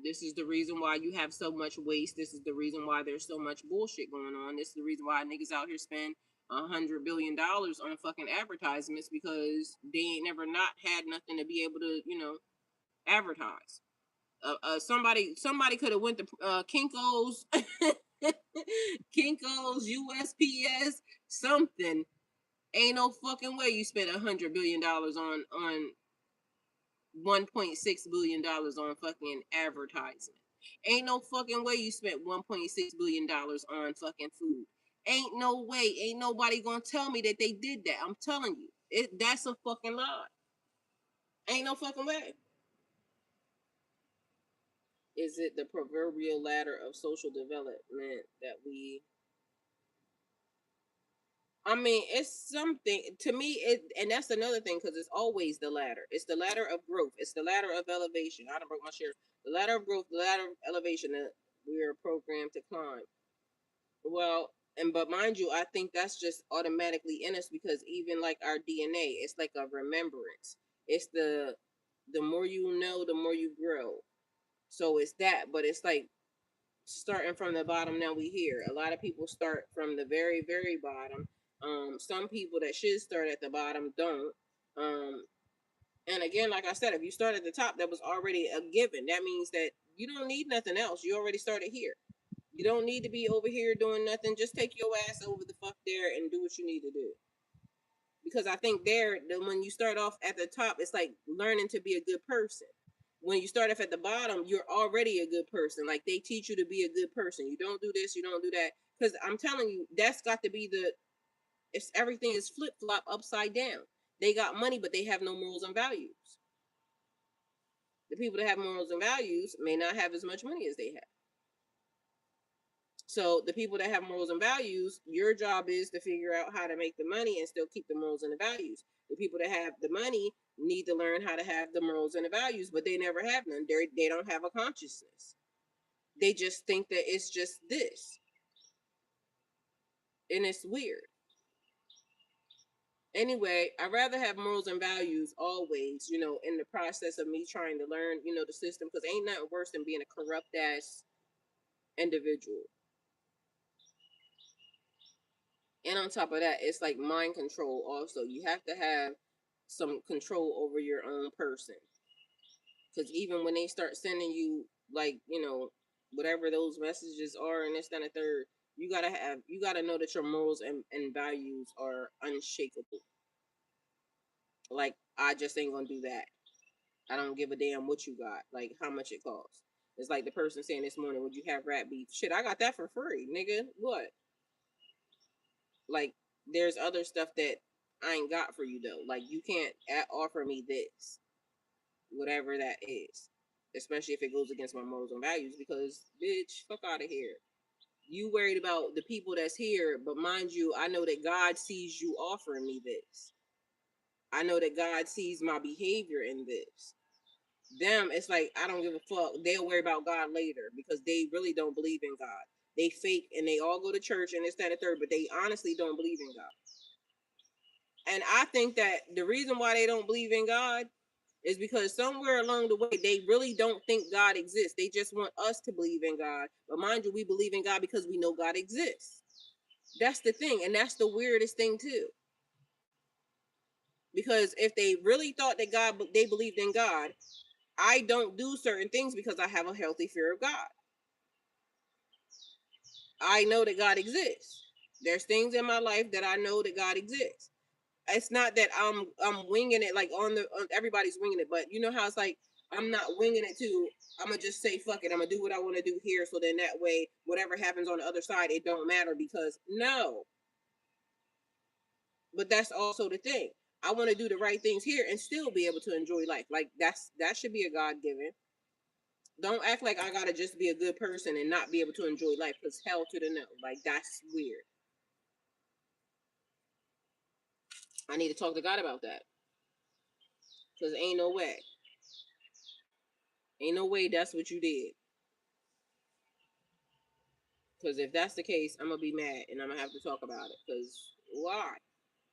This is the reason why you have so much waste. This is the reason why there's so much bullshit going on. This is the reason why niggas out here spend $100 billion on fucking advertisements, because they ain't never not had nothing to be able to, advertise. Somebody could have went to Kinko's, Kinko's, USPS, something. Ain't no fucking way you spent $100 billion on $1.6 billion on fucking advertisement. Ain't no fucking way you spent $1.6 billion on fucking food. Ain't no way. Ain't nobody gonna tell me that they did that. I'm telling you, that's a fucking lie. Ain't no fucking way. Is it the proverbial ladder of social development that we... I mean, it's something to me, and that's another thing, because it's always the ladder. It's the ladder of growth. It's the ladder of elevation. I done broke my share. The ladder of growth, the ladder of elevation that we are programmed to climb. Well, but mind you, I think that's just automatically in us, because even like our DNA, it's like a remembrance. It's the more you know, the more you grow. So it's that, but it's like starting from the bottom. Now we here. A lot of people start from the very, very bottom. Some people that should start at the bottom don't. And again, like I said, if you start at the top, that was already a given. That means that you don't need nothing else. You already started here. You don't need to be over here doing nothing. Just take your ass over the fuck there and do what you need to do. Because I think when you start off at the top, it's like learning to be a good person. When you start off at the bottom, you're already a good person. Like, they teach you to be a good person. You don't do this, you don't do that. Because I'm telling you, that's got to be everything is flip-flop upside down. They got money, but they have no morals and values. The people that have morals and values may not have as much money as they have. So the people that have morals and values, your job is to figure out how to make the money and still keep the morals and the values. The people that have the money need to learn how to have the morals and the values, but they never have none. They don't have a consciousness. They just think that it's just this. And it's weird. Anyway, I'd rather have morals and values always, in the process of me trying to learn, the system, because ain't nothing worse than being a corrupt ass individual. And on top of that, it's like mind control also. You have to have some control over your own person. Because even when they start sending you, like, whatever those messages are and this, that, and the third, you gotta know that your morals and values are unshakable. Like, I just ain't gonna do that. I don't give a damn what you got, like how much it costs. It's like the person saying this morning, would you have rat beef? Shit, I got that for free, nigga. What? Like, there's other stuff that I ain't got for you though. Like, you can't offer me this, whatever that is, especially if it goes against my morals and values. Because, bitch, fuck out of here. You worried about the people that's here, but mind you, I know that God sees you offering me this. I know that God sees my behavior in this. Them, it's like, I don't give a fuck. They'll worry about God later, because they really don't believe in God. They fake, and they all go to church and this, that, and third, but they honestly don't believe in God. And I think that the reason why they don't believe in God is because somewhere along the way, they really don't think God exists. They just want us to believe in God. But mind you, we believe in God because we know God exists. That's the thing. And that's the weirdest thing too. Because if they really thought that they believed in God, I don't do certain things because I have a healthy fear of God. I know that God exists. There's things in my life that I know that God exists. It's not that I'm winging it, like everybody's winging it, but you know how it's like, I'm not winging it too. I'm gonna just say fuck it. I'm gonna do what I want to do here, so then that way whatever happens on the other side, it don't matter, because no. But that's also the thing. I want to do the right things here and still be able to enjoy life. Like, that should be a God given. Don't act like I gotta just be a good person and not be able to enjoy life, because hell to the no. Like, that's weird. I need to talk to God about that. Because ain't no way. Ain't no way that's what you did. Because if that's the case, I'm gonna be mad and I'm gonna have to talk about it. Because why?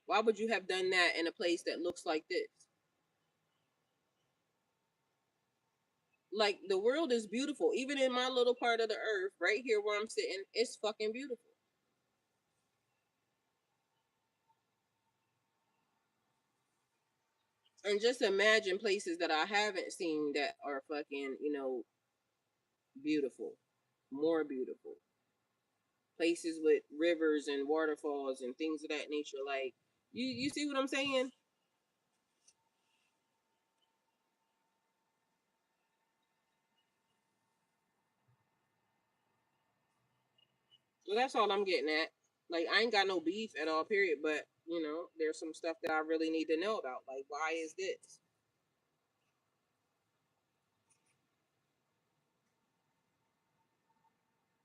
Why would you have done that in a place that looks like this? Like, the world is beautiful. Even in my little part of the earth, right here where I'm sitting, it's fucking beautiful. And just imagine places that I haven't seen that are fucking, beautiful. More beautiful. Places with rivers and waterfalls and things of that nature. Like, you see what I'm saying? So that's all I'm getting at. Like, I ain't got no beef at all, period. But, there's some stuff that I really need to know about. Like, why is this?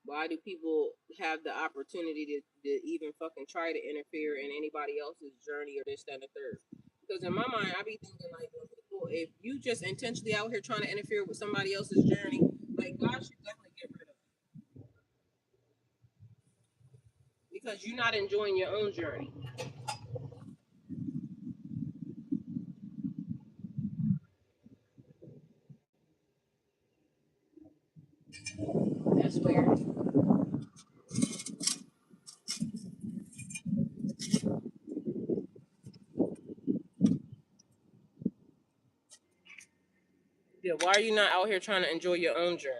Why do people have the opportunity to even fucking try to interfere in anybody else's journey or this, that, and the third? Because in my mind, I be thinking, like, when people, if you just intentionally out here trying to interfere with somebody else's journey, like, God should definitely get rid of it. Because you're not enjoying your own journey. That's weird. Yeah, why are you not out here trying to enjoy your own journey?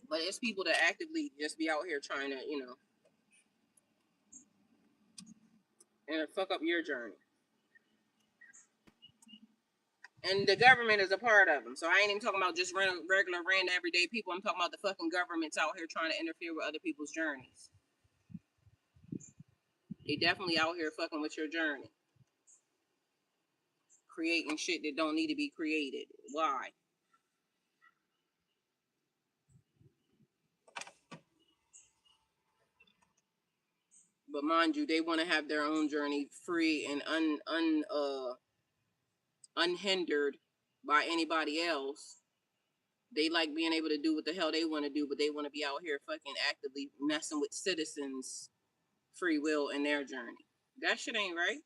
But it's people that actively just be out here trying to, and fuck up your journey. And the government is a part of them. So I ain't even talking about just regular, random, everyday people. I'm talking about the fucking governments out here trying to interfere with other people's journeys. They definitely out here fucking with your journey, creating shit that don't need to be created. Why? But mind you, they want to have their own journey free and unhindered by anybody else. They like being able to do what the hell they want to do, but they want to be out here fucking actively messing with citizens' free will in their journey. That shit ain't right.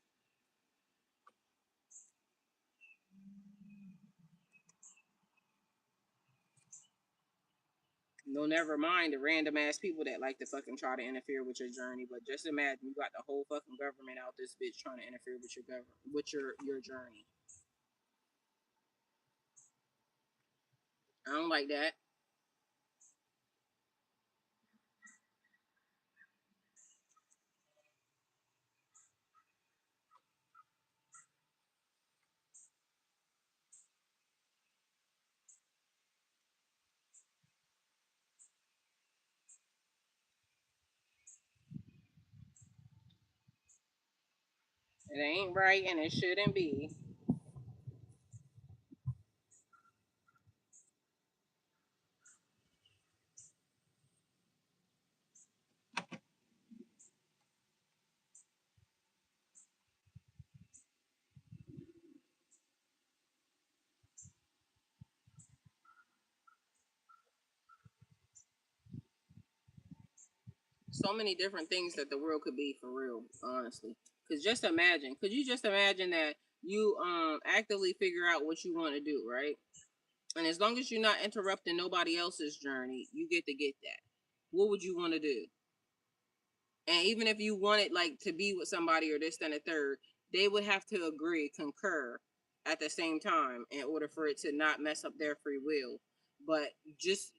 No, never mind the random ass people that like to fucking try to interfere with your journey. But just imagine you got the whole fucking government out this bitch trying to interfere with your government, with your journey. I don't like that. It ain't right and it shouldn't be. So many different things that the world could be for real, honestly. Cause just imagine, could you just imagine that you actively figure out what you want to do, right? And as long as you're not interrupting nobody else's journey, you get that. What would you want to do? And even if you wanted like to be with somebody or this, then a third, they would have to agree, concur at the same time in order for it to not mess up their free will. But just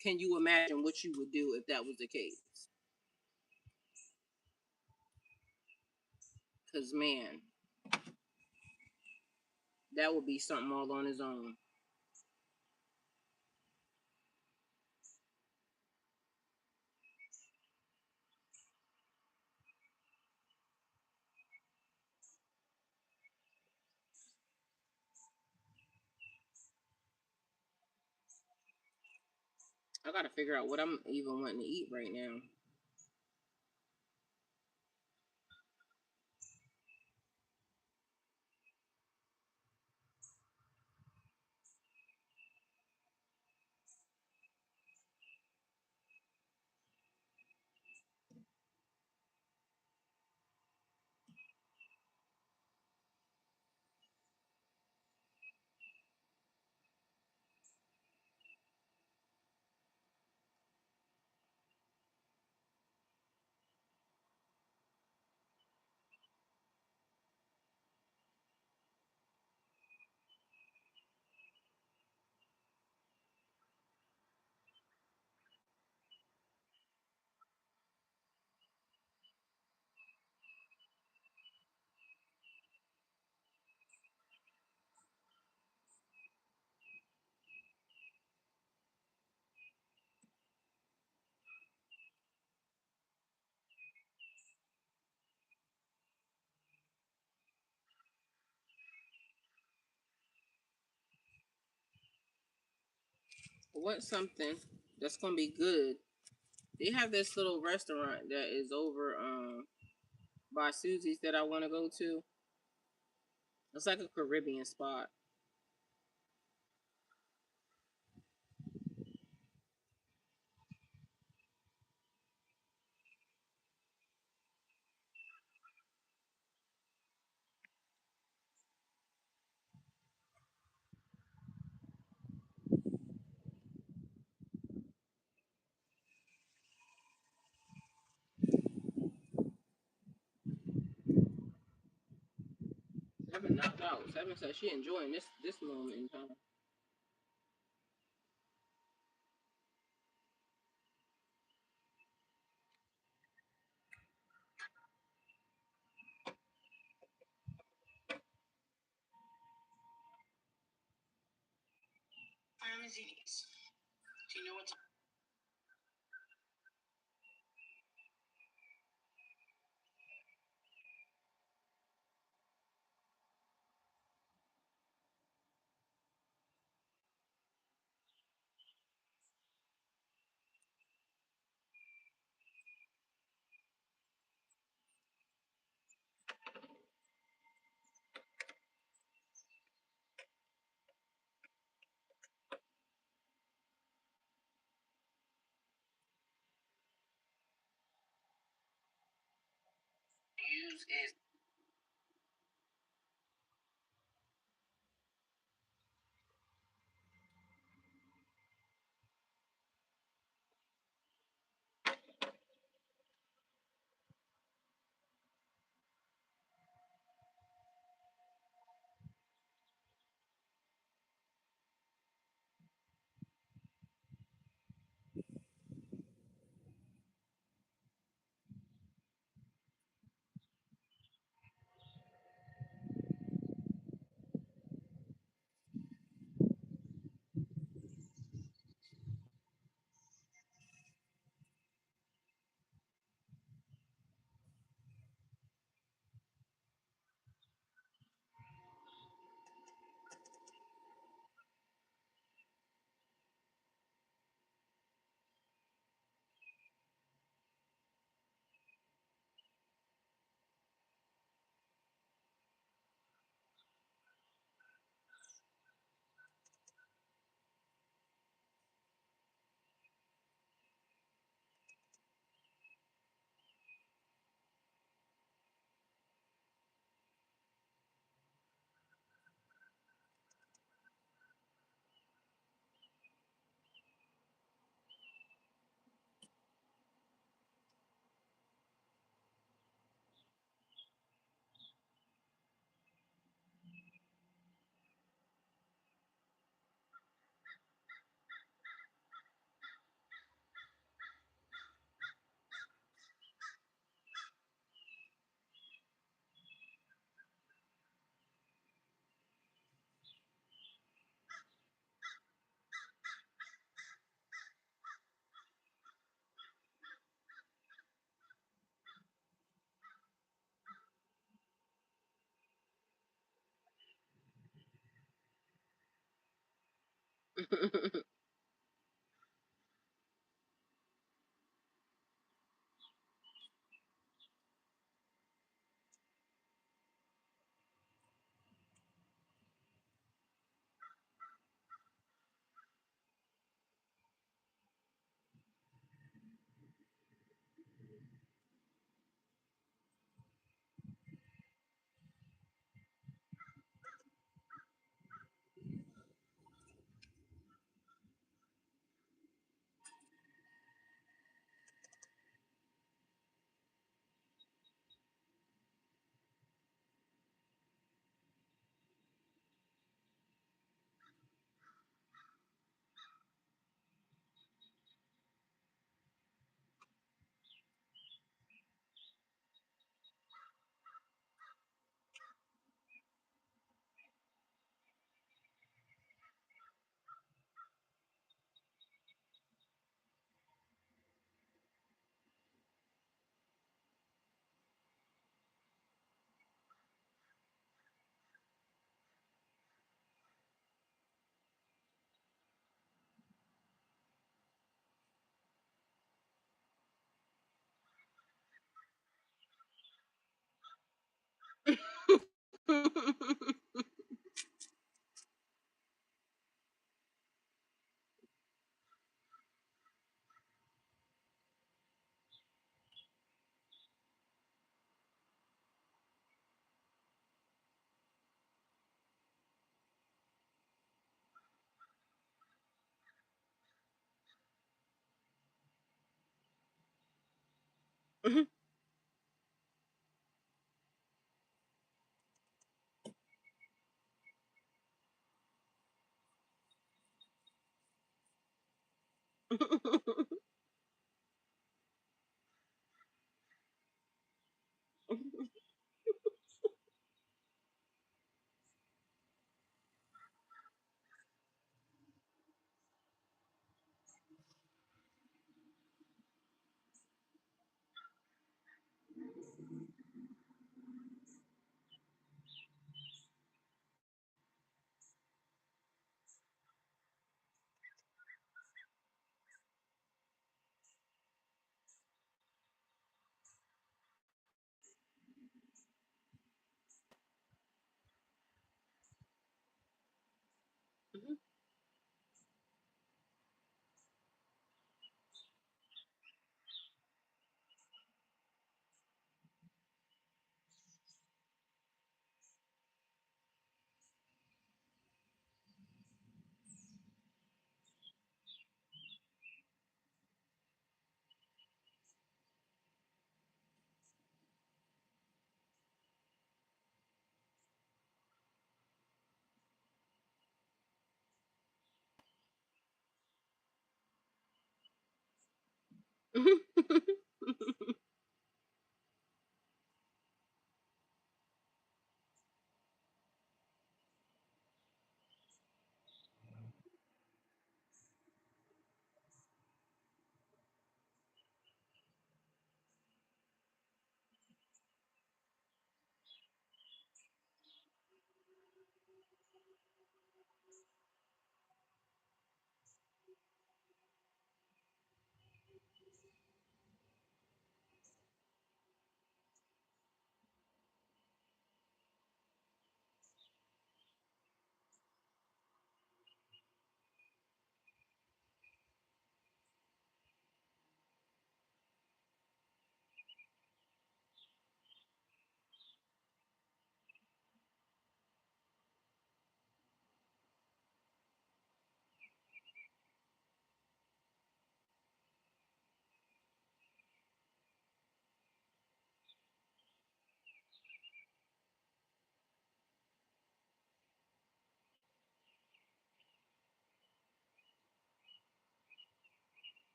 can you imagine what you would do if that was the case? Because man, that would be something all on his own. I gotta figure out what I'm even wanting to eat right now. want something that's gonna be good. They have this little restaurant that is over by Susie's that I want to go to. It's like a Caribbean spot. Seven knocked out. Seven said she enjoying this moment in time.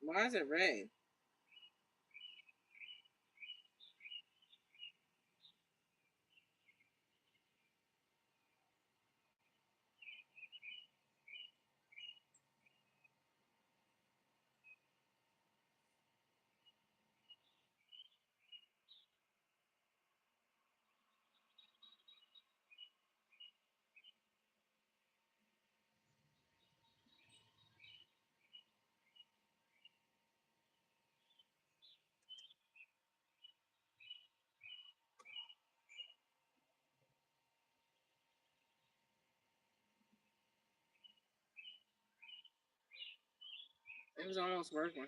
Why is it red? It was almost working.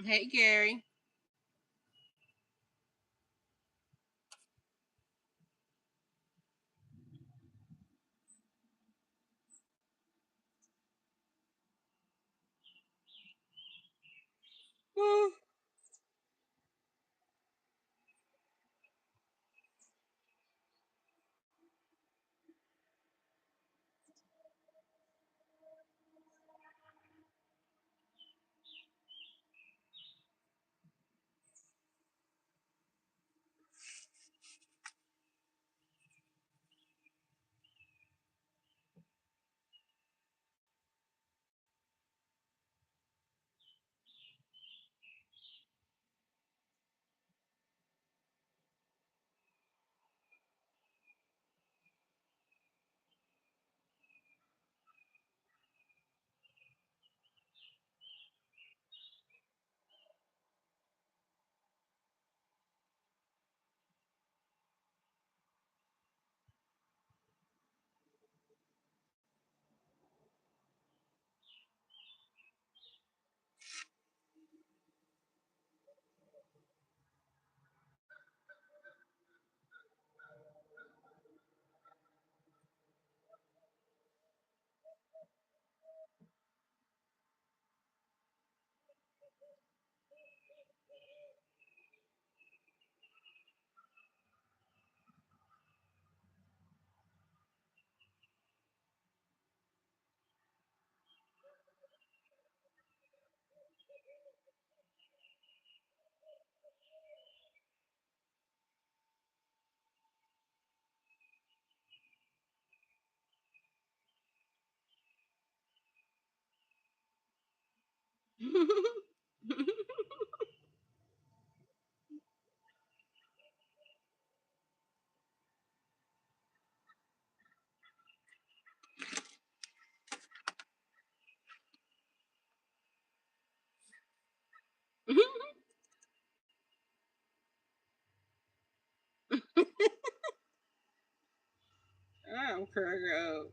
Hey, Gary. I'm cracking up.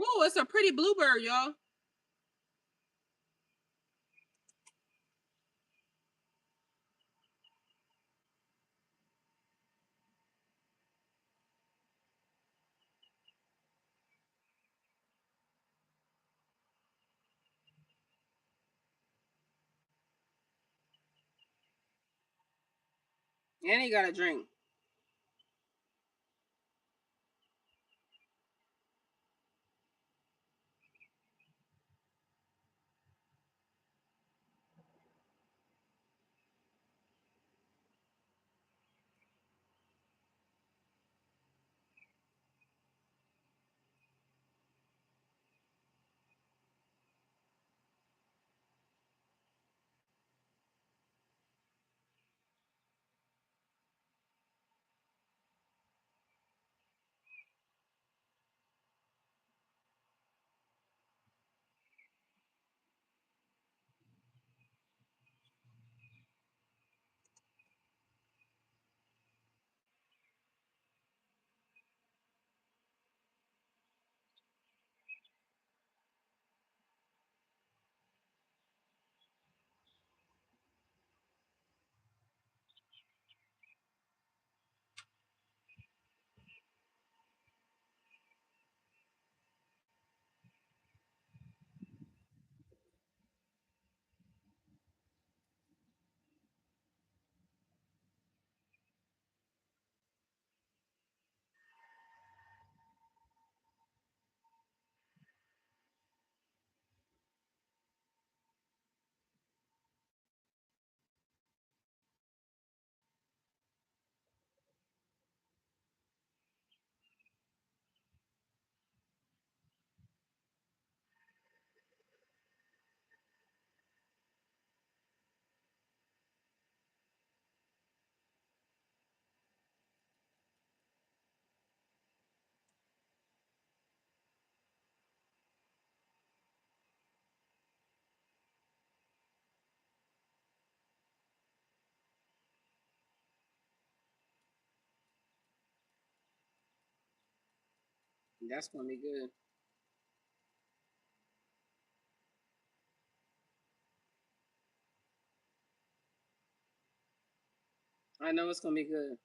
Oh, it's a pretty bluebird, y'all. And he got a drink. That's gonna be good. I know it's gonna be good.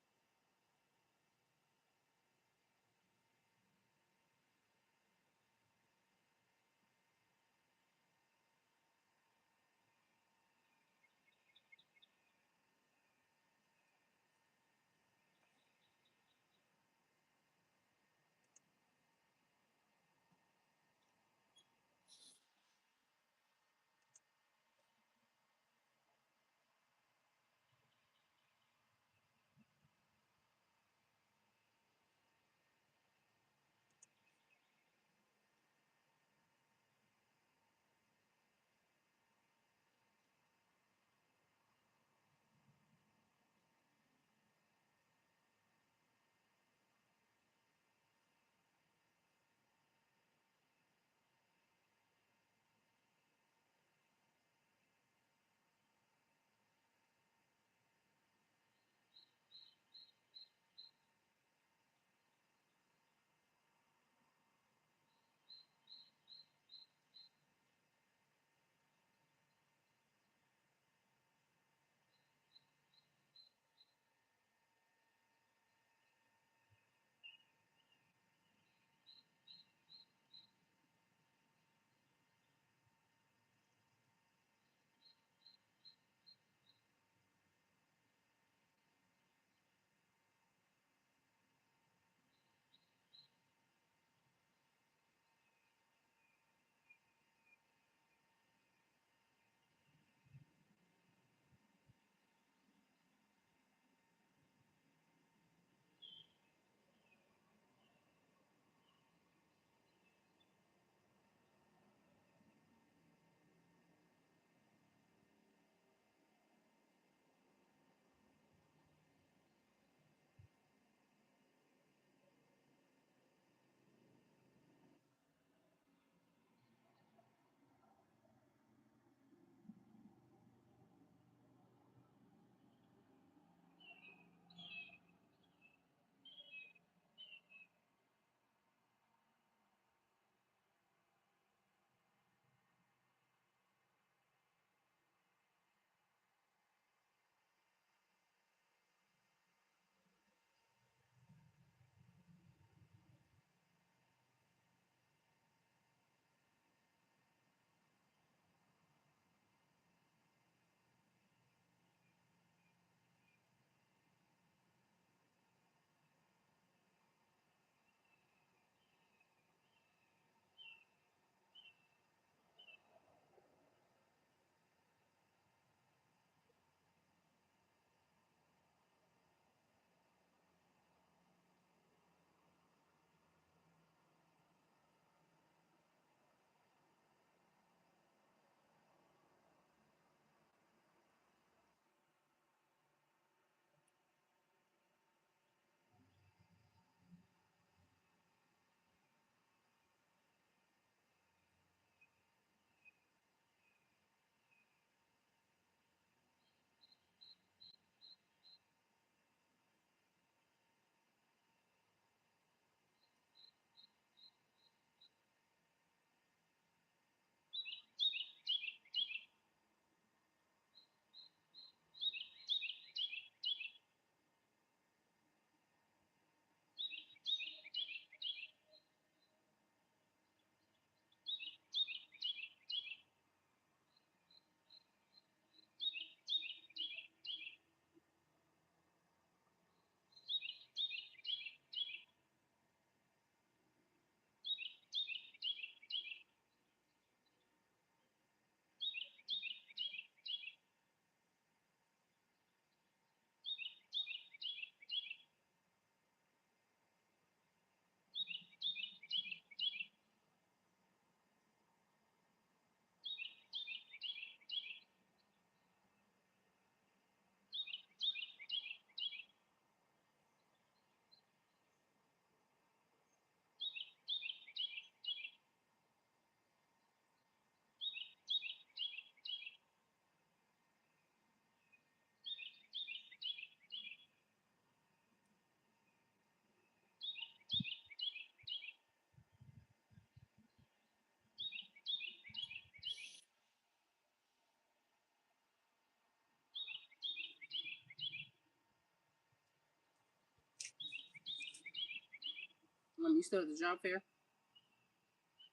You still at the job fair?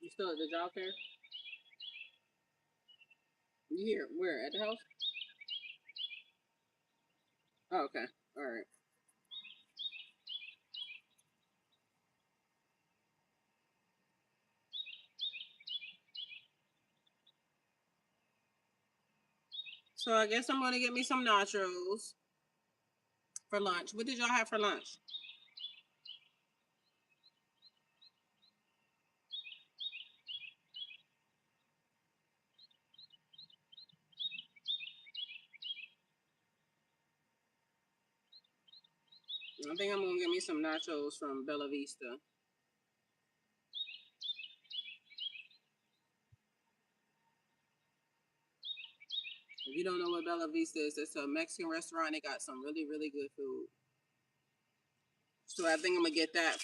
You still at the job fair? You here? Where? At the house? Oh, okay. All right. So I guess I'm gonna get me some nachos for lunch. What did y'all have for lunch? I think I'm gonna get me some nachos from Bella Vista. If you don't know what Bella Vista is, it's a Mexican restaurant. They got some really, really good food. So I think I'm gonna get that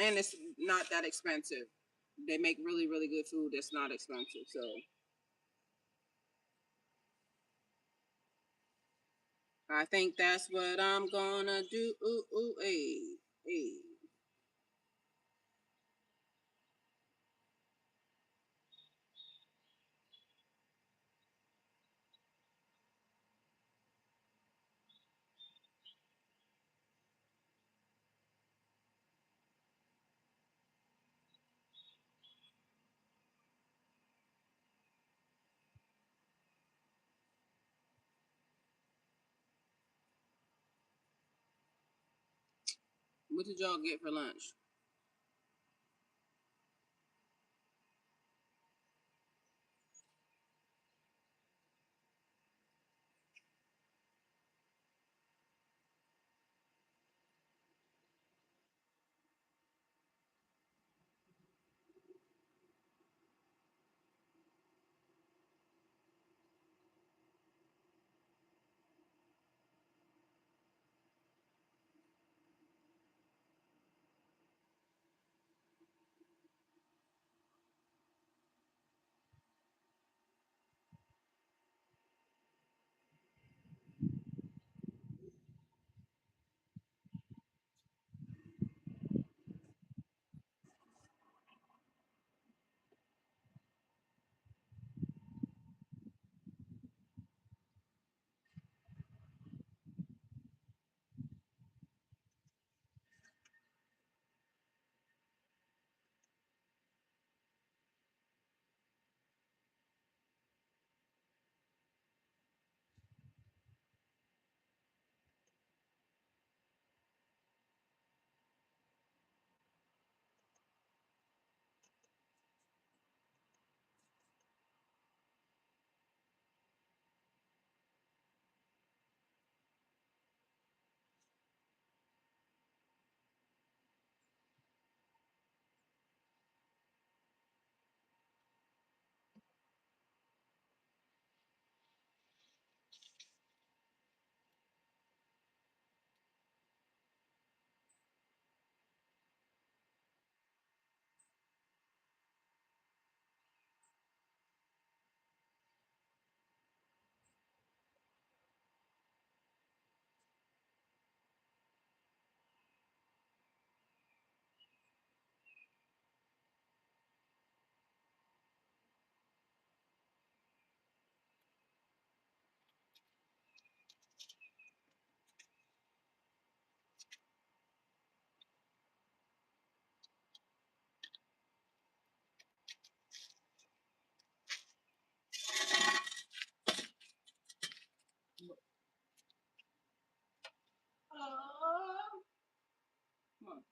and it's not that expensive. They make really, really good food that's not expensive. So I think that's what I'm gonna do. Ooh, ooh, hey, hey. What did y'all get for lunch? Come on.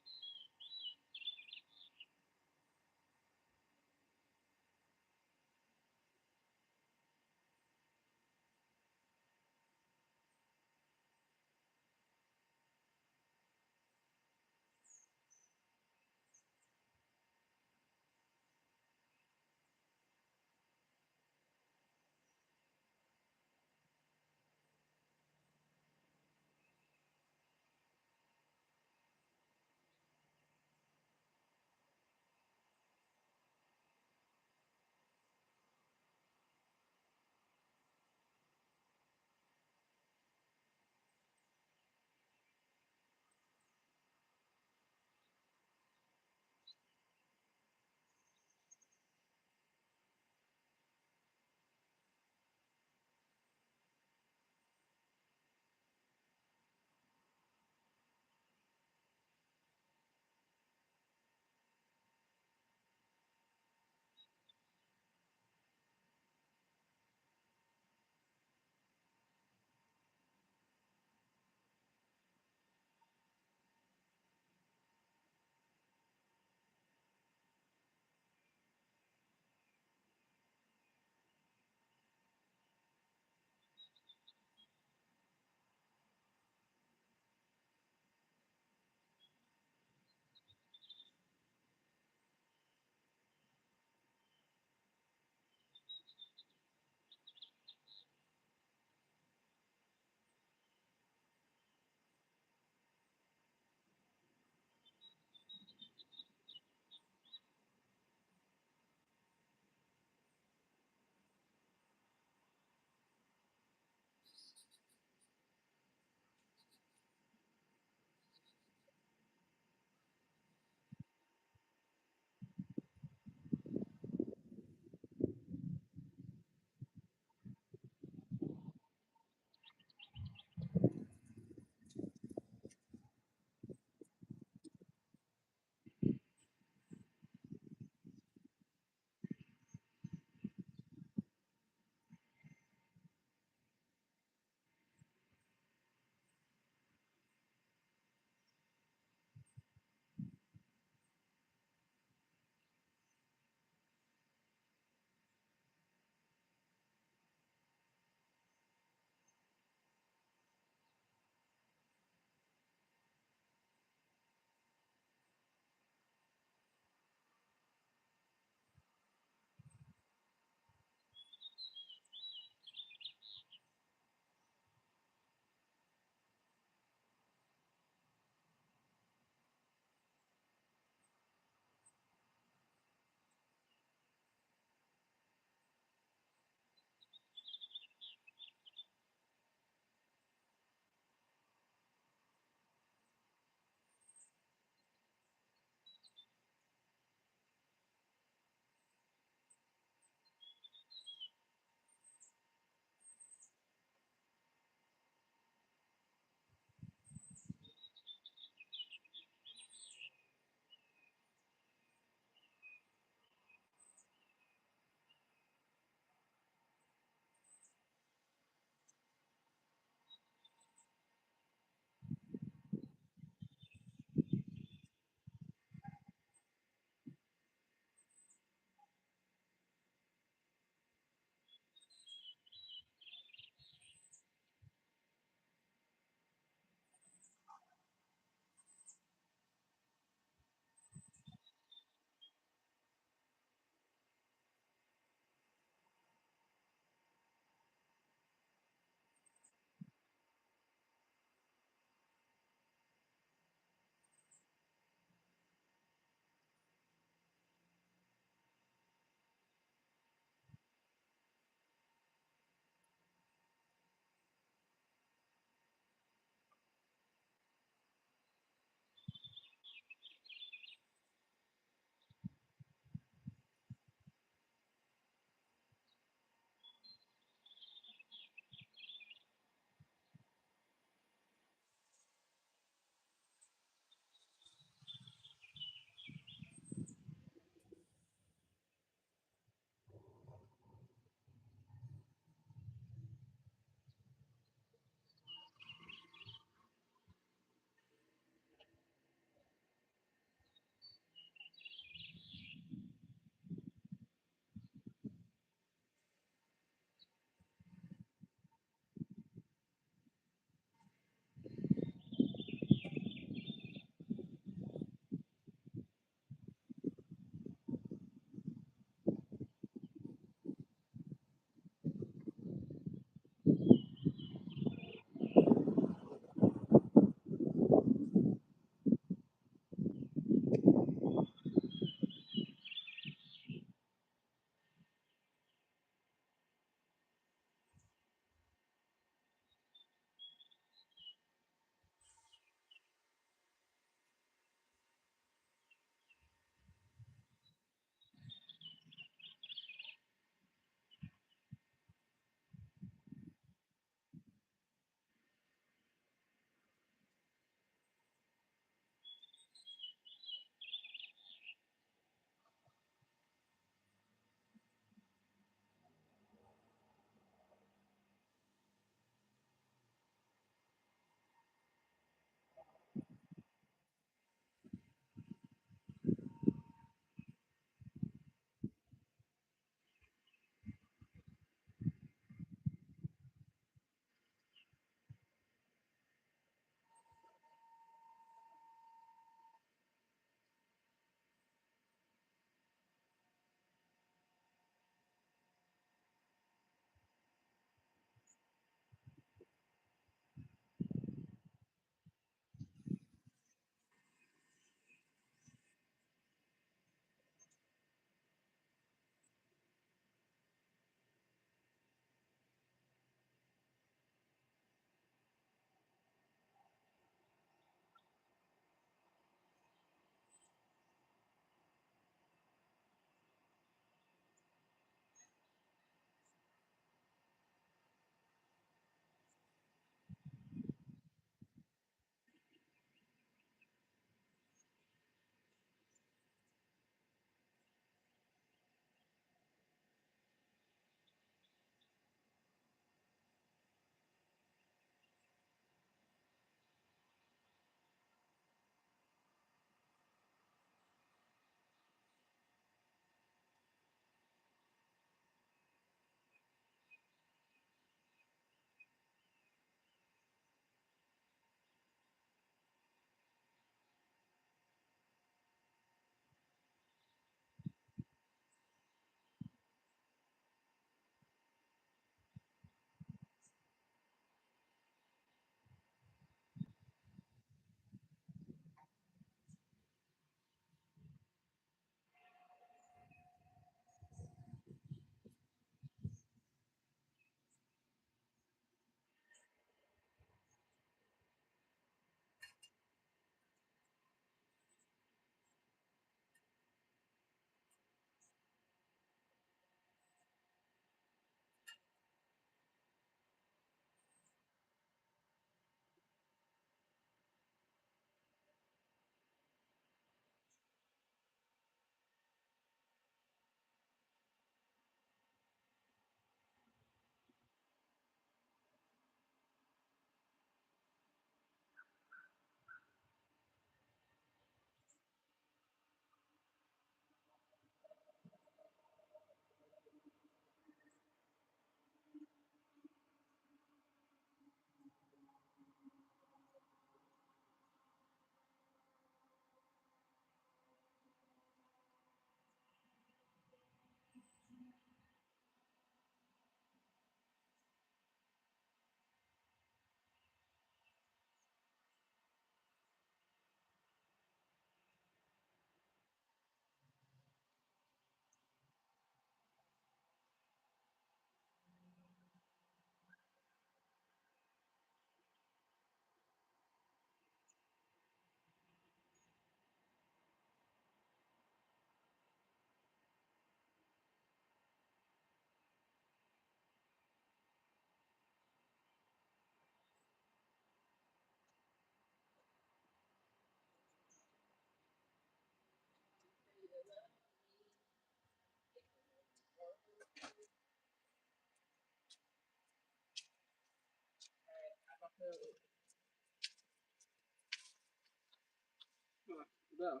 Go.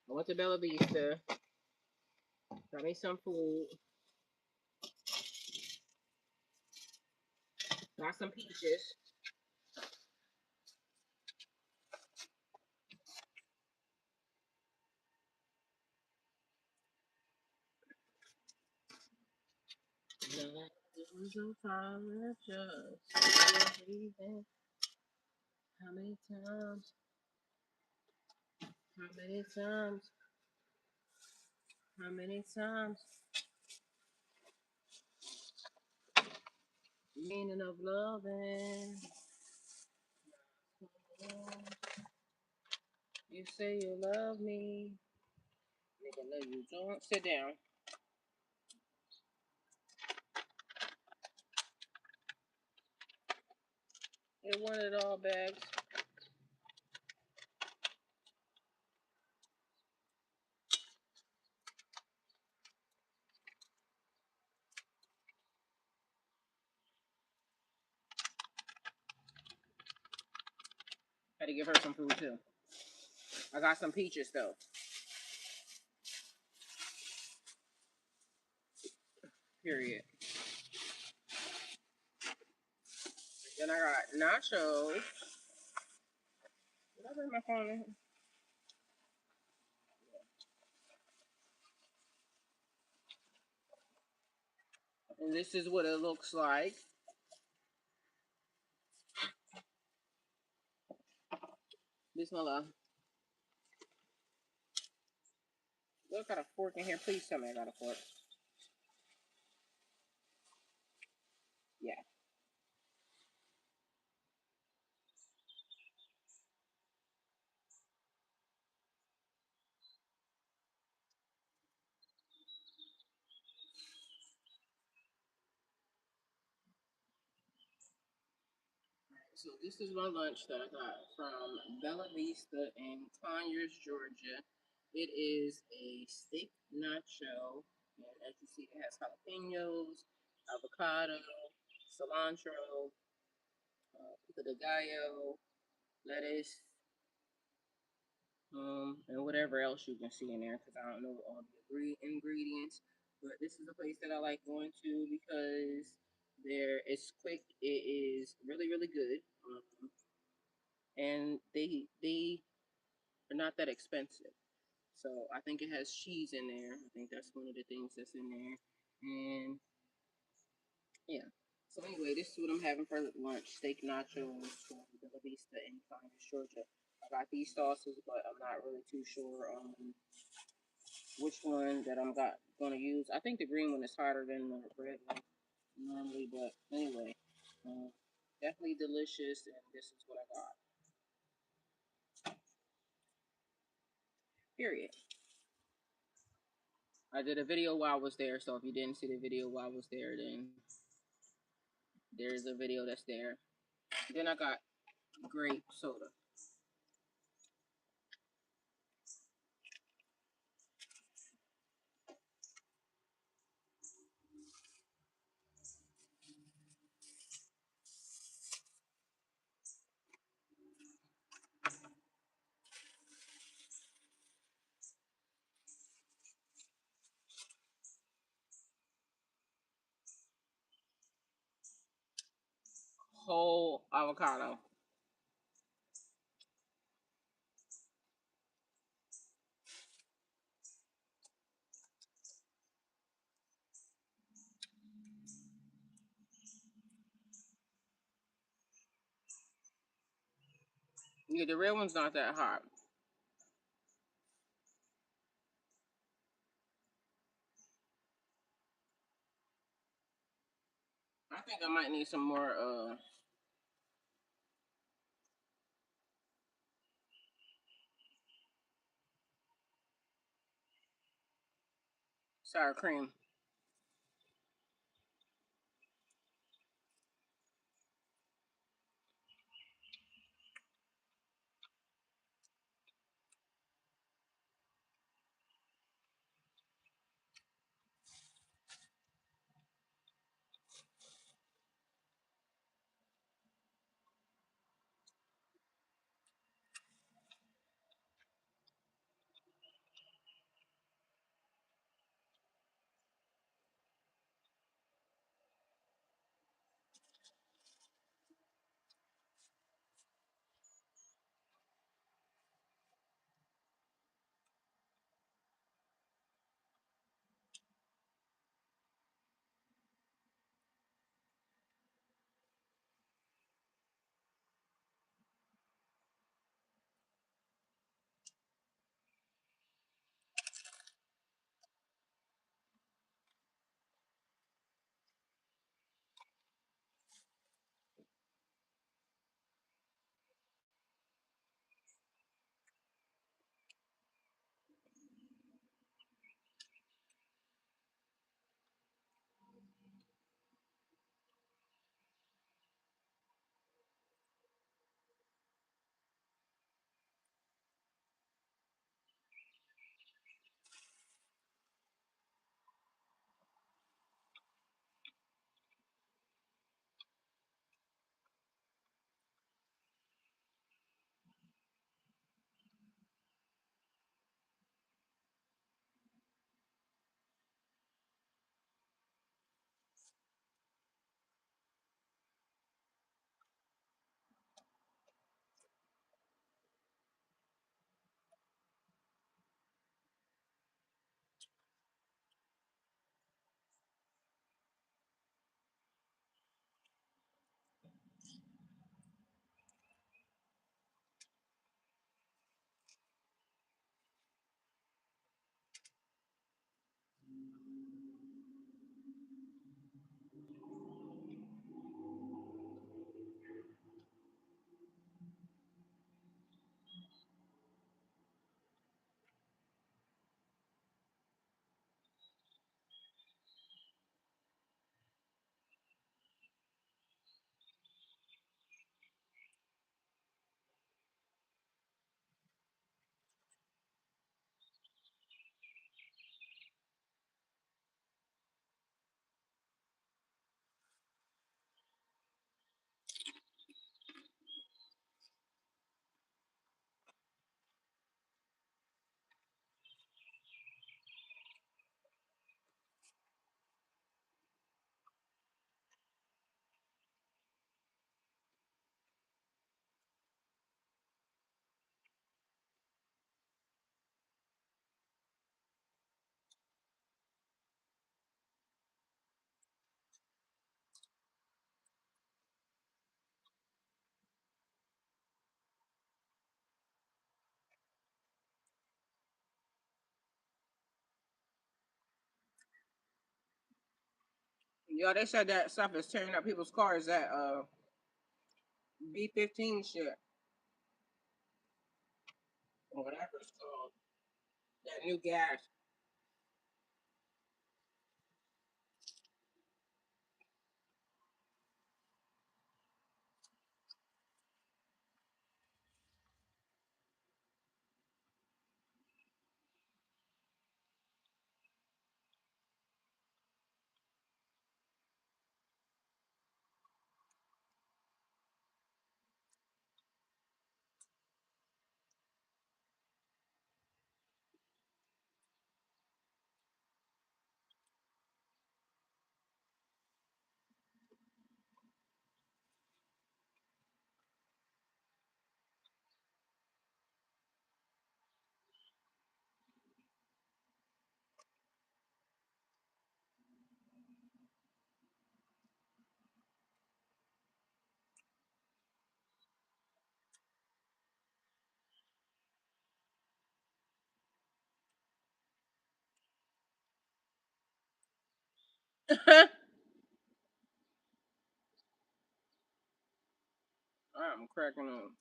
I went to Bella Vista. Got me some food. Got some peaches. It was a time just breathing. How many times? How many times? How many times? Meaning of loving. You say you love me. Nigga, no, you don't. Sit down. It wanted all bags. Had to give her some food too. I got some peaches though. Period. Then I got nachos. Did I bring my phone in? And this is what it looks like. Bismillah. Look, I got a fork in here. Please tell me I got a fork. Yeah. So this is my lunch that I got from Bella Vista in Conyers, Georgia. It is a steak nacho, and as you see, it has jalapenos, avocado, cilantro, pico de gallo, lettuce, and whatever else you can see in there because I don't know all the ingredients. But this is a place that I like going to because it's quick. It is really really good, and they are not that expensive. So I think it has cheese in there. I think that's one of the things that's in there, and yeah. So anyway, this is what I'm having for lunch: steak nachos from Bella Vista in Conyers, Georgia. I got these sauces, but I'm not really too sure which one that gonna use. I think the green one is hotter than the red one normally, but anyway, definitely delicious, and this is what I got. Period. I did a video while I was there, so if you didn't see the video while I was there, then there's a video that's there. Then I got grape soda. Whole avocado. Yeah, the red one's not that hot. I think I might need some more sour cream. Yo, they said that stuff is tearing up people's cars. That B15 shit, or whatever it's called. That new gas. I'm cracking on.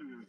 Mm.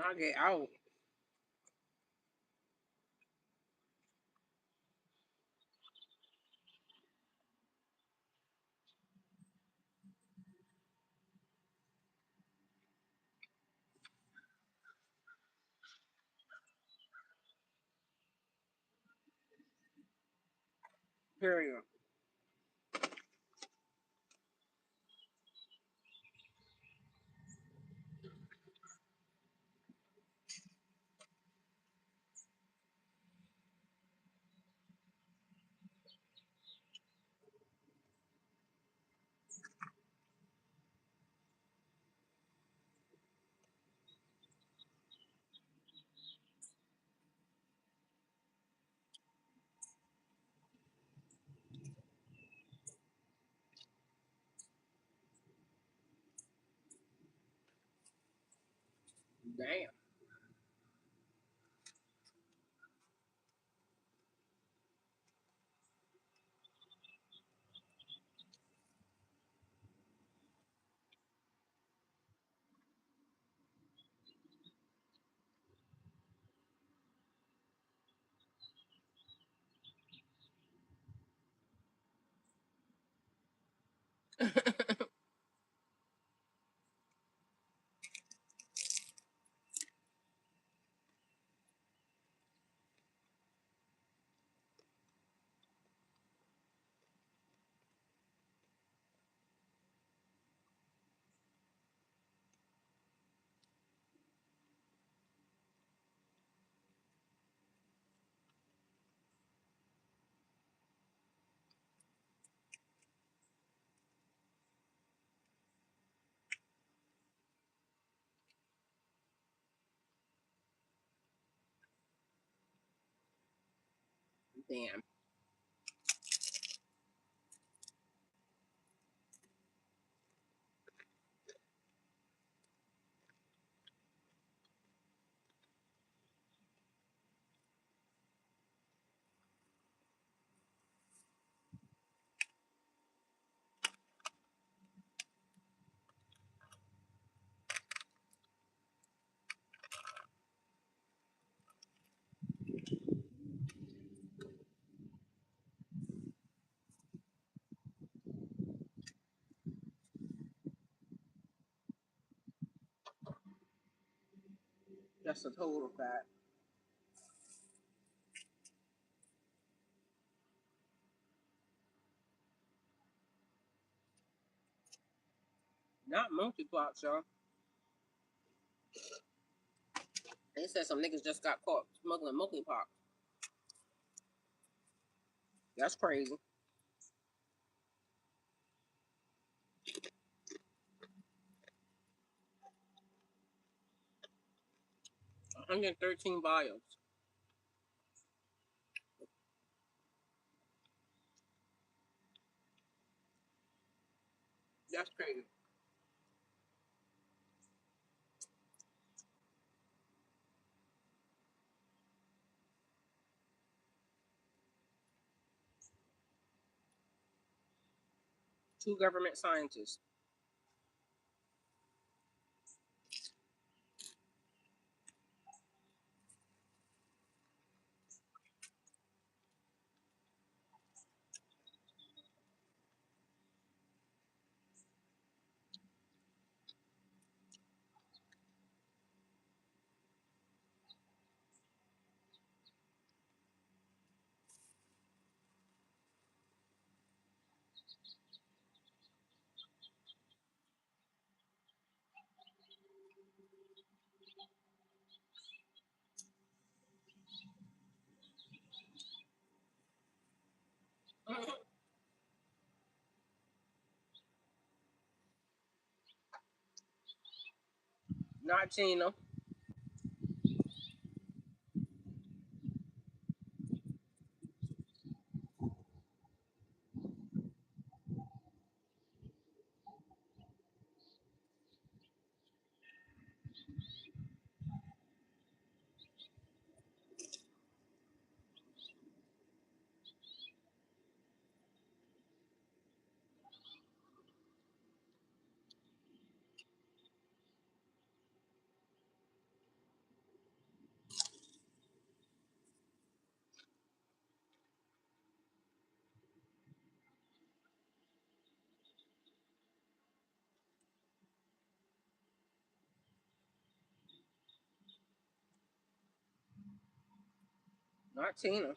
Knock it out. Period. Damn. Damn. That's a total fact. Not monkeypox, y'all. They said some niggas just got caught smuggling monkeypox. That's crazy. 113 vials. That's crazy. 2 government scientists. Not Tina. Not Tina.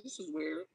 This is weird.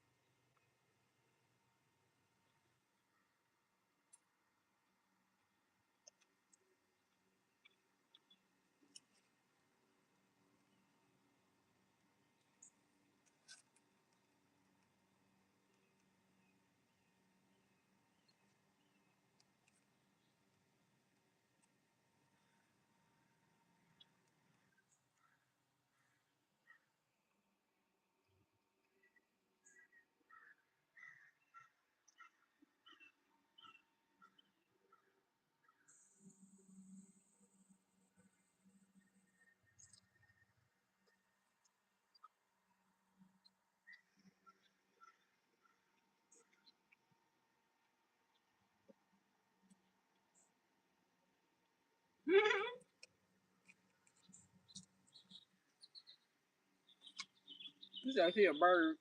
This is actually a bird.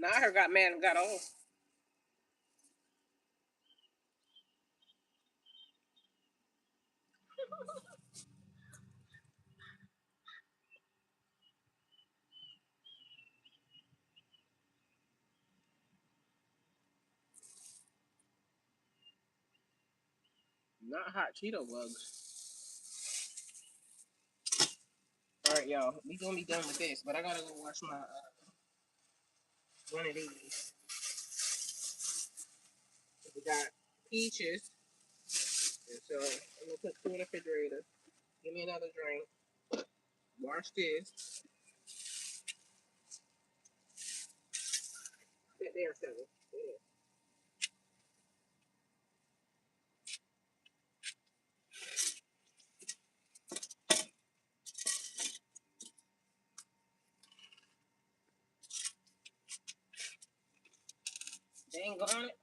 Now I heard got mad and got off. Not hot Cheeto bugs. All right, y'all. We gonna be done with this, but I gotta go watch my one of these. We got peaches, and so I'm gonna put two in the refrigerator. Give me another drink. Wash this. Sit there, seven. Dang on it.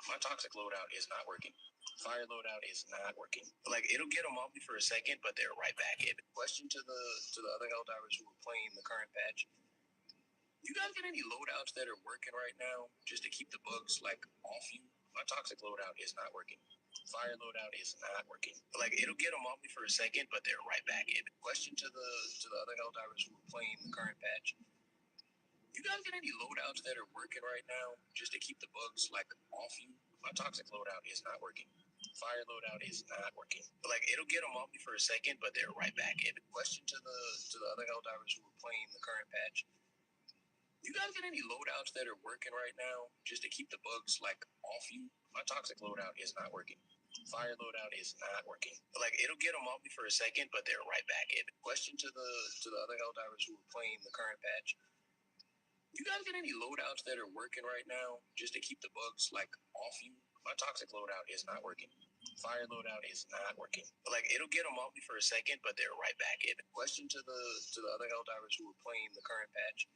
My toxic loadout is not working. Fire loadout is not working. Like it'll get them off me for a second, but they're right back in. Question to the other Helldivers who are playing the current patch: you guys got any loadouts that are working right now, just to keep the bugs like off you? My toxic loadout is not working. Fire loadout is not working. Like, it'll get them off me for a second, but they're right back in. Question to the other Helldivers who are playing the current patch. You guys get any loadouts that are working right now just to keep the bugs like off you? My toxic loadout is not working. Fire loadout is not working. Like, it'll get them off me for a second, but they're right back in. Question to the other Helldivers who are playing the current patch. You guys get any loadouts that are working right now just to keep the bugs like off you? My toxic loadout is not working. Fire loadout is not working. Like, it'll get them off me for a second, but they're right back in. Question to the other Helldivers who are playing the current patch. You guys get any loadouts that are working right now just to keep the bugs like off you? My toxic loadout is not working. Fire loadout is not working. Like, it'll get them off me for a second, but they're right back in. Question to the other Helldivers who are playing the current patch.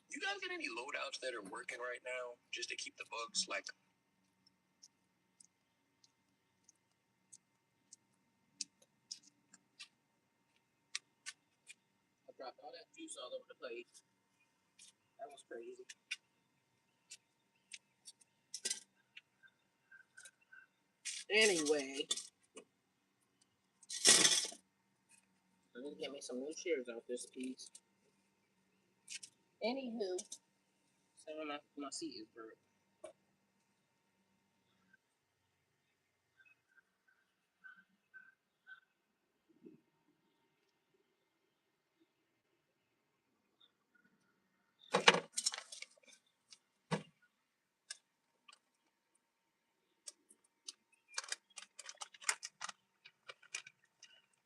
You guys get any loadouts that are working right now just to keep the bugs like? I dropped all that juice all over the place. That was crazy. Anyway, I need to get me some new shears out this piece. Anywho, so my seat is burnt.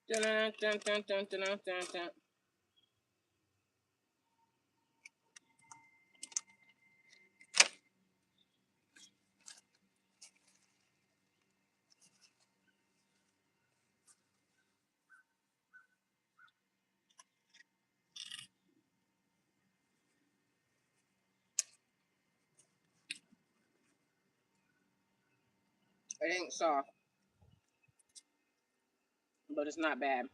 Dun, dun, dun, dun, dun, dun, dun, dun. It ain't soft, but it's not bad.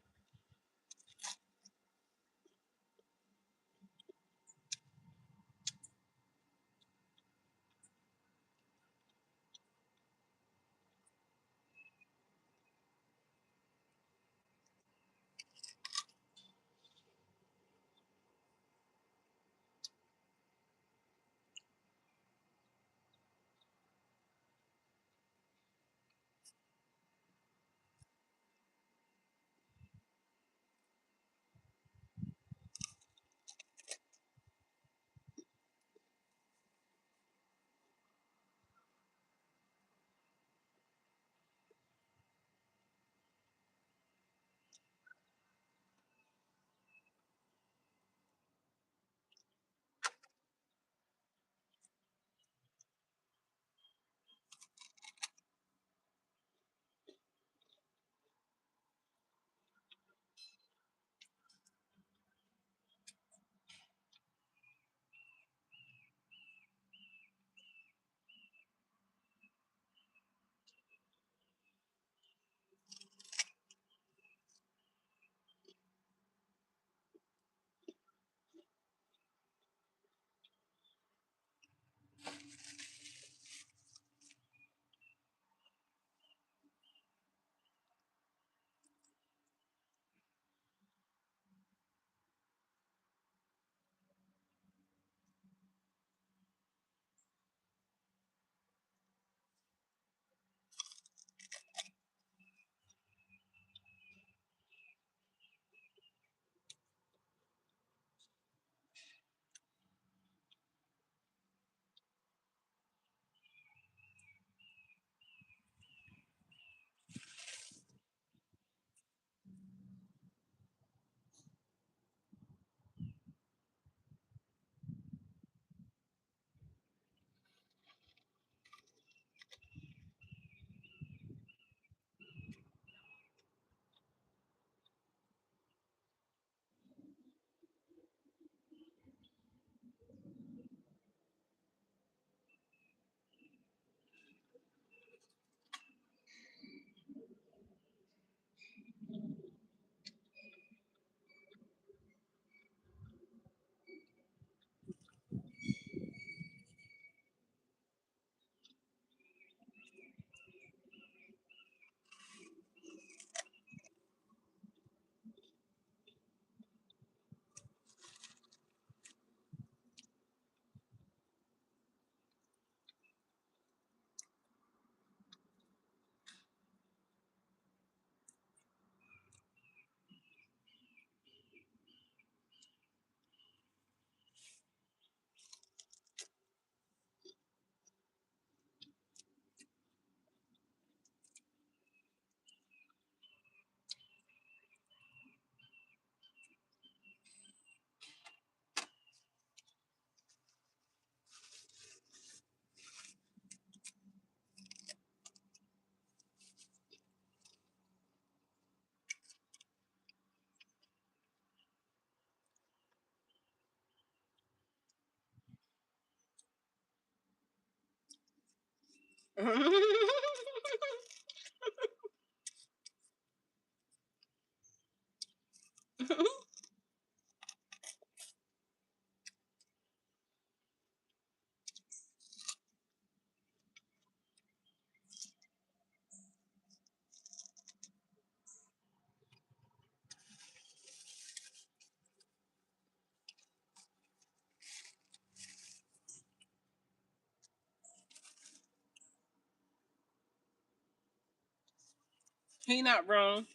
He not wrong.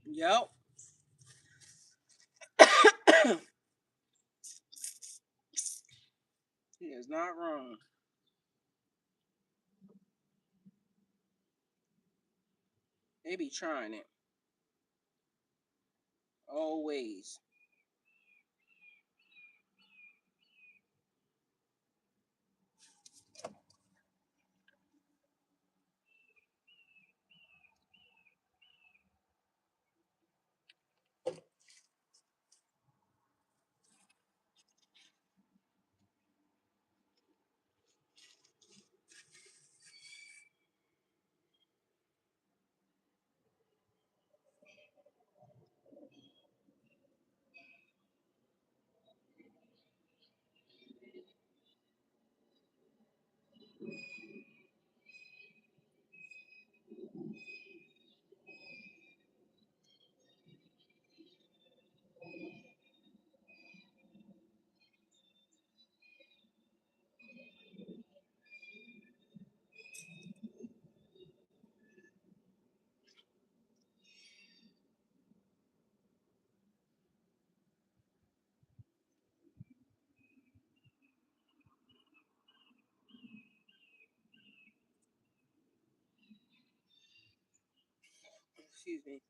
Yep. He is not wrong. They be trying it. Always. Excuse me.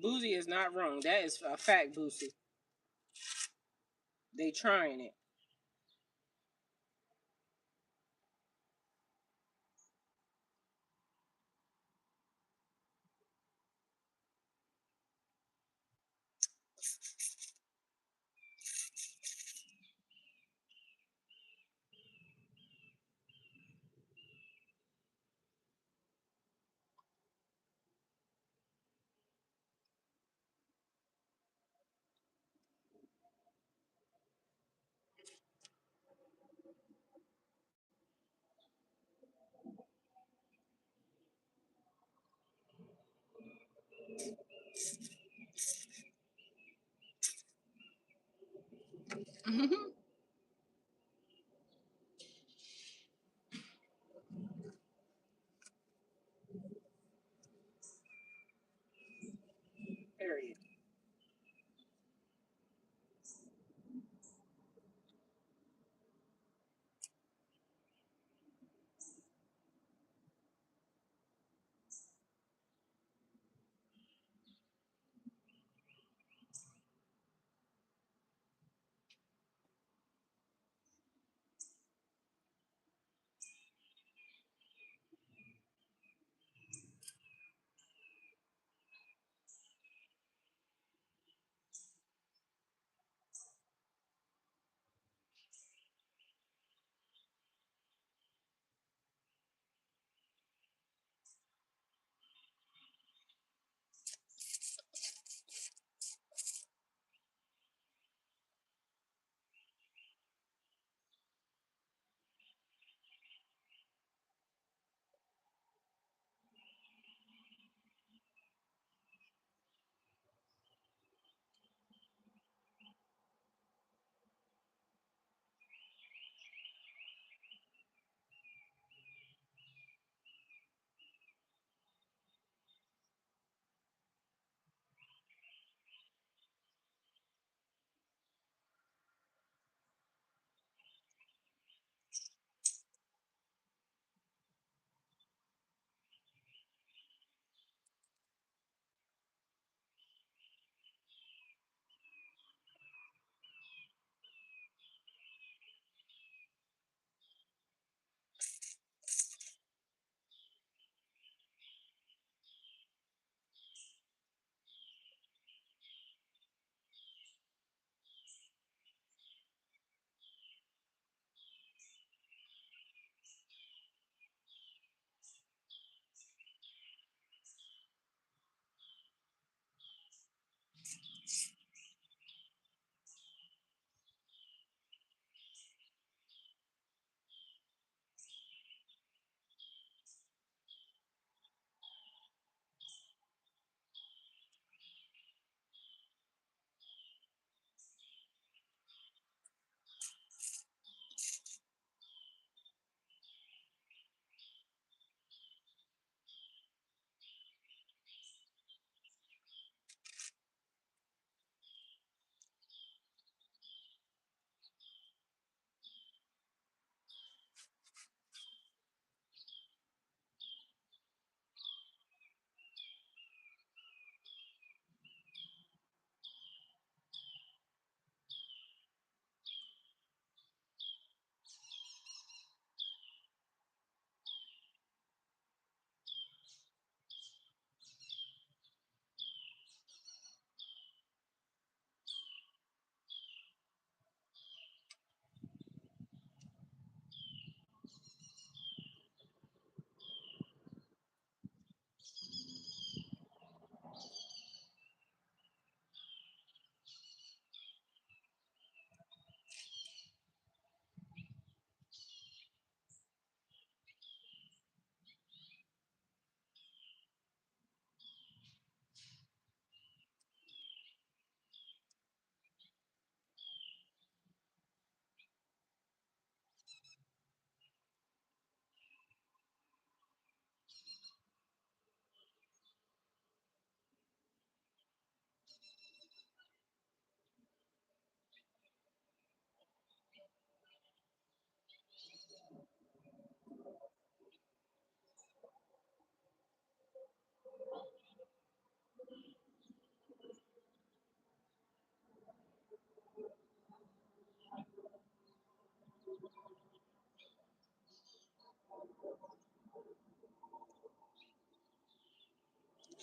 Boozy is not wrong. That is a fact, Boozy. They trying it. Period.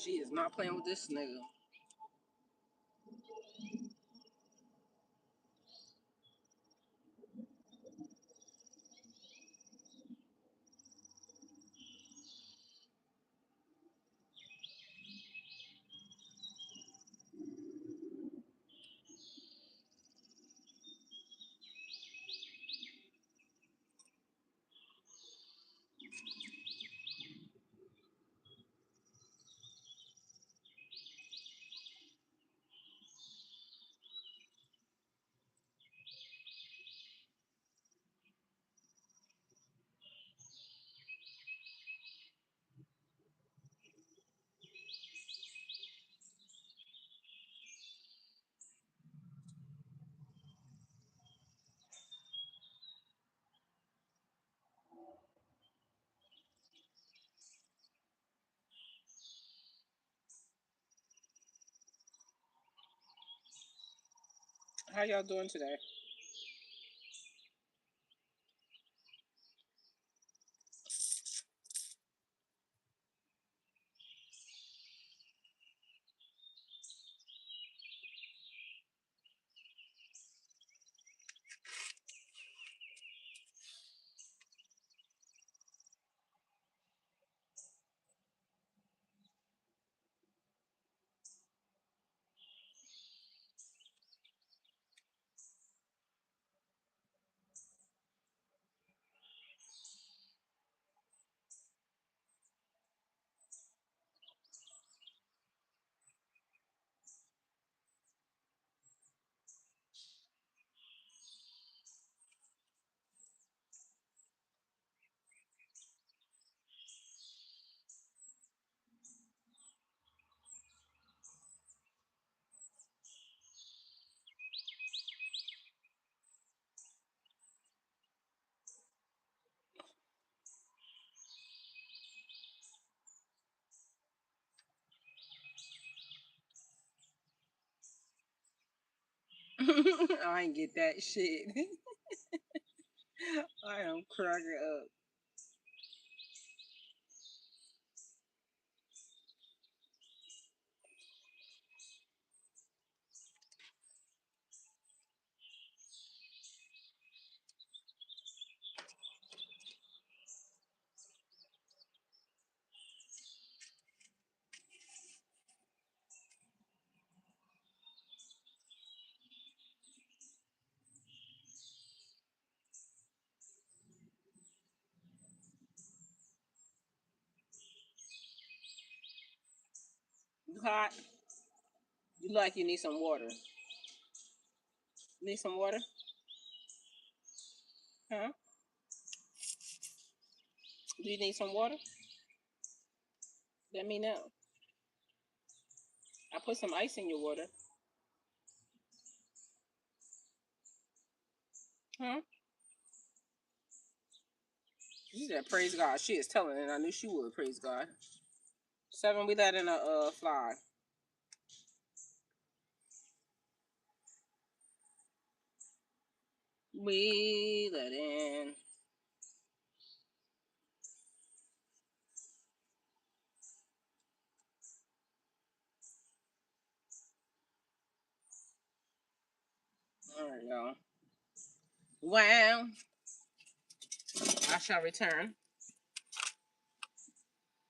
She is not playing with this nigga. How y'all doing today? I ain't get that shit. I am cracking up. You hot? You like you need some water? Need some water? Huh? Do you need some water? Let me know. I put some ice in your water. Huh? She said, praise God. She is telling it. I knew she would. Praise God. 7, we let in a fly. We let in. All right, y'all. Well, I shall return.